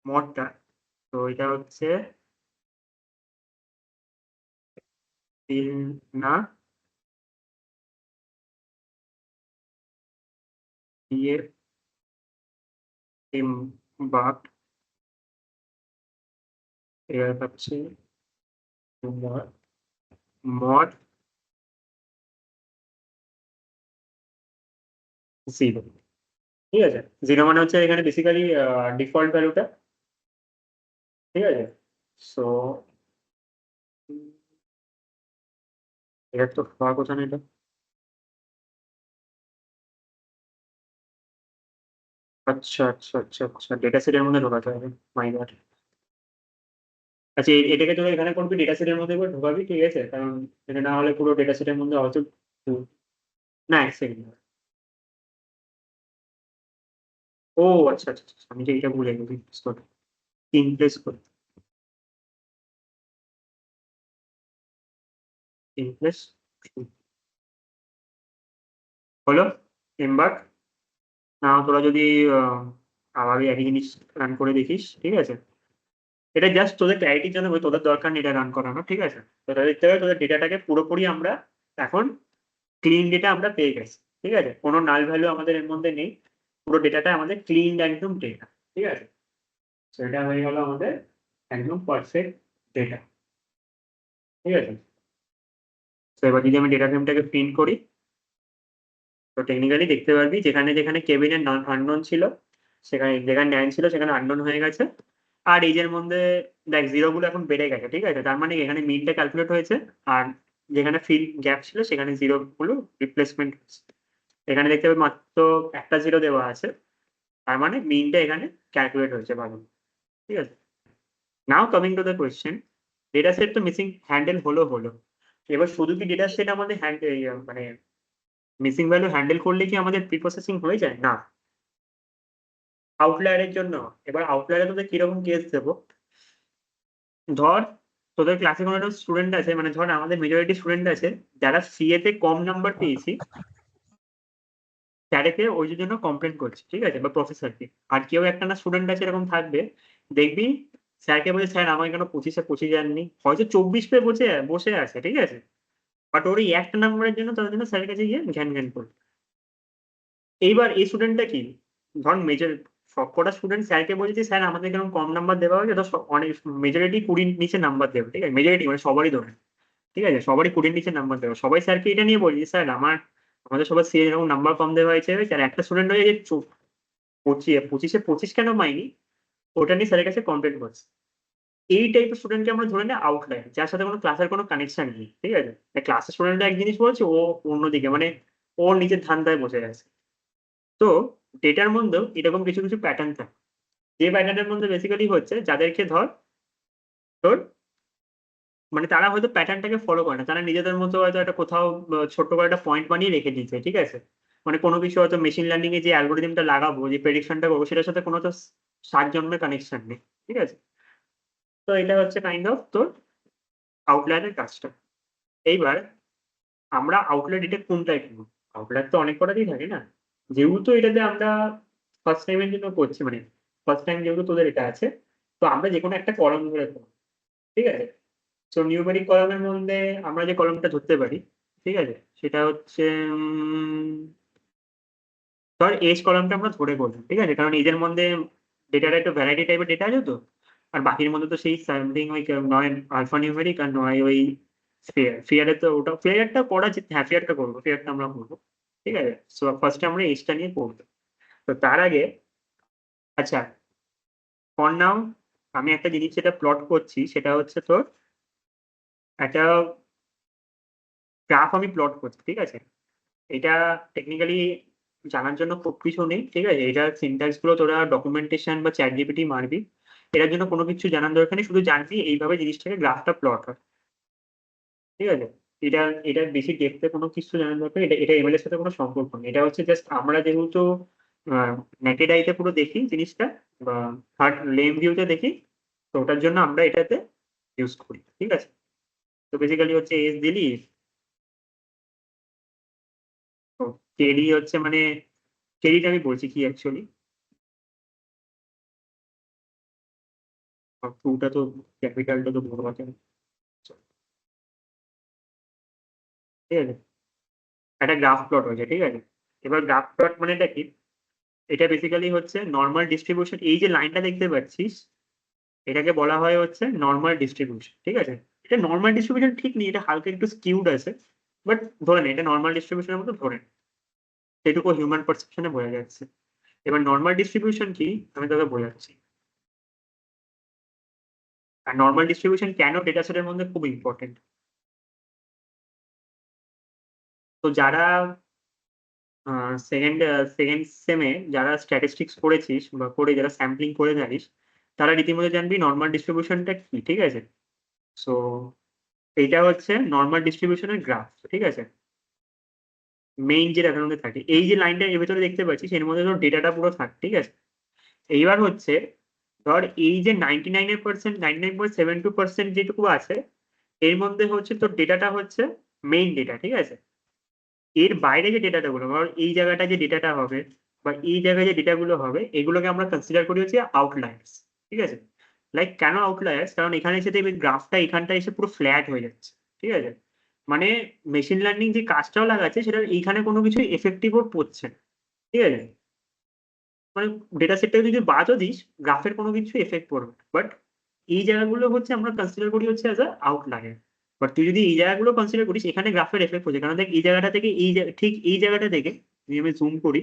মডটা। তো এটা হচ্ছে না দিয়ে এমবার্ক এর হচ্ছে মড 0, ঠিক আছে? 0 মানে হচ্ছে এখানে বেসিক্যালি ডিফল্ট ভ্যালুটা, ঠিক আছে? সো এটা তো হওয়ার কথা না এটা। আচ্ছা আচ্ছা আচ্ছা আচ্ছা, ডেটা সেটের মধ্যে ঢোকাতে হবে, মাই গড। আচ্ছা এটাকে তোরা এখানে করবি ডেটা সেটের মধ্যে করে ঢোকাবি, ঠিক আছে? কারণ এটা না হলে পুরো ডেটা সেটের মধ্যে হয়তো না, এক সেকেন্ড। ও আচ্ছা আচ্ছা আচ্ছা, আমি যে এটা ভুলে গেছি, তিন প্লেস করে তিন প্লেস হলো এমবার্ক। না তোরা যদি আবার একই জিনিস রান করে দেখিস, ঠিক আছে? এটা জাস্ট তোদের ক্ল্যারিটির জন্য, তোদের দরকার নেই এটা রান করানো, ঠিক আছে? তোরা দেখতে হবে তোদের ডেটাটাকে পুরোপুরি আমরা এখন ক্লিন ডেটা আমরা পেয়ে গেছি, ঠিক আছে? কোনো নাল ভ্যালু আমাদের এর মধ্যে নেই, পুরো ডেটাটা আমাদের ক্লিন একদম ডেটা, ঠিক আছে? সেটা হয়ে গেল আমাদের একদম পারফেক্ট ডেটা, ঠিক আছে? তো এবার যদি আমি ডেটা ফ্রেমটাকে প্রিন্ট করি তো টেকনিক্যালি দেখতে পারবি যেখানে যেখানে কেবিনের আননোন ছিল সেখানে, যেখানে ন্যান ছিল সেখানে আননোন হয়ে গেছে। আর এইজের মধ্যে দেখ জিরো গুলো এখন বেড়ে গেছে, ঠিক আছে? তার মানে এখানে মিনটা ক্যালকুলেট হয়েছে, আর যেখানে ফিল গ্যাপ ছিল সেখানে জিরো গুলো রিপ্লেসমেন্ট হয়েছে। এখানে দেখতে পাবি মাত্র একটা জিরো দেওয়া আছে, তার মানে মিনটা এখানে ক্যালকুলেট হয়েছে ভালো, ঠিক আছে? নাও coming to the question, data set তো মিসিং হ্যান্ডেল হলো, এবার শুধু কি ডেটা সেট আমাদের মানে মিসিং ভ্যালু হ্যান্ডেল করলে কি আমাদের প্রি প্রসেসিং হয়ে যায়? না, আউটলায়ারের জন্য। এবার আউটলায়ারে তোদের কিরকম কেস দেবো, ধর তোদের ক্লাসে কোনো একটা স্টুডেন্ট আছে, মানে ধর আমাদের মেজরিটি স্টুডেন্ট আছে যারা সিএ তে কম নাম্বার পেয়েছি, স্যারেকে ওই জন্য কমপ্লেন করছে, ঠিক আছে? বা প্রফেসরকে। আর কেউ একটা না স্টুডেন্ট আছে এরকম থাকবে, দেখবি স্যারকে বলছে স্যার আমার কেন 25-এ পৌঁছে যাননি, হয়তো 24 পেয়ে বসে বসে আছে, ঠিক আছে? বাট ওর এই একটা নাম্বারের জন্য তাদের জন্য স্যারের কাছে গিয়ে ঘ্যান ঘ্যান করবে। এইবার এই স্টুডেন্টটা কি, ধর মেজর সবকটা স্টুডেন্ট স্যারকে বলছে স্যার আমাদের কেমন কম নাম্বার দেওয়া হয়েছে, তো অনেক মেজরিটি 20 নিচে নাম্বার দেবে, ঠিক আছে? মেজরিটি মানে সবারই ধরে, ঠিক আছে? সবারই 20 নিচে নাম্বার দেবে, সবাই স্যারকে এটা নিয়ে বলছে স্যার আমাদের সবার সি এরকম নাম্বার কম দেওয়া হয়েছে, আর একটা স্টুডেন্ট হয়ে যে 25-এ 25 কেন পাইনি ওটা নিয়ে স্যারের কাছে কমপ্লেন করছে। এই টাইপের স্টুডেন্টকে আমরা ধরে নেই আউটলাইন, যার সাথে কোনো ক্লাসের কোনো কানেকশন নেই, ঠিক আছে? ক্লাসের স্টুডেন্ট এক জিনিস বলছে, ও অন্যদিকে মানে ওর নিজের ধান্দায় বসে আছে। তো ডেটার মধ্যেও এরকম কিছু কিছু প্যাটার্ন থাকে, যে প্যাটার্নের মধ্যে বেসিক্যালি হচ্ছে যাদেরকে ধর তোর মানে তারা হয়তো প্যাটার্নটাকে ফলো করে না, তারা নিজেদের মতো হয়তো একটা কোথাও ছোট্ট করে একটা পয়েন্ট বানিয়ে রেখে দিয়েছে, ঠিক আছে? মানে কোনো কিছু হয়তো মেশিন লার্নিং এ যে অ্যালগোরিদমটা লাগাবো, যে প্রেডিকশনটা করবো, সেটার সাথে কোনো তো সাত জন্মের কানেকশন নেই, ঠিক আছে? তো এটা হচ্ছে কাইন্ড অফ তোর আউটলায়ারের কাজটা। এইবার আমরা আউটলায়ার ডিটেক্ট কোনটায় করবো? আউটলায়ার তো অনেক কটাতেই থাকে না, যেহেতু এটাতে আমরা ফার্স্ট টাইমের জন্য করছি, মানে ফার্স্ট টাইম যেহেতু তোদের এটা আছে, তো আমরা যে কোনো একটা কলম ধরে করবো, ঠিক আছে? তো নিউমেরিক কলামের মধ্যে আমরা যে কলমটা ধরতে পারি, ঠিক আছে? সেটা হচ্ছে ধর এজ কলমটা আমরা ধরে করলাম, ঠিক আছে? কারণ এজের মধ্যে ডেটাটা একটু ভ্যারাইটি টাইপের ডেটা আছে, তো আর বাকির মধ্যে তো সেই সামথিং ওই নয় আলফা নিউমেরিক আর নয় ওই ফেয়ারে, তো ওটা ফেয়ারটা করা যেত, হ্যাঁ ফেয়ারটা করবো, ফেয়ারটা আমরা করবো, ঠিক আছে? সো ফার্স্টে আমরা এজটা নিয়ে করবো। তো তার আগে আচ্ছা ফর নাও আমি একটা জিনিস যেটা প্লট করছি সেটা হচ্ছে তোর একটা গ্রাফ আমি প্লট করছি, ঠিক আছে? এটা টেকনিক্যালি জানার জন্য খুব কিছু নেই, ঠিক আছে? এটার সিনট্যাক্স গুলো তোরা ডকুমেন্টেশন বা চ্যাট জিপিটি মারবি, এটার জন্য কোনো কিছু জানার দরকার নেই, শুধু জানবি এইভাবে জিনিসটাকে গ্রাফটা প্লট হয়। ঠিক আছে? এটা এটার বেশি ডেপথে কোনো কিছু জানার দরকার, এটা এমএল এর সাথে কোনো সম্পর্ক নেই। এটা হচ্ছে জাস্ট আমরা যেহেতু নেকেড আইতে পুরো দেখি জিনিসটা, বা থার্ড লেম ভিউতে দেখি, তো ওটার জন্য আমরা এটাতে ইউজ করি। ঠিক আছে? তো বেসিক্যালি হচ্ছে এস দিলি, তো কেডি হচ্ছে মানে কেডিটা আমি বলছি কি অ্যাকচুয়ালি, টুটা তো ক্যাপিটালটা তো বড় আছে। ঠিক আছে? একটা গ্রাফ প্লট হয়েছে, ঠিক আছে? এবার গ্রাফ প্লট মানেটা কি? এটা বেসিক্যালি হচ্ছে নর্মাল ডিস্ট্রিবিউশন। এই যে লাইনটা দেখতে পাচ্ছিস, এটাকে বলা হয় হচ্ছে নর্মাল ডিস্ট্রিবিউশন। ঠিক আছে? এটা নর্মাল ডিস্ট্রিবিউশন ঠিক নেই, এটা হালকা একটু স্কিউড আছে, বাট ধরে নে এটা নর্মাল ডিস্ট্রিবিউশনের মতো ধরে নে। সেটুকু হিউম্যান পারসেপশনে বোঝা যাচ্ছে। এবার নর্মাল ডিস্ট্রিবিউশন কি আমি তোকে বোঝাচ্ছি। আর নর্মাল ডিস্ট্রিবিউশন কেন ডেটা সেটের মধ্যে খুব ইম্পর্টেন্ট। তো যারা সেকেন্ড সেকেন্ড সেমে যারা স্ট্যাটিস্টিক্স পড়েছিস বা করে যারা স্যাম্পলিং করে জানিস, তারা রীতিমতো জানবি নর্মাল ডিস্ট্রিবিউশনটা কি। ঠিক আছে? সো এইটা হচ্ছে নর্মাল ডিস্ট্রিবিউশনের গ্রাফ। ঠিক আছে? মেইন যে ডাটার মধ্যে থাকে, এই যে লাইনটা এর ভেতরে দেখতে পাচ্ছিস, এর মধ্যে তোর ডেটাটা পুরো থাকে। ঠিক আছে? এইবার হচ্ছে ধর এই যে 99.72% যেটুকু আছে, এর মধ্যে হচ্ছে তোর ডেটাটা হচ্ছে মেইন ডেটা। ঠিক আছে? এর বাইরে যে ডেটাটা গুলো, ধর এই জায়গাটা যে ডেটাটা হবে বা এই জায়গায় যে ডেটাগুলো হবে, এগুলোকে আমরা কনসিডার করি হচ্ছে আউটলায়ার্স। ঠিক আছে? লাইক কেন আউটলায়ার্স? কারণ এখানে এসে দেখবি গ্রাফটা এখানটা এসে পুরো ফ্ল্যাট হয়ে যাচ্ছে। ঠিক আছে? মানে মেশিন লার্নিং যে কাজটাও লাগাচ্ছে সেটা এইখানে কোনো কিছু এফেক্টিভ ওর পড়ছে না। ঠিক আছে? মানে ডেটা সেটটা যদি বাদও দিস, গ্রাফের কোনো কিছু এফেক্ট পড়বে না। বাট এই জায়গাগুলো হচ্ছে আমরা কনসিডার করি হচ্ছে অ্যাজ আ আউটলায়ার। বাট তুই যদি এই জায়গাগুলো কনসিডার করিস, এখানে গ্রাফের এফেক্ট হচ্ছে। কারণ দেখ এই জায়গাটা থেকে ঠিক এই জায়গাটা থেকে যদি আমি জুম করি,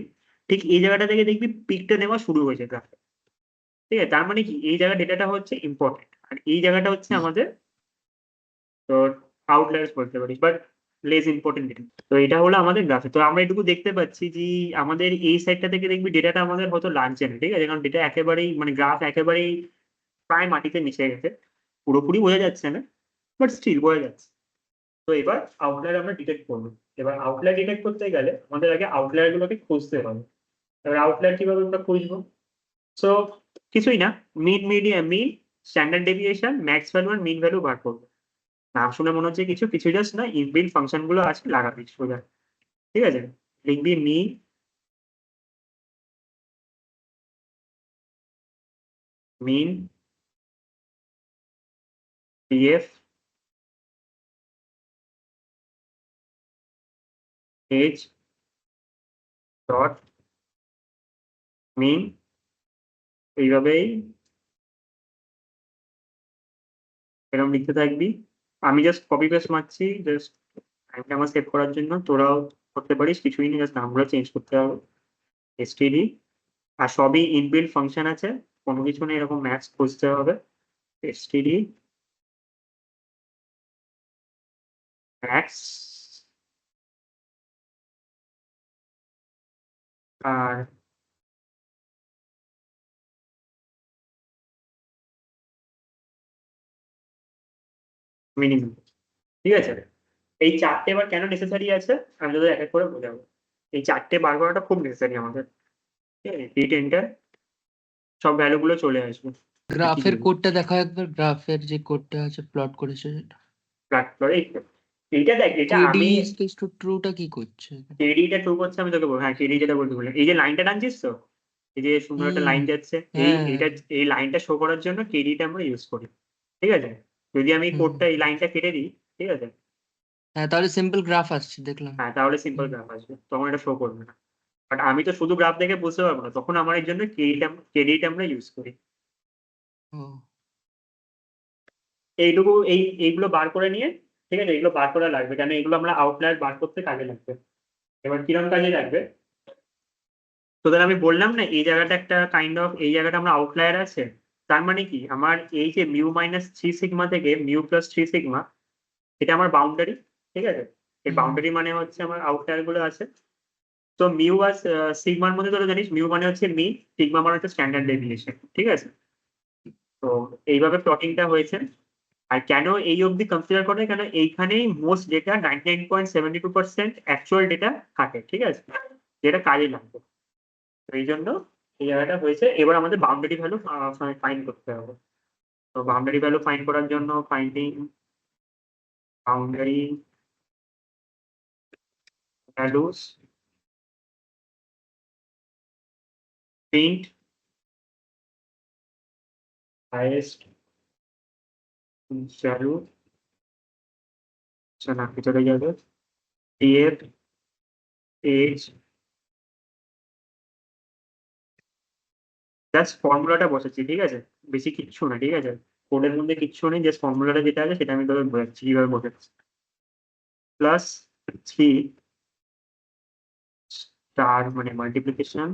ঠিক এই জায়গাটা থেকে দেখবি পিকটা নেওয়া শুরু হয়েছে গ্রাফে। ঠিক আছে? তার মানে কি এই জায়গা ডেটাটা হচ্ছে ইম্পর্টেন্ট, আর এই জায়গাটা হচ্ছে আমাদের তোর আউটলায়ার্স বলতে পারিস, বাট লেস ইম্পর্টেন্ট ডেটা। তো এটা হলো আমাদের গ্রাফে। তো আমরা এটুকু দেখতে পাচ্ছি যে আমাদের এই সাইডটা থেকে দেখবি ডেটাটা আমাদের হয়তো লাগছে না। ঠিক আছে? কারণ ডেটা একেবারেই মানে গ্রাফ একেবারেই প্রায় মাটিতে মিশে গেছে। পুরোপুরি বোঝা যাচ্ছে না, বাট স্টিল বোঝা যাচ্ছে। তো এবার আউটলায়ার আমরা ডিটেক্ট করবো। এবার আউটলায়ার ডিটেক্ট করতে গেলে আমাদের আগে আউটলায়ার গুলোকে খুঁজতে হবে। এবার আউটলায়ার কিভাবে আমরা খুঁজবো? সো কিছুই না, মিন স্ট্যান্ডার্ড ডেভিয়েশন, ম্যাক্স ভ্যালু আর মিন ভ্যালু বার করবো। নাম শুনে মনে হচ্ছে কিছু জাস্ট না, ইনবিল্ট ফাংশন গুলো আছে লাগাবি সোজা। ঠিক আছে? লিখবি মিন ডিএফ এজ ডট মিন, এইভাবেই এরকম লিখতে থাকবি। আমি জাস্ট কপি পেস্ট মারছি, জাস্ট টাইমটা আমার সেভ করার জন্য। তোরাও করতে পারিস, কিছুই নেই, জাস্ট নামগুলো চেঞ্জ করতে হবে। এসটিডি, আর সবই ইনবিল্ট ফাংশন আছে, কোনো কিছু নেই এরকম ম্যাথস খুঁজতে হবে। এসটিডি ম্যাথস, আর মিনিমাম। ঠিক আছে? এই চারটে এবার কেন নেসেসারি আছে আমি তোদের এক এক করে বোঝাবো। এই চারটে বার করাটা খুব নেসেসারি আমাদের। ঠিক আছে? হিট এন্টার, সব ভ্যালু গুলো চলে আসবে। গ্রাফের কোডটা দেখা একবার, গ্রাফের যে কোডটা আছে প্লট করেছে সেটা। এইটা দেখ, এটা কেডি আমি ইজ টু ট্রুটা কি করছে? কেডিটা ট্রু করছে, আমি তোকে বলবো। হ্যাঁ, কেডি যেটা বলতে বললাম, এই যে লাইনটা টানছিস তো, এই যে সুন্দর একটা লাইন যাচ্ছে, হ্যাঁ, এই লাইনটা শো করার জন্য কেডিটা আমরা ইউজ করি। ঠিক আছে? যদি আমি কোডটা এই লাইনটা কেটে দিই, ঠিক আছে, হ্যাঁ, তাহলে সিম্পল গ্রাফ আসছে দেখলাম। হ্যাঁ, তাহলে সিম্পল গ্রাফ আসবে, তখন এটা শো করবে না। বাট আমি তো শুধু গ্রাফ দেখে বুঝতে পারবো না, তখন আমার এর জন্য কেডিটা আমরা ইউজ করি। ও, এইগুলো বার করে নিয়ে, ঠিক আছে, এগুলো বার করা লাগবে, কেন এগুলো আমরা আউটলায়ার বার করতে কাজে লাগবে। এবার কিরম কাজে লাগবে? তোদের আমি বললাম না এই জায়গাটা একটা কাইন্ড অফ, এই জায়গাটা আমরা আউটলায়ার আছে। তার মানে কি আমার এই যে মিউ মাইনাস 3 সিগমা থেকে মিউ প্লাস 3 সিগমা, এটা আমার বাউন্ডারি। ঠিক আছে? এই বাউন্ডারি মানে হচ্ছে আমার আউটলায়ার গুলো আছে। তো মিউ আর সিগমার মধ্যে তোরা জানিস মিউ মানে হচ্ছে মিন, সিগমা মানে হচ্ছে স্ট্যান্ডার্ড ডেভিয়েশন। ঠিক আছে? তো এইভাবে প্লটিংটা হয়েছে। আর কেন এই অবধি কনসিডার করে, কেন এইখানেই মোস্ট ডেটা 99.72% অ্যাকচুয়াল ডেটা থাকে, ঠিক আছে, যেটা কাজে লাগবে। তো এই জন্য এই জায়গাটা হয়েছে। এবার আমাদের বাউন্ডারি ভ্যালু ফাইন্ড করতে হবে। তো বাউন্ডারি ভ্যালু ফাইন্ড করার জন্য finding boundary values print highest value, না চলে যাবে df এজ, জাস্ট ফর্মুলাটা বসাচ্ছি, ঠিক আছে, বেশি কিচ্ছু না, ঠিক আছে, কোডের মধ্যে কিচ্ছু নেই, জাস্ট ফর্মুলাটা যেটা আছে সেটা আমি তোকে বোঝাচ্ছি কিভাবে বসাচ্ছি। প্লাস 3 স্টার মানে মাল্টিপ্লিকেশন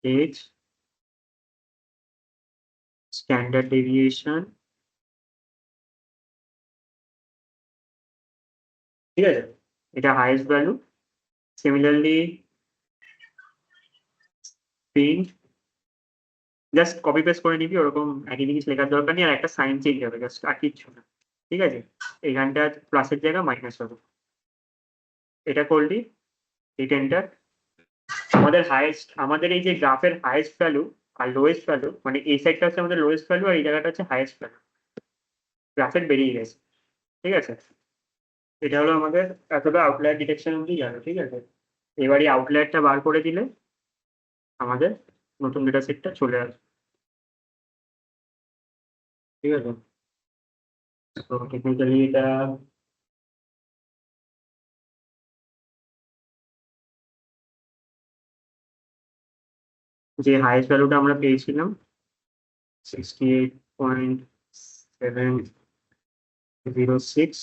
এজ স্ট্যান্ডার্ড ডেভিয়েশন, ঠিক আছে, এটা highest value. Similarly print, just copy paste করে নিবি, ওরকম একই জিনিস লেখার দরকার নেই, আর একটা সাইন চেঞ্জ হবে জাস্ট, আর কিচ্ছু না, ঠিক আছে। এখানটা প্লাসের জায়গা মাইনাস হবে, এটা করলি হিট এন্টার। আমাদের এই যে গ্রাফের হাইয়েস্ট ভ্যালু আর লোয়েস্ট ভ্যালু, মানে এই সাইডটা হচ্ছে আমাদের লোয়েস্ট ভ্যালু আর এই জায়গাটা হচ্ছে হাইয়েস্ট ভ্যালু, গ্রাফের বেরিয়ে গেছে, ঠিক আছে। এটা হলো আমাদের এতটা আউটলায়ার ডিটেকশন অব্দি গেল, ঠিক আছে। এবার এই আউটলায়ারটা বার করে দিলে আমাদের নতুন ডেটা সেটটা চলে আসবে, ঠিক আছে। তো টেকনিক্যালি এটা যে হাইয়েস্ট ভ্যালুটা আমরা পেয়েছিলাম 68.706,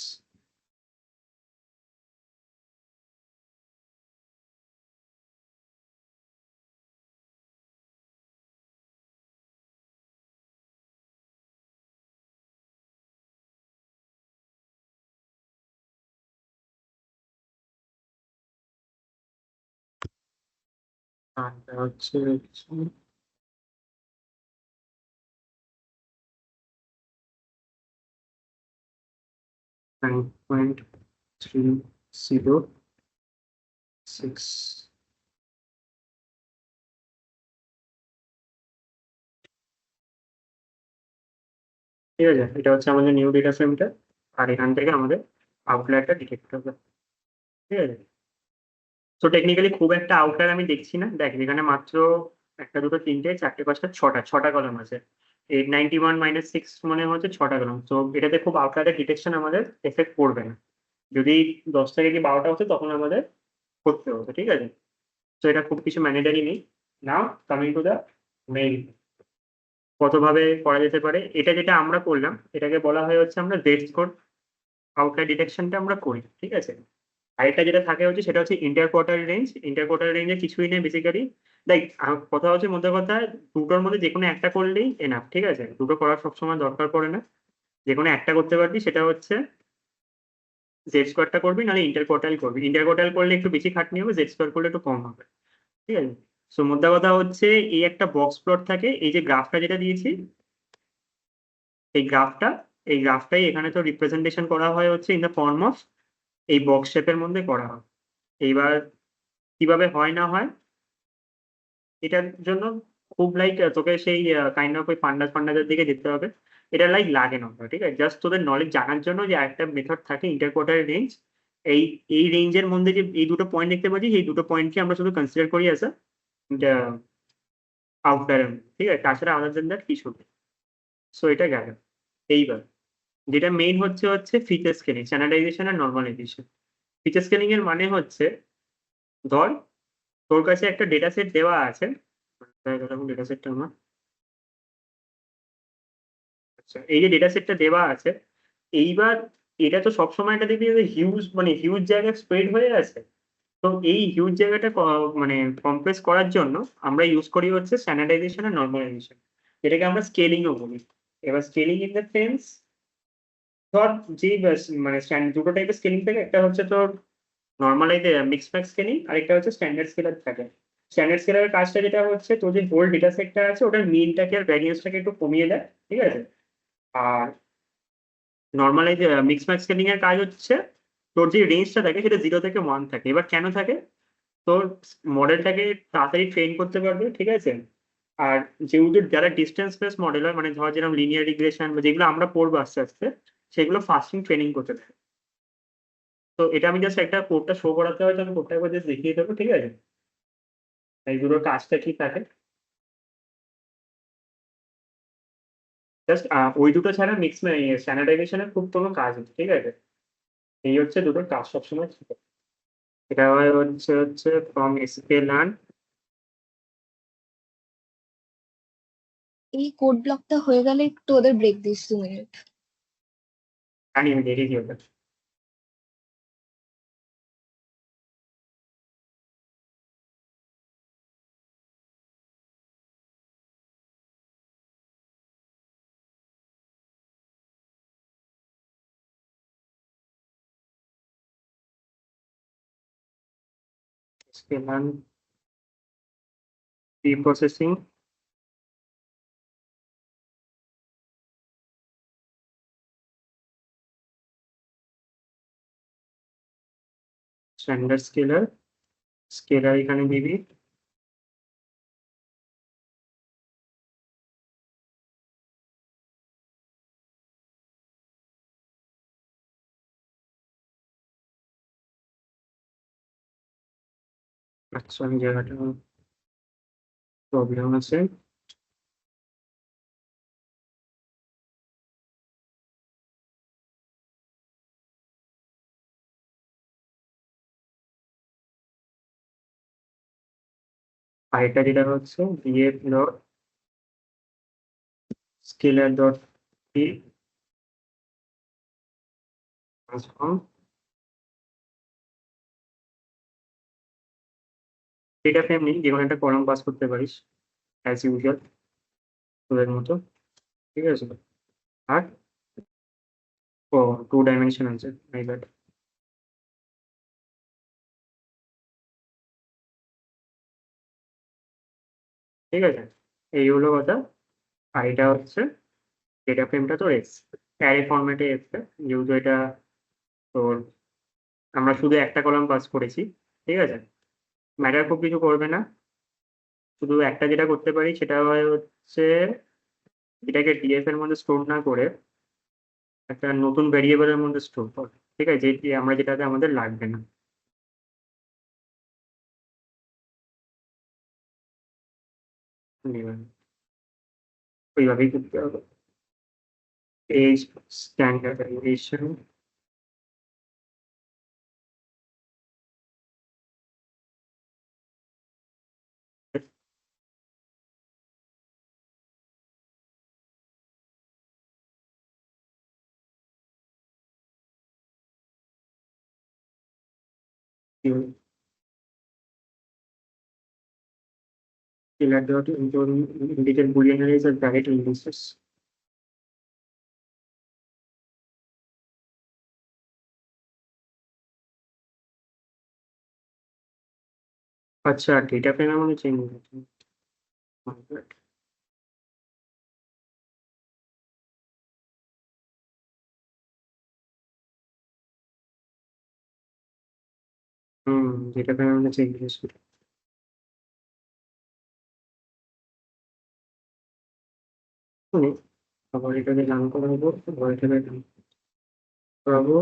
আর হচ্ছে 9.306, ঠিক আছে। এটা হচ্ছে আমাদের নিউ ডেটা ফ্রেমটা, আর এখান থেকে আমাদের আউটলায়ারটা ডিটেক্ট হবে, ঠিক আছে। তো টেকনিক্যালি খুব একটা আউটলায়ার আমি দেখছি না, দেখ এখানে মাত্র একটা দুটো তিনটে চারটে পাঁচটা ছটা কলাম আছে, 891 - 6 মনে হচ্ছে ছটা কলাম, তো এটাতে খুব আউটলায়ারের ডিটেকশন আমাদের এফেক্ট পড়বে না। যদি 10 থেকে কি 12টা হতো তখন আমাদের করতে হতো, ঠিক আছে। তো এটা খুব কিছু ম্যান্ডেটারি নেই। Now coming to the main, কতভাবে করা যেতে পারে। এটা যেটা আমরা করলাম এটাকে বলা হয় হচ্ছে আমরা জেড স্কোর আউটলায়ার ডিটেকশনটা আমরা করি, ঠিক আছে। আরেকটা যেটা থাকে হচ্ছে সেটা হচ্ছে inter quarter range. Inter quarter রেঞ্জে কিছুই নেই বেসিক্যালি, লাইক কথা হচ্ছে মধ্যে কথা, দুটোর মধ্যে যে কোনো একটা করলেই এনাফ, ঠিক আছে, দুটো করার সবসময় দরকার পড়ে না, যে কোনো একটা করতে পারবি, সেটা হচ্ছে জেড স্কোয়ারটা করবি, নাহলে ইন্টার কোয়ার্টাইল করবি। ইন্টার কোয়ার্টাইল করলে একটু বেশি খাটনি হবে, জেড স্কোয়ার করলে একটু কম হবে, ঠিক আছে। সো মোদ্দা কথা হচ্ছে এই একটা বক্স প্লট থাকে, এই যে গ্রাফটা যেটা দিয়েছি এই গ্রাফটাই এখানে তো রিপ্রেজেন্টেশন করা হয় হচ্ছে ইন দ্য ফর্ম অফ এই বক্স শেপের মধ্যে করা হয়। এইবার কিভাবে হয় না হয় এটার জন্য খুব লাইক তোকে সেই কাইন্ড অফ ওই ফান্ডাসের দিকে যেতে হবে, এটা লাইক লাগে না, ঠিক আছে। জাস্ট তোদের নলেজ জানার জন্য যে একটা মেথড থাকে ইন্টার কোয়ার্টার রেঞ্জ, এই রেঞ্জের মধ্যে যে এই দুটো পয়েন্ট দেখতে পাচ্ছি এই দুটো পয়েন্টকে আমরা শুধু কনসিডার করি অ্যাজ আউটলায়ার, ঠিক আছে, তাছাড়া আদার দেন দ্যাট কিছু নেই। সো এটা গেল। এইবার যেটা মেইন হচ্ছে ফিচার স্কেলিং, স্ট্যান্ডার্ডাইজেশন আর নর্মালাইজেশন। ফিচার স্কেলিং এর মানে হচ্ছে, ধর তোর কাছে একটা ডেটা সেট দেওয়া আছে, ডেটা সেটটা আমার, আচ্ছা এই যে ডেটা সেটটা দেওয়া আছে, এইবার এটা তো সবসময় একটা দেখবি হিউজ জায়গায় স্প্রেড হয়ে আছে। তো এই হিউজ জায়গাটা মানে কম্প্রেস করার জন্য আমরা ইউজ করি হচ্ছে স্ট্যান্ডার্ডাইজেশন আর নর্মালাইজেশন, যেটাকে আমরা স্কেলিংও বলি। এবার স্কেলিং ইন দ্য সেন্স, ধর যে মানে দুটো টাইপের স্কেলিং থাকে, একটা হচ্ছে তোর নর্মালাইজ মিক্স ম্যাক্স স্কেলিং, আরেকটা হচ্ছে স্ট্যান্ডার্ড স্কেলার থাকে। স্ট্যান্ডার্ড স্কেলারের কাজটা যেটা হচ্ছে, তোর যে হোল ডেটা সেটটা আছে ওটার মিনটাকে আর ভ্যারিয়েন্সটাকে একটু কমিয়ে দেয়, ঠিক আছে। আর নর্মালাইজ মিক্স ম্যাক্স স্কেলিং এর কাজ হচ্ছে তোর যে রেঞ্জটা থাকে সেটা 0 থেকে 1 থাকে। এবার কেন থাকে? তোর মডেলটাকে তাড়াতাড়ি ট্রেন করতে পারবে, ঠিক আছে? আর যেহেতু যারা ডিস্টেন্স বেস মডেল হয়, মানে ধর যেরকম লিনিয়ার রিগ্রেশন বা যেগুলো আমরা পড়বো আস্তে আস্তে, সেগুলো ফাস্টিং ট্রেনিং করতে থাকে। তো এটা আমি জাস্ট একটা কোডটা শো করাতে হয়, তো আমি কোডটা একবার জাস্ট দেখিয়ে দেবো, ঠিক আছে? এই দুটোর কাজটা কি থাকে জাস্ট ওই দুটো ছাড়া মিক্স স্ট্যান্ডার্ডাইজেশনের খুব কোনো কাজ নেই, ঠিক আছে? এই হচ্ছে দুটোর কাজ সবসময় থাকে। এটা হচ্ছে ফ্রম এসকে লার্ন। এই কোড ব্লকটা হয়ে গেলে একটু ওদের ব্রেক দিস 2 মিনিট। জানি আমি দেখেছি ওটা। SK learn pre processing. Standard scalar এখানে দিবি। আচ্ছা আমি জায়গাটা প্রবলেম আছে। আর এটা যেটা হচ্ছে df dot scalar dot P transform. Data frame নেই, যে কোনো একটা কলাম পাস করতে পারিস অ্যাজ ইউজুয়াল তোদের মতো, ঠিক আছে? আর ও 2 ডাইমেনশন আছে, মাই ব্যাড। ঠিক আছে, এই হলো কথা। আর এটা হচ্ছে ডেটা ফ্রেমটা তোর এক্স অ্যারে ফরম্যাটে এসছে, যেহেতু এটা তোর আমরা শুধু একটা কলাম পাস করেছি, ঠিক আছে? ম্যাটার খুব কিছু করবে না। শুধু একটা যেটা করতে পারি সেটা হচ্ছে এটাকে ডিএফ এর মধ্যে স্টোর না করে একটা নতুন ভেরিয়েবলের মধ্যে স্টোর কর, ঠিক আছে? যেটি আমরা যেটাতে আমাদের লাগবে না। ওইভাবেই করতে হবে। Page standardisation. Killer dot indicate Boolean arrays or bracket indices. আচ্ছা ডেটা ফ্রেমের মধ্যে চেঞ্জ হয়েছে। ডেটা ফ্রেমের মধ্যে চেঞ্জ হয়েছে। আবার এটাকে রান করাবো, আবার এটাকে রান করাবো।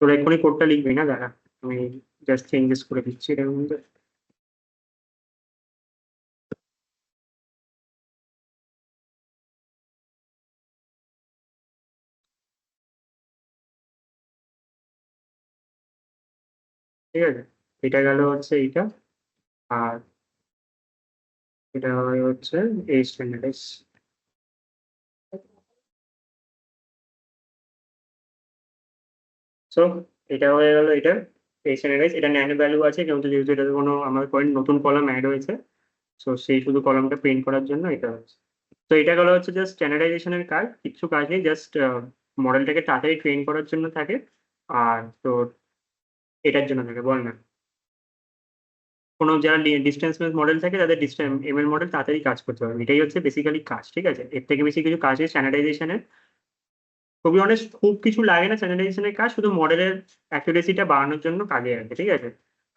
তোরা এক্ষুনি কোডটা লিখবি না, দাঁড়া আমি জাস্ট চেঞ্জেস করে দিচ্ছি এটার মধ্যে। ঠিক আছে, এটা গেল হচ্ছে এইটা। আর এটা হচ্ছে এই স্ট্যান্ডার্ডাইজ। সো এটা হয়ে গেল এটা এই স্ট্যান্ডার্ডাইজ। এটা ন্যানো ভ্যালু আছে কিন্তু যেহেতু এটাতে কোনো আমাদের পয়েন্ট নতুন কলাম অ্যাড হয়েছে, সো সেই শুধু কলামটা প্রিন্ট করার জন্য এটা হচ্ছে। তো এটা গেল হচ্ছে জাস্ট স্ট্যান্ডার্ডাইজেশনের কাজ, কিছু কাজ নেই, জাস্ট মডেলটাকে তাড়াতাড়ি ট্রেন করার জন্য থাকে। আর তোর এটার জন্য থাকে, বল না। কোনো যারা ডিস্টেন্স বেস মডেল থাকে তাদের এমএল মডেল তাড়াতাড়ি কাজ করতে পারবে, এটাই হচ্ছে বেসিক্যালি কাজ, ঠিক আছে। এর থেকে বেশি কিছু কাজ স্ট্যান্ডার্ডাইজেশনের, খুবই অনেস্ট খুব কিছু লাগে না স্ট্যান্ডার্ডাইজেশনের কাজ, শুধু মডেলের অ্যাকুরেসিটা বাড়ানোর জন্য কাজে আসে, ঠিক আছে।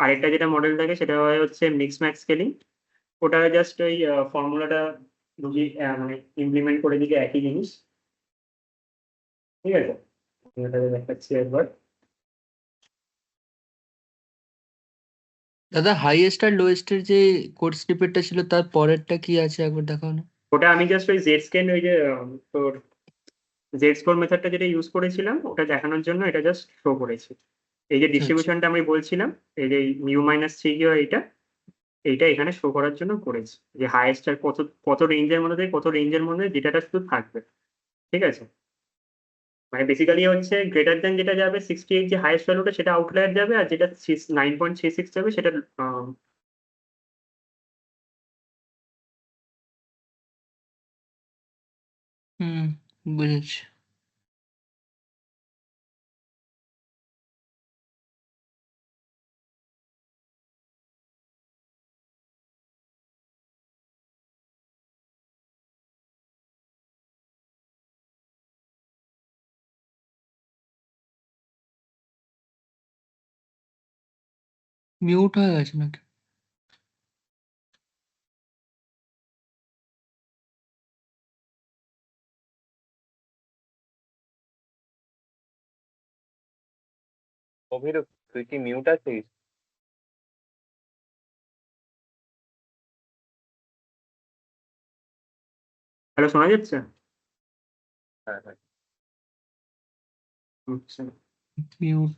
আরেকটা যেটা মডেল থাকে সেটা হয় হচ্ছে মিক্স ম্যাক্স স্কেলিং, ওটা জাস্ট ওই ফর্মুলাটা মানে ইমপ্লিমেন্ট করে দিকে একই জিনিস, ঠিক আছে। এটা দেখাচ্ছি একবার। দাদা হাইয়েস্ট আর লোয়েস্টের যে কোড স্নিপেটটা ছিল তার পরেরটা কি আছে একবার দেখাও না। ওটা আমি জাস্ট ওই জেড স্ক্যান ওই যে তোর জেড স্কোর মেথডটা যেটা ইউজ করেছিলাম ওটা দেখানোর জন্য এটা জাস্ট শো করেছি। এই যে ডিস্ট্রিবিউশনটা আমি বলছিলাম, এই যে মিউ মাইনাস থ্রি কি এইটা এইটা এখানে শো করার জন্য করেছি, যে হাইয়েস্ট আর কত কত রেঞ্জের মধ্যে থেকে কত রেঞ্জের মধ্যে ডেটাটা শুধু থাকবে, ঠিক আছে। মানে বেসিক্যালি হচ্ছে গ্রেটার দেন যেটা যাবে 68 যে হাইয়েস্ট ভ্যালুটা সেটা আউটলায়ার যাবে, আর যেটা 9.36 যাবে সেটা হুম, বুঝেছি। মিউট হয়ে গেছে নাকি? অভিরূপ তুই কি মিউট আছিস? হ্যালো, শোনা যাচ্ছে? হ্যাঁ হ্যাঁ। আচ্ছা মিউট।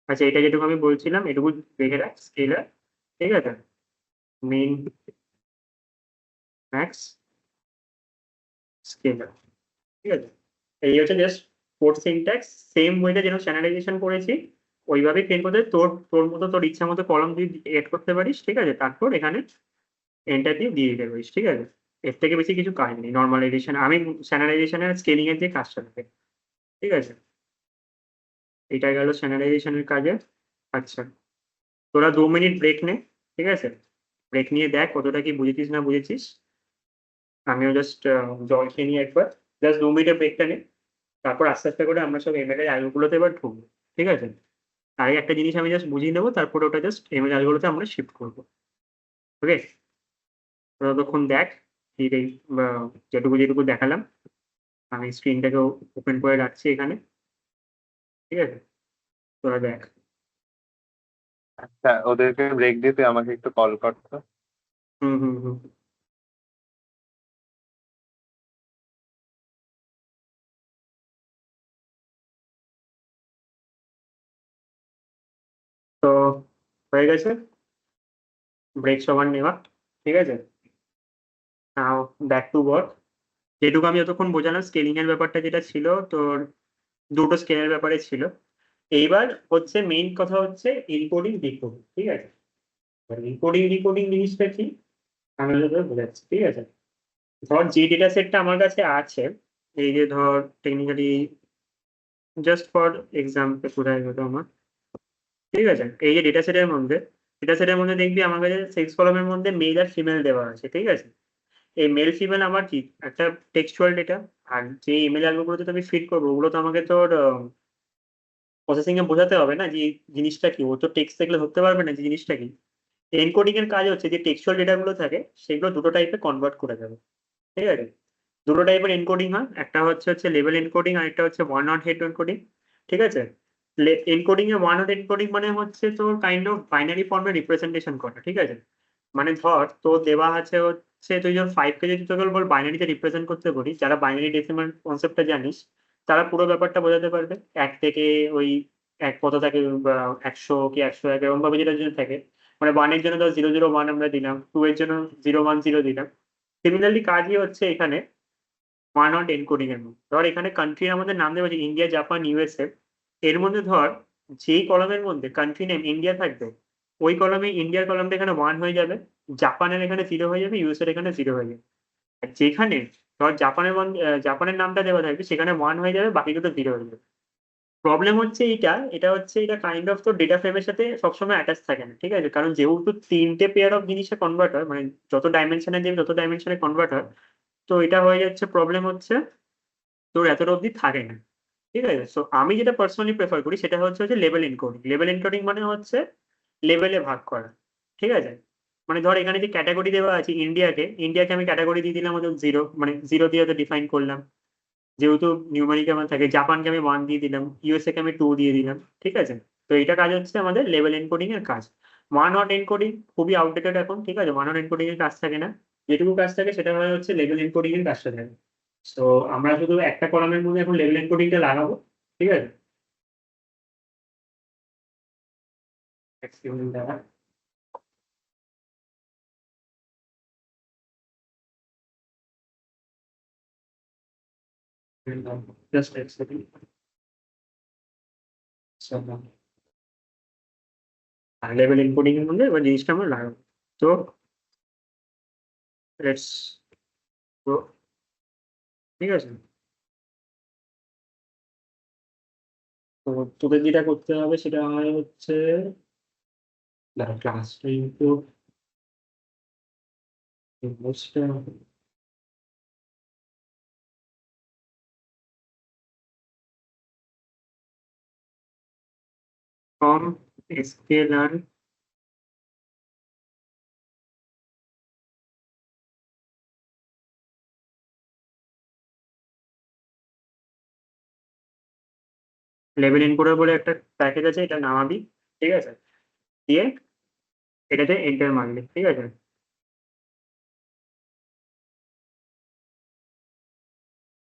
আচ্ছা, এটা যেটুকু আমি বলছিলাম এটুকু দেখে রাখ, স্কেলার, ঠিক আছে। মেইন ম্যাক্স স্কেলার, ঠিক আছে। এই হচ্ছে জাস্ট কোড সিনট্যাক্স, সেম ওয়েতে যেন চ্যানেলাইজেশন করেছি ওইভাবে ট্রেন করতে, তোর তোর মতো তোর ইচ্ছা মতো কলম দিয়ে এড করতে পারিস, ঠিক আছে। তারপর এখানে এন্টার দিয়ে দিয়ে দিতে পারিস, ঠিক আছে। এর থেকে বেশি কিছু কাজ নেই নর্মালাইজেশন, আমি চ্যানেলাইজেশনের স্কেলিং এর যে কাজটা থাকে, ঠিক আছে। এটা গেল চ্যানেলাইজেশনের কাজে। আচ্ছা, তোরা 2 মিনিট ব্রেক নে, ঠিক আছে। ব্রেক নিয়ে দেখ কতটা কি বুঝেছিস না বুঝেছিস। আমিও জাস্ট জল খেয়ে নিয়ে একবার, জাস্ট 2 মিনিটের ব্রেকটা নে, তারপর আস্তে আস্তে করে আমরা সব এমএল এর আইগুলোতে এবার ঢুকবো, ঠিক আছে। আগে একটা জিনিস আমি জাস্ট বুঝিয়ে নেবো, তারপরে ওটা জাস্ট এমএল আইগুলোতে আমরা শিফট করবো, ওকে। ততক্ষণ দেখ এই যেটুকু যেটুকু দেখালাম, আমি স্ক্রিনটাকে ওপেন করে রাখছি এখানে, ঠিক আছে। তোরা দেখ। আচ্ছা, ওদেরকে ব্রেক দিয়ে তুই আমাকে একটু কল কর তো। হুম হুম হুম। তো হয়ে গেছে ব্রেক সবার নেওয়া, ঠিক আছে। নাও ব্যাক টু ওয়ার্ক। যেটুকু আমি যতক্ষণ বোঝালাম স্কেলিং এর ব্যাপারটা যেটা ছিল তোর, দুটো স্কেলের ব্যাপারে ছিল। এইবার হচ্ছে মেইন কথা হচ্ছে এনকোডিং ডিকোডিং, ঠিক আছে। এনকোডিং ডিকোডিং জিনিসটা কি আমি তোদের বোঝাচ্ছি, ঠিক আছে। ধর যে ডেটা সেটটা আমার কাছে আছে, এই যে ধর টেকনিক্যালি জাস্ট ফর এক্সাম্পল কোথায় গেল আমার, ঠিক আছে। এই যে ডেটা সেটের মধ্যে দেখবি আমার কাছে সেক্স কলামের মধ্যে মেল আর ফিমেল দেওয়া আছে, ঠিক আছে। এই মেল ফিমেল আমার কি একটা টেক্সচুয়াল ডেটা, আর যে ইমেল অ্যালগোগুলোতে আমি ফিট করবো ওগুলো তো আমাকে তোর প্রসেসিং এ বোঝাতে হবে না যে এই জিনিসটা কি, ও তো টেক্সট দেখলে ধরতে পারবে না যে জিনিসটা কি। এনকোডিং এর কাজ হচ্ছে যে টেক্সচুয়াল ডেটা গুলো থাকে সেগুলো দুটো টাইপে কনভার্ট করে দেবে, ঠিক আছে। দুটো টাইপের এনকোডিং হয়, একটা হচ্ছে লেভেল এনকোডিং আর একটা হচ্ছে ওয়ান নট হেড এনকোডিং, ঠিক আছে। Encoding A one not encoding মানে হচ্ছে তোর কাইন্ড অফ বাইনারি ফর্মে রিপ্রেজেন্টেশন করা, ঠিক আছে। মানে ধর তোর দেওয়া আছে হচ্ছে তুই যখন 5 কে যদি তোকে বল বাইনারিতে রিপ্রেজেন্ট করতে বলিস, যারা বাইনারি ডেসিমাল কনসেপ্টটা জানিস তারা পুরো ব্যাপারটা বোঝাতে পারবে। এক থেকে ওই এক কত থাকে, 100 কি 101 এরকম ভাবে যেটা যেটা থাকে, মানে 1 এর জন্য ধর 001 আমরা দিলাম, 2 এর জন্য 010 দিলাম। সিমিলারলি কাজই হচ্ছে এখানে ওয়ান নট এনকোডিং এর মধ্যে। ধর এখানে কান্ট্রির আমাদের নাম দেওয়া আছে ইন্ডিয়া, জাপান, ইউএসএ। এর মধ্যে ধর যেই কলমের মধ্যে কান্ট্রি নেম ইন্ডিয়া থাকবে, ওই কলমে ইন্ডিয়ার কলমটা এখানে 1 হয়ে যাবে, জাপানের এখানে 0 হয়ে যাবে, ইউএস এর এখানে 0 হয়ে যাবে। আর যেখানে ধর জাপানের জাপানের নামটা দেওয়া থাকবে সেখানে 1 হয়ে যাবে, বাকি দুটো 0 হয়ে যাবে। প্রবলেম হচ্ছে এটা হচ্ছে এটা কাইন্ড অফ তো ডেটা ফ্রেমের সাথে সবসময় অ্যাটাচ থাকে না, ঠিক আছে, কারণ যেহেতু তিনটে পেয়ার অফ জিনিসে কনভার্ট হয়, মানে যত ডাইমেনশনে দেবে তত ডাইমেনশনে কনভার্ট হয়, তো এটা হয়ে যাচ্ছে প্রবলেম হচ্ছে তোর এতটা অবধি থাকে না, ঠিক আছে। সো আমি যেটা পার্সোনালি প্রেফার করি সেটা হচ্ছে লেভেল এনকোডিং। লেভেল এনকোডিং মানে হচ্ছে লেভেলে ভাগ করা, ঠিক আছে। মানে ধর এখানে যে ক্যাটাগরি দেওয়া আছে ইন্ডিয়াকে আমি ক্যাটাগরি দিয়ে দিলাম হচ্ছে 0, মানে 0 দিয়ে হয়তো ডিফাইন করলাম, যেহেতু নিউমারিক আমার থাকে। জাপানকে আমি 1 দিয়ে দিলাম, ইউএসএ কে আমি 2 দিয়ে দিলাম, ঠিক আছে। তো এটা কাজ হচ্ছে আমাদের লেভেল এনকোডিং এর কাজ। ওয়ান হট এনকোডিং খুবই আউটডেটেড এখন, ঠিক আছে, ওয়ান হট এনকোডিং এর কাজ থাকে না। যেটুকু কাজ থাকে সেটা হয় হচ্ছে লেভেল এনকোডিং এর কাজটা থাকে। তো আমরা শুধু একটা কলামের মধ্যে এখন লেভেল এনকোডিংটা লাগাবো, ঠিক আছে। Excuse me, দাদা। Just a second. Level encoding এর মধ্যে এবার জিনিসটা আমরা লাগাবো। তো লেটস গো, ঠিক আছে। তো তোদের যেটা করতে হবে সেটা হয় হচ্ছে ক্লাসটা কিন্তু ফ্রম স্কেলার লেভেল এনকোডার বলে একটা প্যাকেজ আছে, এটা নামাবি, ঠিক আছে, দিয়ে এটাতে এন্টার মারলি, ঠিক আছে।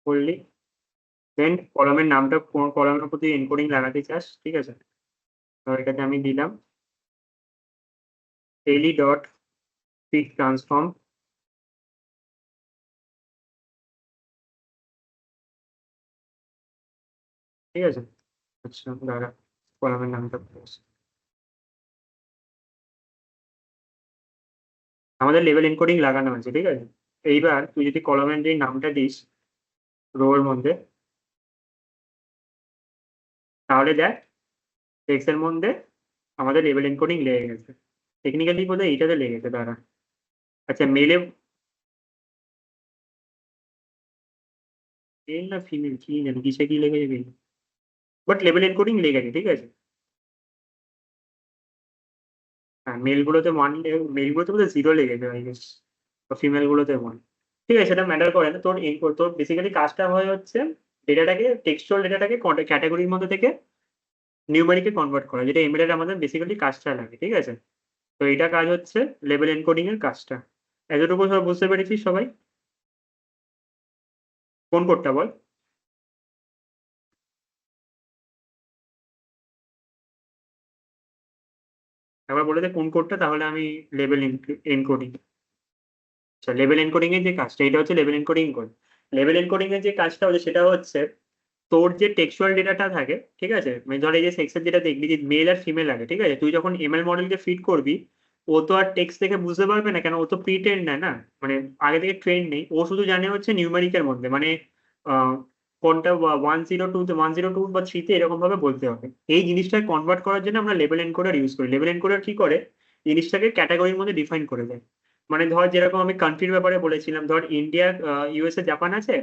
করলি, দেন কলামের নামটা কোন কলামের প্রতি এনকোডিং লাগাতে চাস, ঠিক আছে। তো এটাতে আমি দিলাম daily ডট পিক ট্রান্সফর্ম, ঠিক আছে। আচ্ছা দাঁড়া, কলামের নামটা বলছি। আমাদের লেভেল এনকোডিং লাগানো আছে, ঠিক আছে। এইবার তুই যদি কলামের যে নামটা দিস রোর মধ্যে, তাহলে দেখ টেক্সট এর মধ্যে আমাদের লেভেল এনকোডিং লেগে গেছে। টেকনিক্যালি বোধহয় এইটাতে লেগেছে, দাঁড়া। আচ্ছা মেলে মেল না ফিমেল কি জানি কিসে কি লেগেছে, বাট লেভেল এনকোডিং লেগেছে, ঠিক আছে। হ্যাঁ মেলগুলোতে মেলগুলোতে বোধহয় 0 লেগেছে আই গেস, ফিমেল গুলোতে 1, ঠিক আছে। সেটা ম্যাটার করে না। তোর বেসিক্যালি কাজটা হয় হচ্ছে ডেটাটাকে, টেক্সচুয়াল ডেটাটাকে ক্যাটাগরির মধ্যে থেকে নিউমেরিকে কনভার্ট করা, যেটা এমবেডেড আমাদের বেসিক্যালি কাজটা লাগে, ঠিক আছে। তো এটা কাজ হচ্ছে লেভেল এনকোডিং এর কাজটা। এতটুকু সব বুঝতে পেরেছিস সবাই? কোন কোডটা বল? একবার বলে দে কোন কোডটা, তাহলে আমি লেভেল এনকোডিং। আচ্ছা লেভেল এনকোডিং এর যে কাজটা, এটা হচ্ছে level encoding code. Level encoding এর যে কাজটা হচ্ছে সেটা হচ্ছে তোর যে টেক্সচুয়াল ডেটাটা থাকে, ঠিক আছে, মানে ধর এই যে সেক্সের যেটা দেখবি যে মেল আর ফিমেল লাগে, ঠিক আছে। তুই যখন এমএল মডেলকে ফিড করবি, ও তো আর টেক্সট দেখে বুঝতে পারবে না, কেন ও তো প্রি ট্রেন্ড না, মানে আগে থেকে ট্রেন্ড নেই। ও শুধু জানে হচ্ছে নিউমেরিকের মধ্যে, মানে কোনটা 102 বা 3 এরকম ভাবে বলতে হবে। এই জিনিসটাকে কনভার্ট করার জন্য আমরা লেভেল এনকোডার ইউজ করি। লেভেল এনকোডার কি করে, জিনিসটাকে ক্যাটাগরির মধ্যে ডিফাইন করে দেয়। মানে ধর যেরকম আমি কান্ট্রির ব্যাপারে বলেছিলাম, ধর ইন্ডিয়া, ইউএসএ, জাপান আছে,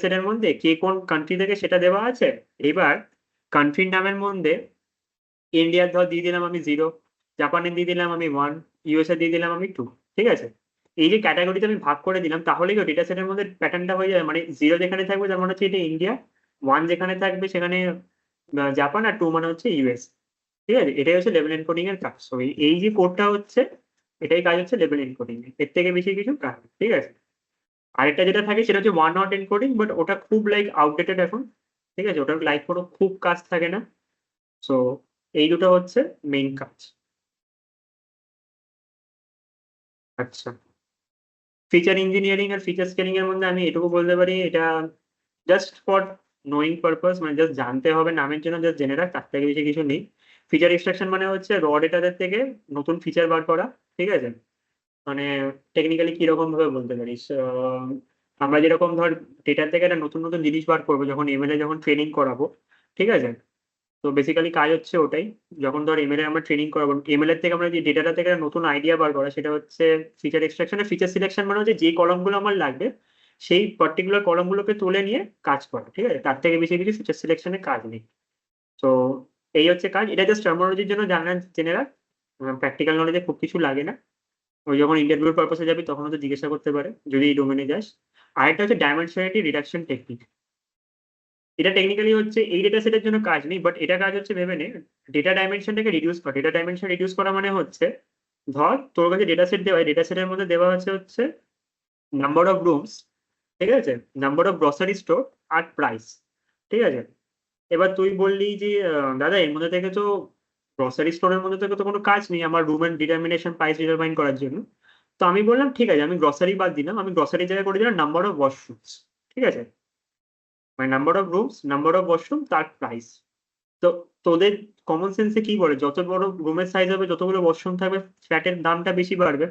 সেটার মধ্যে কে কোন কান্ট্রি থেকে সেটা দেওয়া আছে। এবার কান্ট্রির নামের মধ্যে ইন্ডিয়ার ধর দিয়ে দিলাম আমি 0, জাপানের দিয়ে দিলাম আমি 1, ইউএসএ দিয়ে দিলাম আমি 2, ঠিক আছে। এই যে ক্যাটাগরিতে আমি ভাগ করে দিলাম, তাহলে কি ডেটা সেটের মধ্যে প্যাটার্নটা হয়ে যাবে, মানে 0 যেখানে থাকবে তার মানে হচ্ছে এটা ইন্ডিয়া, 1 যেখানে থাকবে সেখানে জাপান, আর 2 মানে হচ্ছে ইউএস, ঠিক আছে। এটাই হচ্ছে লেভেল এনকোডিং এর কাজ। তো এই যে কোডটা হচ্ছে, এটাই কাজ হচ্ছে লেভেল এনকোডিং এর থেকে বেশি কিছু কাজ নেই, ঠিক আছে। আরেকটা যেটা থাকে সেটা হচ্ছে ওয়ান হট এনকোডিং, বাট ওটা খুব লাইক আউটডেটেড এখন, ঠিক আছে। ওটার লাইক কোনো খুব কাজ থাকে না। সো এই দুটো হচ্ছে মেইন কাজ। আচ্ছা, ফিচার ইঞ্জিনিয়ারিং আর ফিচার স্কেলিং এর মধ্যে আমি এটুকু বলতে পারি, এটা জাস্ট ফর নোয়িং পারপাস, মানে জাস্ট জানতে হবে নামের জন্য, জাস্ট জেনে রাখ, তার থেকে বেশি কিছু নেই। ফিচার এক্সট্রাকশন মানে হচ্ছে র ডেটাদের থেকে নতুন ফিচার বার করা, ঠিক আছে। মানে টেকনিক্যালি কিরকম ভাবে বলতে পারিস, আমরা যেরকম ধর ডেটার থেকে একটা নতুন নতুন জিনিস বার করবো যখন এমএল এ যখন ট্রেনিং করাবো, ঠিক আছে। তো বেসিক্যালি কাজ হচ্ছে ওটাই। যখন ধর এমএল এর আমরা ট্রেনিং করাবো, এমএল এর থেকে আমরা যে ডেটাটা থেকে একটা নতুন আইডিয়া বার করা, সেটা হচ্ছে ফিচার এক্সট্রাকশন। ফিচার সিলেকশন মানে হচ্ছে যে কলমগুলো আমার লাগবে সেই পার্টিকুলার কলমগুলোকে তুলে নিয়ে কাজ করা, ঠিক আছে? তার থেকে বেশি কিছু ফিচার সিলেকশনের কাজ নেই। তো এই হচ্ছে কাজ। এটা জাস্ট টার্মিনোলজির জন্য জানা জেনে রাখ, প্র্যাকটিক্যাল নলেজে খুব কিছু লাগে না। ওই যখন ইন্টারভিউর পারপাসে যাবি তখন তো জিজ্ঞাসা করতে পারে যদি এই ডোমেনে যাস। আরেকটা হচ্ছে ডাইমেনশনালিটি রিডাকশন টেকনিক। এটা টেকনিক্যালি হচ্ছে এই ডেটা সেটের জন্য কাজ নেই, বাট এটা কাজ হচ্ছে ভেবে নে ডেটা ডাইমেনশনটাকে রিডিউস করা। ডেটা ডাইমেনশন রিডিউস করা মানে হচ্ছে ধর তোর কাছে ডেটা সেট দেওয়া, ডেটা সেটের মধ্যে দেওয়া হচ্ছে নাম্বার অফ রুমস, ঠিক আছে, নাম্বার অফ গ্রসারি স্টোর আর প্রাইস, ঠিক আছে। এবার তুই বললি যে দাদা এর মধ্যে থেকে তো গ্রসারি স্টোরের মধ্যে থেকে তো কোনো কাজ নেই আমার রুমের ডিটারমিনেশন প্রাইস ডিটারমাইন করার জন্য। তো আমি বললাম ঠিক আছে, আমি গ্রসারি বাদ দিলাম, আমি গ্রসারি জায়গায় করে দিলাম নাম্বার অফ ওয়াশরুমস, ঠিক আছে, মানে number of rooms, number of washroom তার প্রাইস। তো তোদের কমন সেন্সে কি বলে, যত বড় রুমের সাইজ হবে যতগুলো ওয়াশরুম থাকবে ফ্ল্যাটের দামটা বেশি বাড়বে।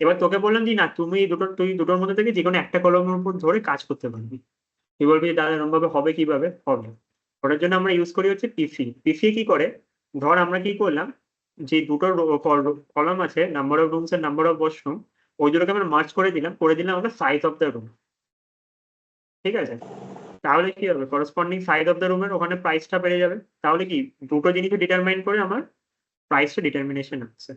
এবার তোকে বললাম যে না, তুই দুটোর মধ্যে থেকে যে কোনো একটা কলমের উপর ধরে কাজ করতে পারবি। তুই বলবি যে দাদা এরকম ভাবে হবে, কিভাবে হবে? ওটার জন্য আমরা ইউজ করি হচ্ছে পিসি। পিসি কি করে, ধর আমরা কি করলাম, যে দুটো কলম আছে নাম্বার অফ রুমস এর নাম্বার অফ ওয়াশরুম, ওই দুটোকে আমরা মার্চ করে দিলাম আমরা সাইজ অফ দ্য রুম, ঠিক আছে। তাহলে কি হবে, করসপন্ডিং সাইজ অফ দ্য রুমের ওখানে প্রাইসটা বেড়ে যাবে। তাহলে কি দুটো জিনিস ডিটারমাইন করে আমার প্রাইসটা ডিটারমিনেশন হচ্ছে।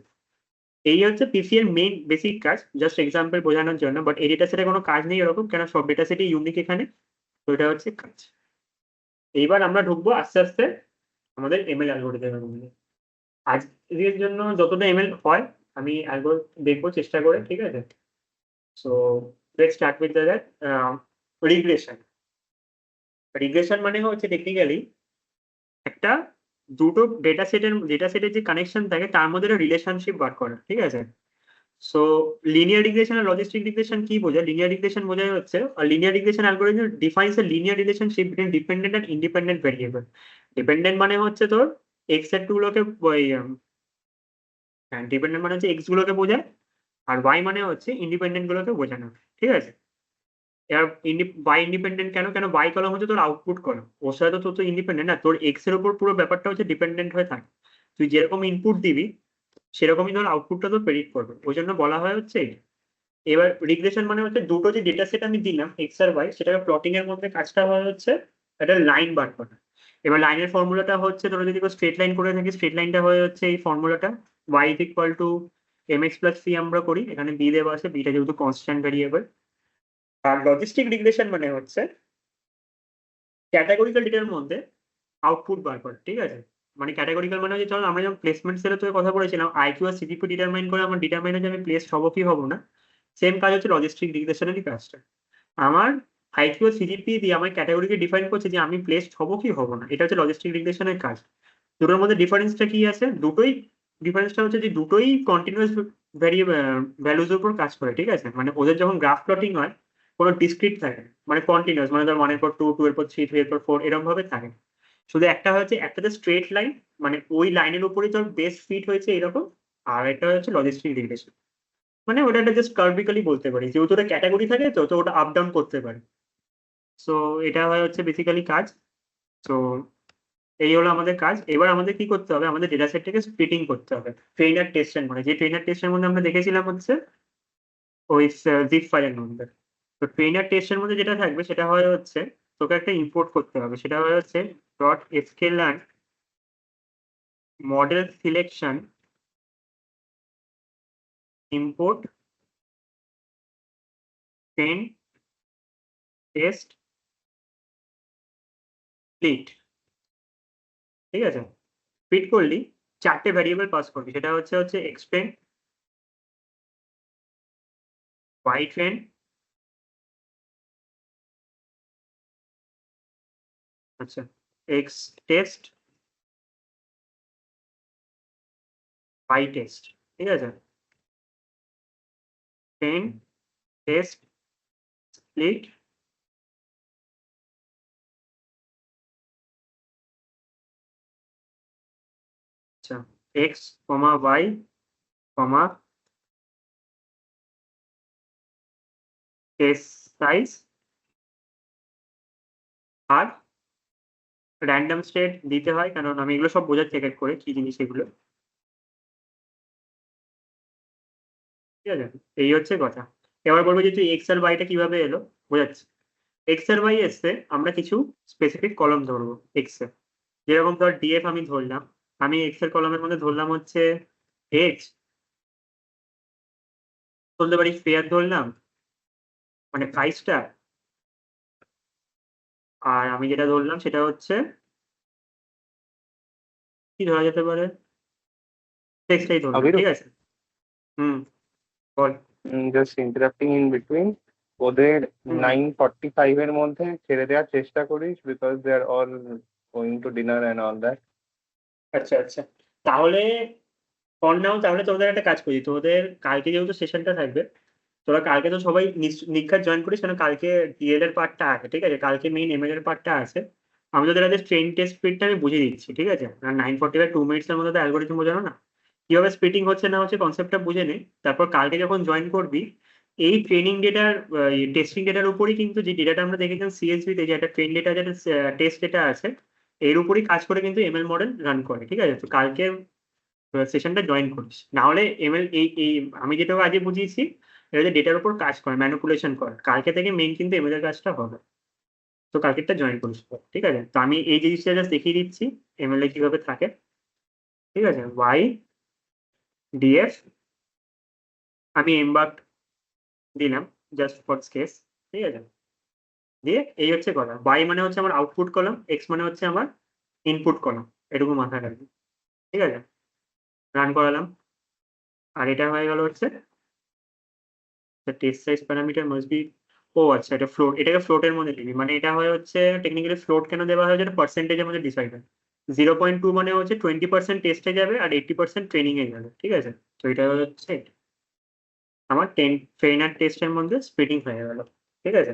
এই হচ্ছে পিসি এর মেইন বেসিক কাজ, জাস্ট এক্সাম্পল বোঝানোর জন্য। বাট এই ডেটা সেটে কোনো কাজ নেই এরকম, কেন সব ডেটা সেটই ইউনিক এখানে। তো এটা হচ্ছে কাজ। এইবার আমরা ঢুকবো আস্তে আস্তে আমাদের এমএল অ্যালগোরিদমের মধ্যে। আজকের জন্য যতটা এমএল হয় আমি দেখবো চেষ্টা করে, ঠিক আছে। So let's start with that regression. Regression মানে হচ্ছে টেকনিক্যালি একটা দুটো ডেটা সেটের যে কানেকশন থাকে তার মধ্যে একটা রিলেশনশিপ বার করা, ঠিক আছে। সো লিনিয়ার রিগ্রেশন আর লজিস্টিক রিগ্রেশন কি বোঝায়? লিনিয়ার রিগ্রেশন বোঝায় হচ্ছে linear regression algorithm defines a linear relationship between dependent and independent variable. Dependent মানে হচ্ছে তোর এক্স এর গুলোকে, ওই ডিপেন্ডেন্ট মানে হচ্ছে এক্স গুলোকে বোঝায়, আর ওয়াই মানে হচ্ছে ইন্ডিপেন্ডেন্ট গুলোকে বোঝানো, ঠিক আছে। এবার বাই ইন্ডিপেন্ডেন্ট কেন, বাই কলম হচ্ছে তোর আউটপুট কলম, ওর সাথে তো তোর তো ইন্ডিপেন্ডেন্ট না, তোর এক্স এর উপর পুরো ব্যাপারটা হচ্ছে ডিপেন্ডেন্ট হয়ে থাকে। তুই যেরকম ইনপুট দিবি সেরকমই ধর আউটপুটটা তোর প্রেডিক্ট করবে, ওই জন্য বলা হয় হচ্ছে এটা। এবার রিগ্রেশন মানে হচ্ছে দুটো যে ডেটা সেট আমি দিলাম এক্স আর ওয়াই, সেটাকে প্লটিং এর মধ্যে কাজটা হয় হচ্ছে একটা লাইন বার করা। এবার লাইনের ফর্মুলাটা হচ্ছে, তোরা যদি স্ট্রেট লাইন করে থাকি স্ট্রেট লাইনটা হয়ে হচ্ছে এই ফর্মুলাটা, y is equal to m x plus c আমরা করি, এখানে বি দেওয়া আছে, বিটা যেহেতু কনস্ট্যান্ট ভেরিয়েবল। আর লজিস্টিক রিগ্রেশন মানে হচ্ছে ক্যাটাগরিক্যাল ডেটার মধ্যে আউটপুট বার করা, ঠিক আছে। মানে ক্যাটাগরিক্যাল মানে হচ্ছে, চলো আমরা যেমন প্লেসমেন্ট সেলে তো কথা বলেছিলাম আইকিউ আর সিজিপি ডিটারমাইন করে আমার ডিটারমাইন যে আমি প্লেস হবো কি হবো না, সেম কাজ হচ্ছে লজিস্টিক রিগ্রেশনেরই কাজটা। আমার আইকিউ আর সিজিপি দিয়ে আমার ক্যাটাগরিকে ডিফাইন করছে যে আমি প্লেসড হবো কি হবো না, এটা হচ্ছে লজিস্টিক রিগ্রেশনের কাজ। দুটোর মধ্যে ডিফারেন্সটা কি আছে, ডিফারেন্সটা হচ্ছে যে দুটোই কন্টিনিউয়াস ভ্যারিয়েবল ভ্যালুজের উপর কাজ করে, ঠিক আছে। মানে ওদের যখন গ্রাফ প্লটিং হয় কোনো ডিসক্রিট থাকে না, মানে কন্টিনিউয়াস, মানে ধর 1 এর পর 2, 2 এর পর 3, 3 এর পর 4 এরকম ভাবে থাকে। শুধু একটা হচ্ছে একটাতে স্ট্রেট লাইন, মানে ওই লাইনের উপরেই তোর বেস ফিট হয়েছে এরকম। আর একটা হচ্ছে লজিস্টিক রিগ্রেশন, মানে ওটা একটা জাস্ট কার্ভিক্যালি বলতে পারি, যেহেতু ওটা ক্যাটাগরি থাকে তো তো ওটা আপ ডাউন করতে পারে। সো এটা হয় হচ্ছে বেসিক্যালি কাজ। তো এই হলো আমাদের কাজ। এবার আমাদের কি করতে হবে, আমাদের ডেটা সেটটাকে স্প্লিটিং করতে হবে ট্রেইনার টেস্টের মধ্যে। যে ট্রেইনার টেস্টের মধ্যে আমরা দেখেছিলাম হচ্ছে ওই জিপ ফাইলের মধ্যে। তো ট্রেইনার টেস্টের মধ্যে যেটা থাকবে সেটা হয় হচ্ছে তোকে একটা ইম্পোর্ট করতে হবে, সেটা হয় হচ্ছে dot sklearn model selection import train test split, ঠিক আছে। স্প্লিট করলি চারটে ভ্যারিয়েবল পাস করবি, সেটা হচ্ছে এক্সটেন্ড, ওয়াই ট্রেন, আচ্ছা, এক্স টেস্ট, ওয়াই টেস্ট, ঠিক আছে। ট্রেন টেস্ট স্প্লিট, আচ্ছা, এক্স কমা ওয়াই কমা টেস্ট সাইজ আর র্যান্ডম স্টেট দিতে হয়, কারণ আমি এগুলো সব বোঝাচ্ছি এক এক করে কি জিনিস এগুলো, ঠিক আছে? এই হচ্ছে কথা। এবার বলবো যে তুই এক্স আর ওয়াইটা কিভাবে এলো, বোঝাচ্ছি। এক্স আর ওয়াই এসছে, আমরা কিছু স্পেসিফিক কলম ধরবো এক্স এর, যেরকম ধর ডিএফ আমি ধরলাম, আমি এক্স এর কলমের মধ্যে ধরলাম হচ্ছে এক্স, বলতে পারি ফেয়ার ধরলাম মানে 5 স্টার, আর আমি যেটা ধরলাম সেটা হচ্ছে কি ধরা যেতে পারে, টেক্সটাই ধরলাম, অভিরূপ? ঠিক আছে? হুম, বল। জাস্ট ইন্টারাপ্টিং ইন বিটুইন, ওদের হুম। 9:45 এর মধ্যে ছেড়ে দেওয়ার চেষ্টা করিস, because they are all going to dinner and all that. আচ্ছা আচ্ছা, তাহলে ফর নাও তাহলে তোদের একটা কাজ করি, তোদের কালকে যেহেতু সেশনটা থাকবে, তোরা কালকে তো সবাই নিখাত জয়েন করিস, কারণ কালকে ডিএল এর পার্টটা আছে, ঠিক আছে? কালকে মেইন এমএল এর পার্টটা আছে। আমি তোদের আগে ট্রেন টেস্ট স্পিডটা আমি বুঝিয়ে দিচ্ছি, ঠিক আছে? আর 9:45 2 মিনিটস এর মধ্যে তো অ্যালগোরিথম বোঝানো না, কিভাবে স্প্লিটিং হচ্ছে না হচ্ছে কনসেপ্টটা বুঝে নে। তারপর কালকে যখন জয়েন করবি, এই ট্রেনিং ডেটার টেস্টিং ডেটার উপরই কিন্তু যে ডেটাটা আমরা দেখেছিলাম সিএসভি তে, যে একটা ট্রেন ডেটা যেটা টেস্ট ডেটা আছে, এর উপরই কাজ করে কিন্তু এমএল মডেল রান করে, ঠিক আছে? তো কালকে সেশনটা জয়েন করিস, না হলে এমএল এই আমি যেটা আগে বুঝিয়েছি, এটা যে ডেটার উপর কাজ করে, ম্যানিপুলেশন করে, কালকে থেকে মেইন কিন্তু এমএল এর কাজটা হবে। তো কালকেরটা জয়েন করিস, ঠিক আছে? তো আমি এই জিনিসটা জাস্ট দেখিয়ে দিচ্ছি এমএল এ কিভাবে থাকে, ঠিক আছে? ওয়াই ডিএফ, আমি এমবাক দিলাম জাস্ট ফর কেস, ঠিক আছে? দিয়ে এই হচ্ছে কথা, বাই মানে হচ্ছে আমার আউটপুট কলাম, এক্স মানে হচ্ছে আমার ইনপুট কলাম, এটুকু মাথায় রাখবি, ঠিক আছে? রান করালাম, আর এটা হয়ে গেল হচ্ছে test size parameter must be, ও আচ্ছা এটা ফ্লোট, এটাকে ফ্লোটের মধ্যে দিবি, মানে এটা হয় হচ্ছে টেকনিক্যালি ফ্লোট কেন দেওয়া হয়, যেটা পার্সেন্টেজের মধ্যে ডিসাইড হয়। 0.2 মানে হচ্ছে 20% টেস্টে যাবে আর 80% ট্রেনিং এ যাবে, ঠিক আছে? তো এটা হচ্ছে আমার ট্রেন আর টেস্টের মধ্যে স্প্লিটিং হয়ে গেল, ঠিক আছে?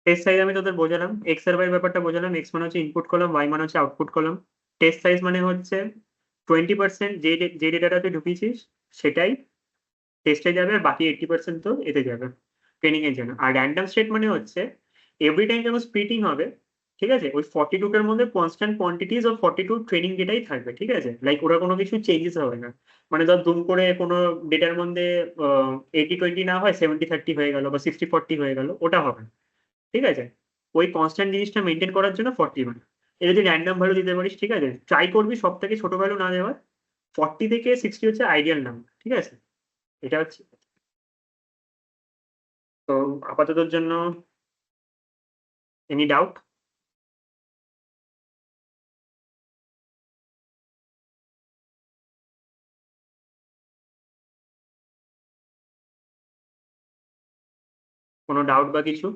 টেস্ট সাইজ আমি তোদের বোঝালাম, এক্স আর ওয়াই ব্যাপারটা বোঝালাম, এক্স মানে হচ্ছে ইনপুট কলাম, ওয়াই মানে হচ্ছে আউটপুট কলাম। টেস্ট সাইজ মানে হচ্ছে 20% যে ডেটাটা তুই ঢুকিয়েছিস সেটাই টেস্টে যাবে, আর বাকি 80% তো এতে যাবে ট্রেনিং এর জন্য। আর র্যান্ডম স্টেট মানে হচ্ছে এভরি টাইম যখন স্প্লিটিং হবে, ঠিক আছে, ওই 42 টার মধ্যে কনস্ট্যান্ট কোয়ান্টিটিজ অফ 42 ট্রেনিং ডেটাই থাকবে, ঠিক আছে? লাইক ওরা কোনো কিছু চেঞ্জেস হবে না, মানে ধর দুম করে কোনো ডেটার মধ্যে 80-20 না হয় 70-30 হয়ে গেল বা 60-40 হয়ে গেল, ওটা হবে না, ঠিক আছে? ওই কনস্ট্যান্ট জিনিসটা মেনটেন করার জন্য 41। এ যদি র্যান্ডম ভ্যালু দিতে পারিস, ঠিক আছে, ট্রাই করবি সব থেকে ছোট ভ্যালু না দেওয়ার, 40 থেকে 60 হচ্ছে আইডিয়াল নাম্বার, ঠিক আছে? এটা হচ্ছে, তো আপাততর জন্য এনি ডাউট? কোনো ডাউট বা কিছু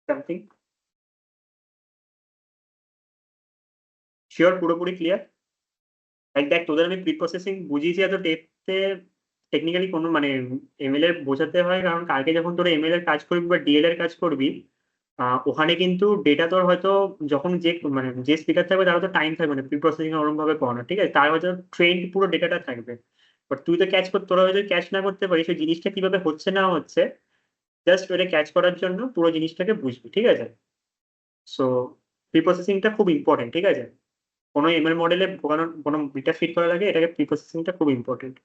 সামথিং? শিওর, পুরোপুরি ক্লিয়ার? লাইক দেখ, তোদের আমি প্রি প্রসেসিং বুঝিয়েছি এত টেপতে, টেকনিক্যালি কোনো মানে এমএল এর বোঝাতে হয়, কারণ কালকে যখন তোরা এমএল এর কাজ করবি বা ডিএল এর কাজ করবি, ওখানে কিন্তু ডেটা তোর হয়তো যখন যে মানে যে স্পিকার থাকবে তার হয়তো টাইম থাকবে না প্রি প্রসেসিং ওরকম ভাবে করানো, ঠিক আছে? তার হয়তো ট্রেন্ড পুরো ডেটাটা থাকবে, বাট তুই তো ক্যাচ করতে, তোরা হয়তো ক্যাচ না করতে পারিস, সেই জিনিসটা কিভাবে হচ্ছে না হচ্ছে, জাস্ট ওটা ক্যাচ করার জন্য পুরো জিনিসটাকে বুঝবি, ঠিক আছে? সো প্রি প্রসেসিংটা খুব ইম্পর্টেন্ট, ঠিক আছে? কোনো এমএল মডেলে কোনো ডেটা ফিট করার আগে এটাকে প্রি প্রসেসিংটা খুব ইম্পর্টেন্ট।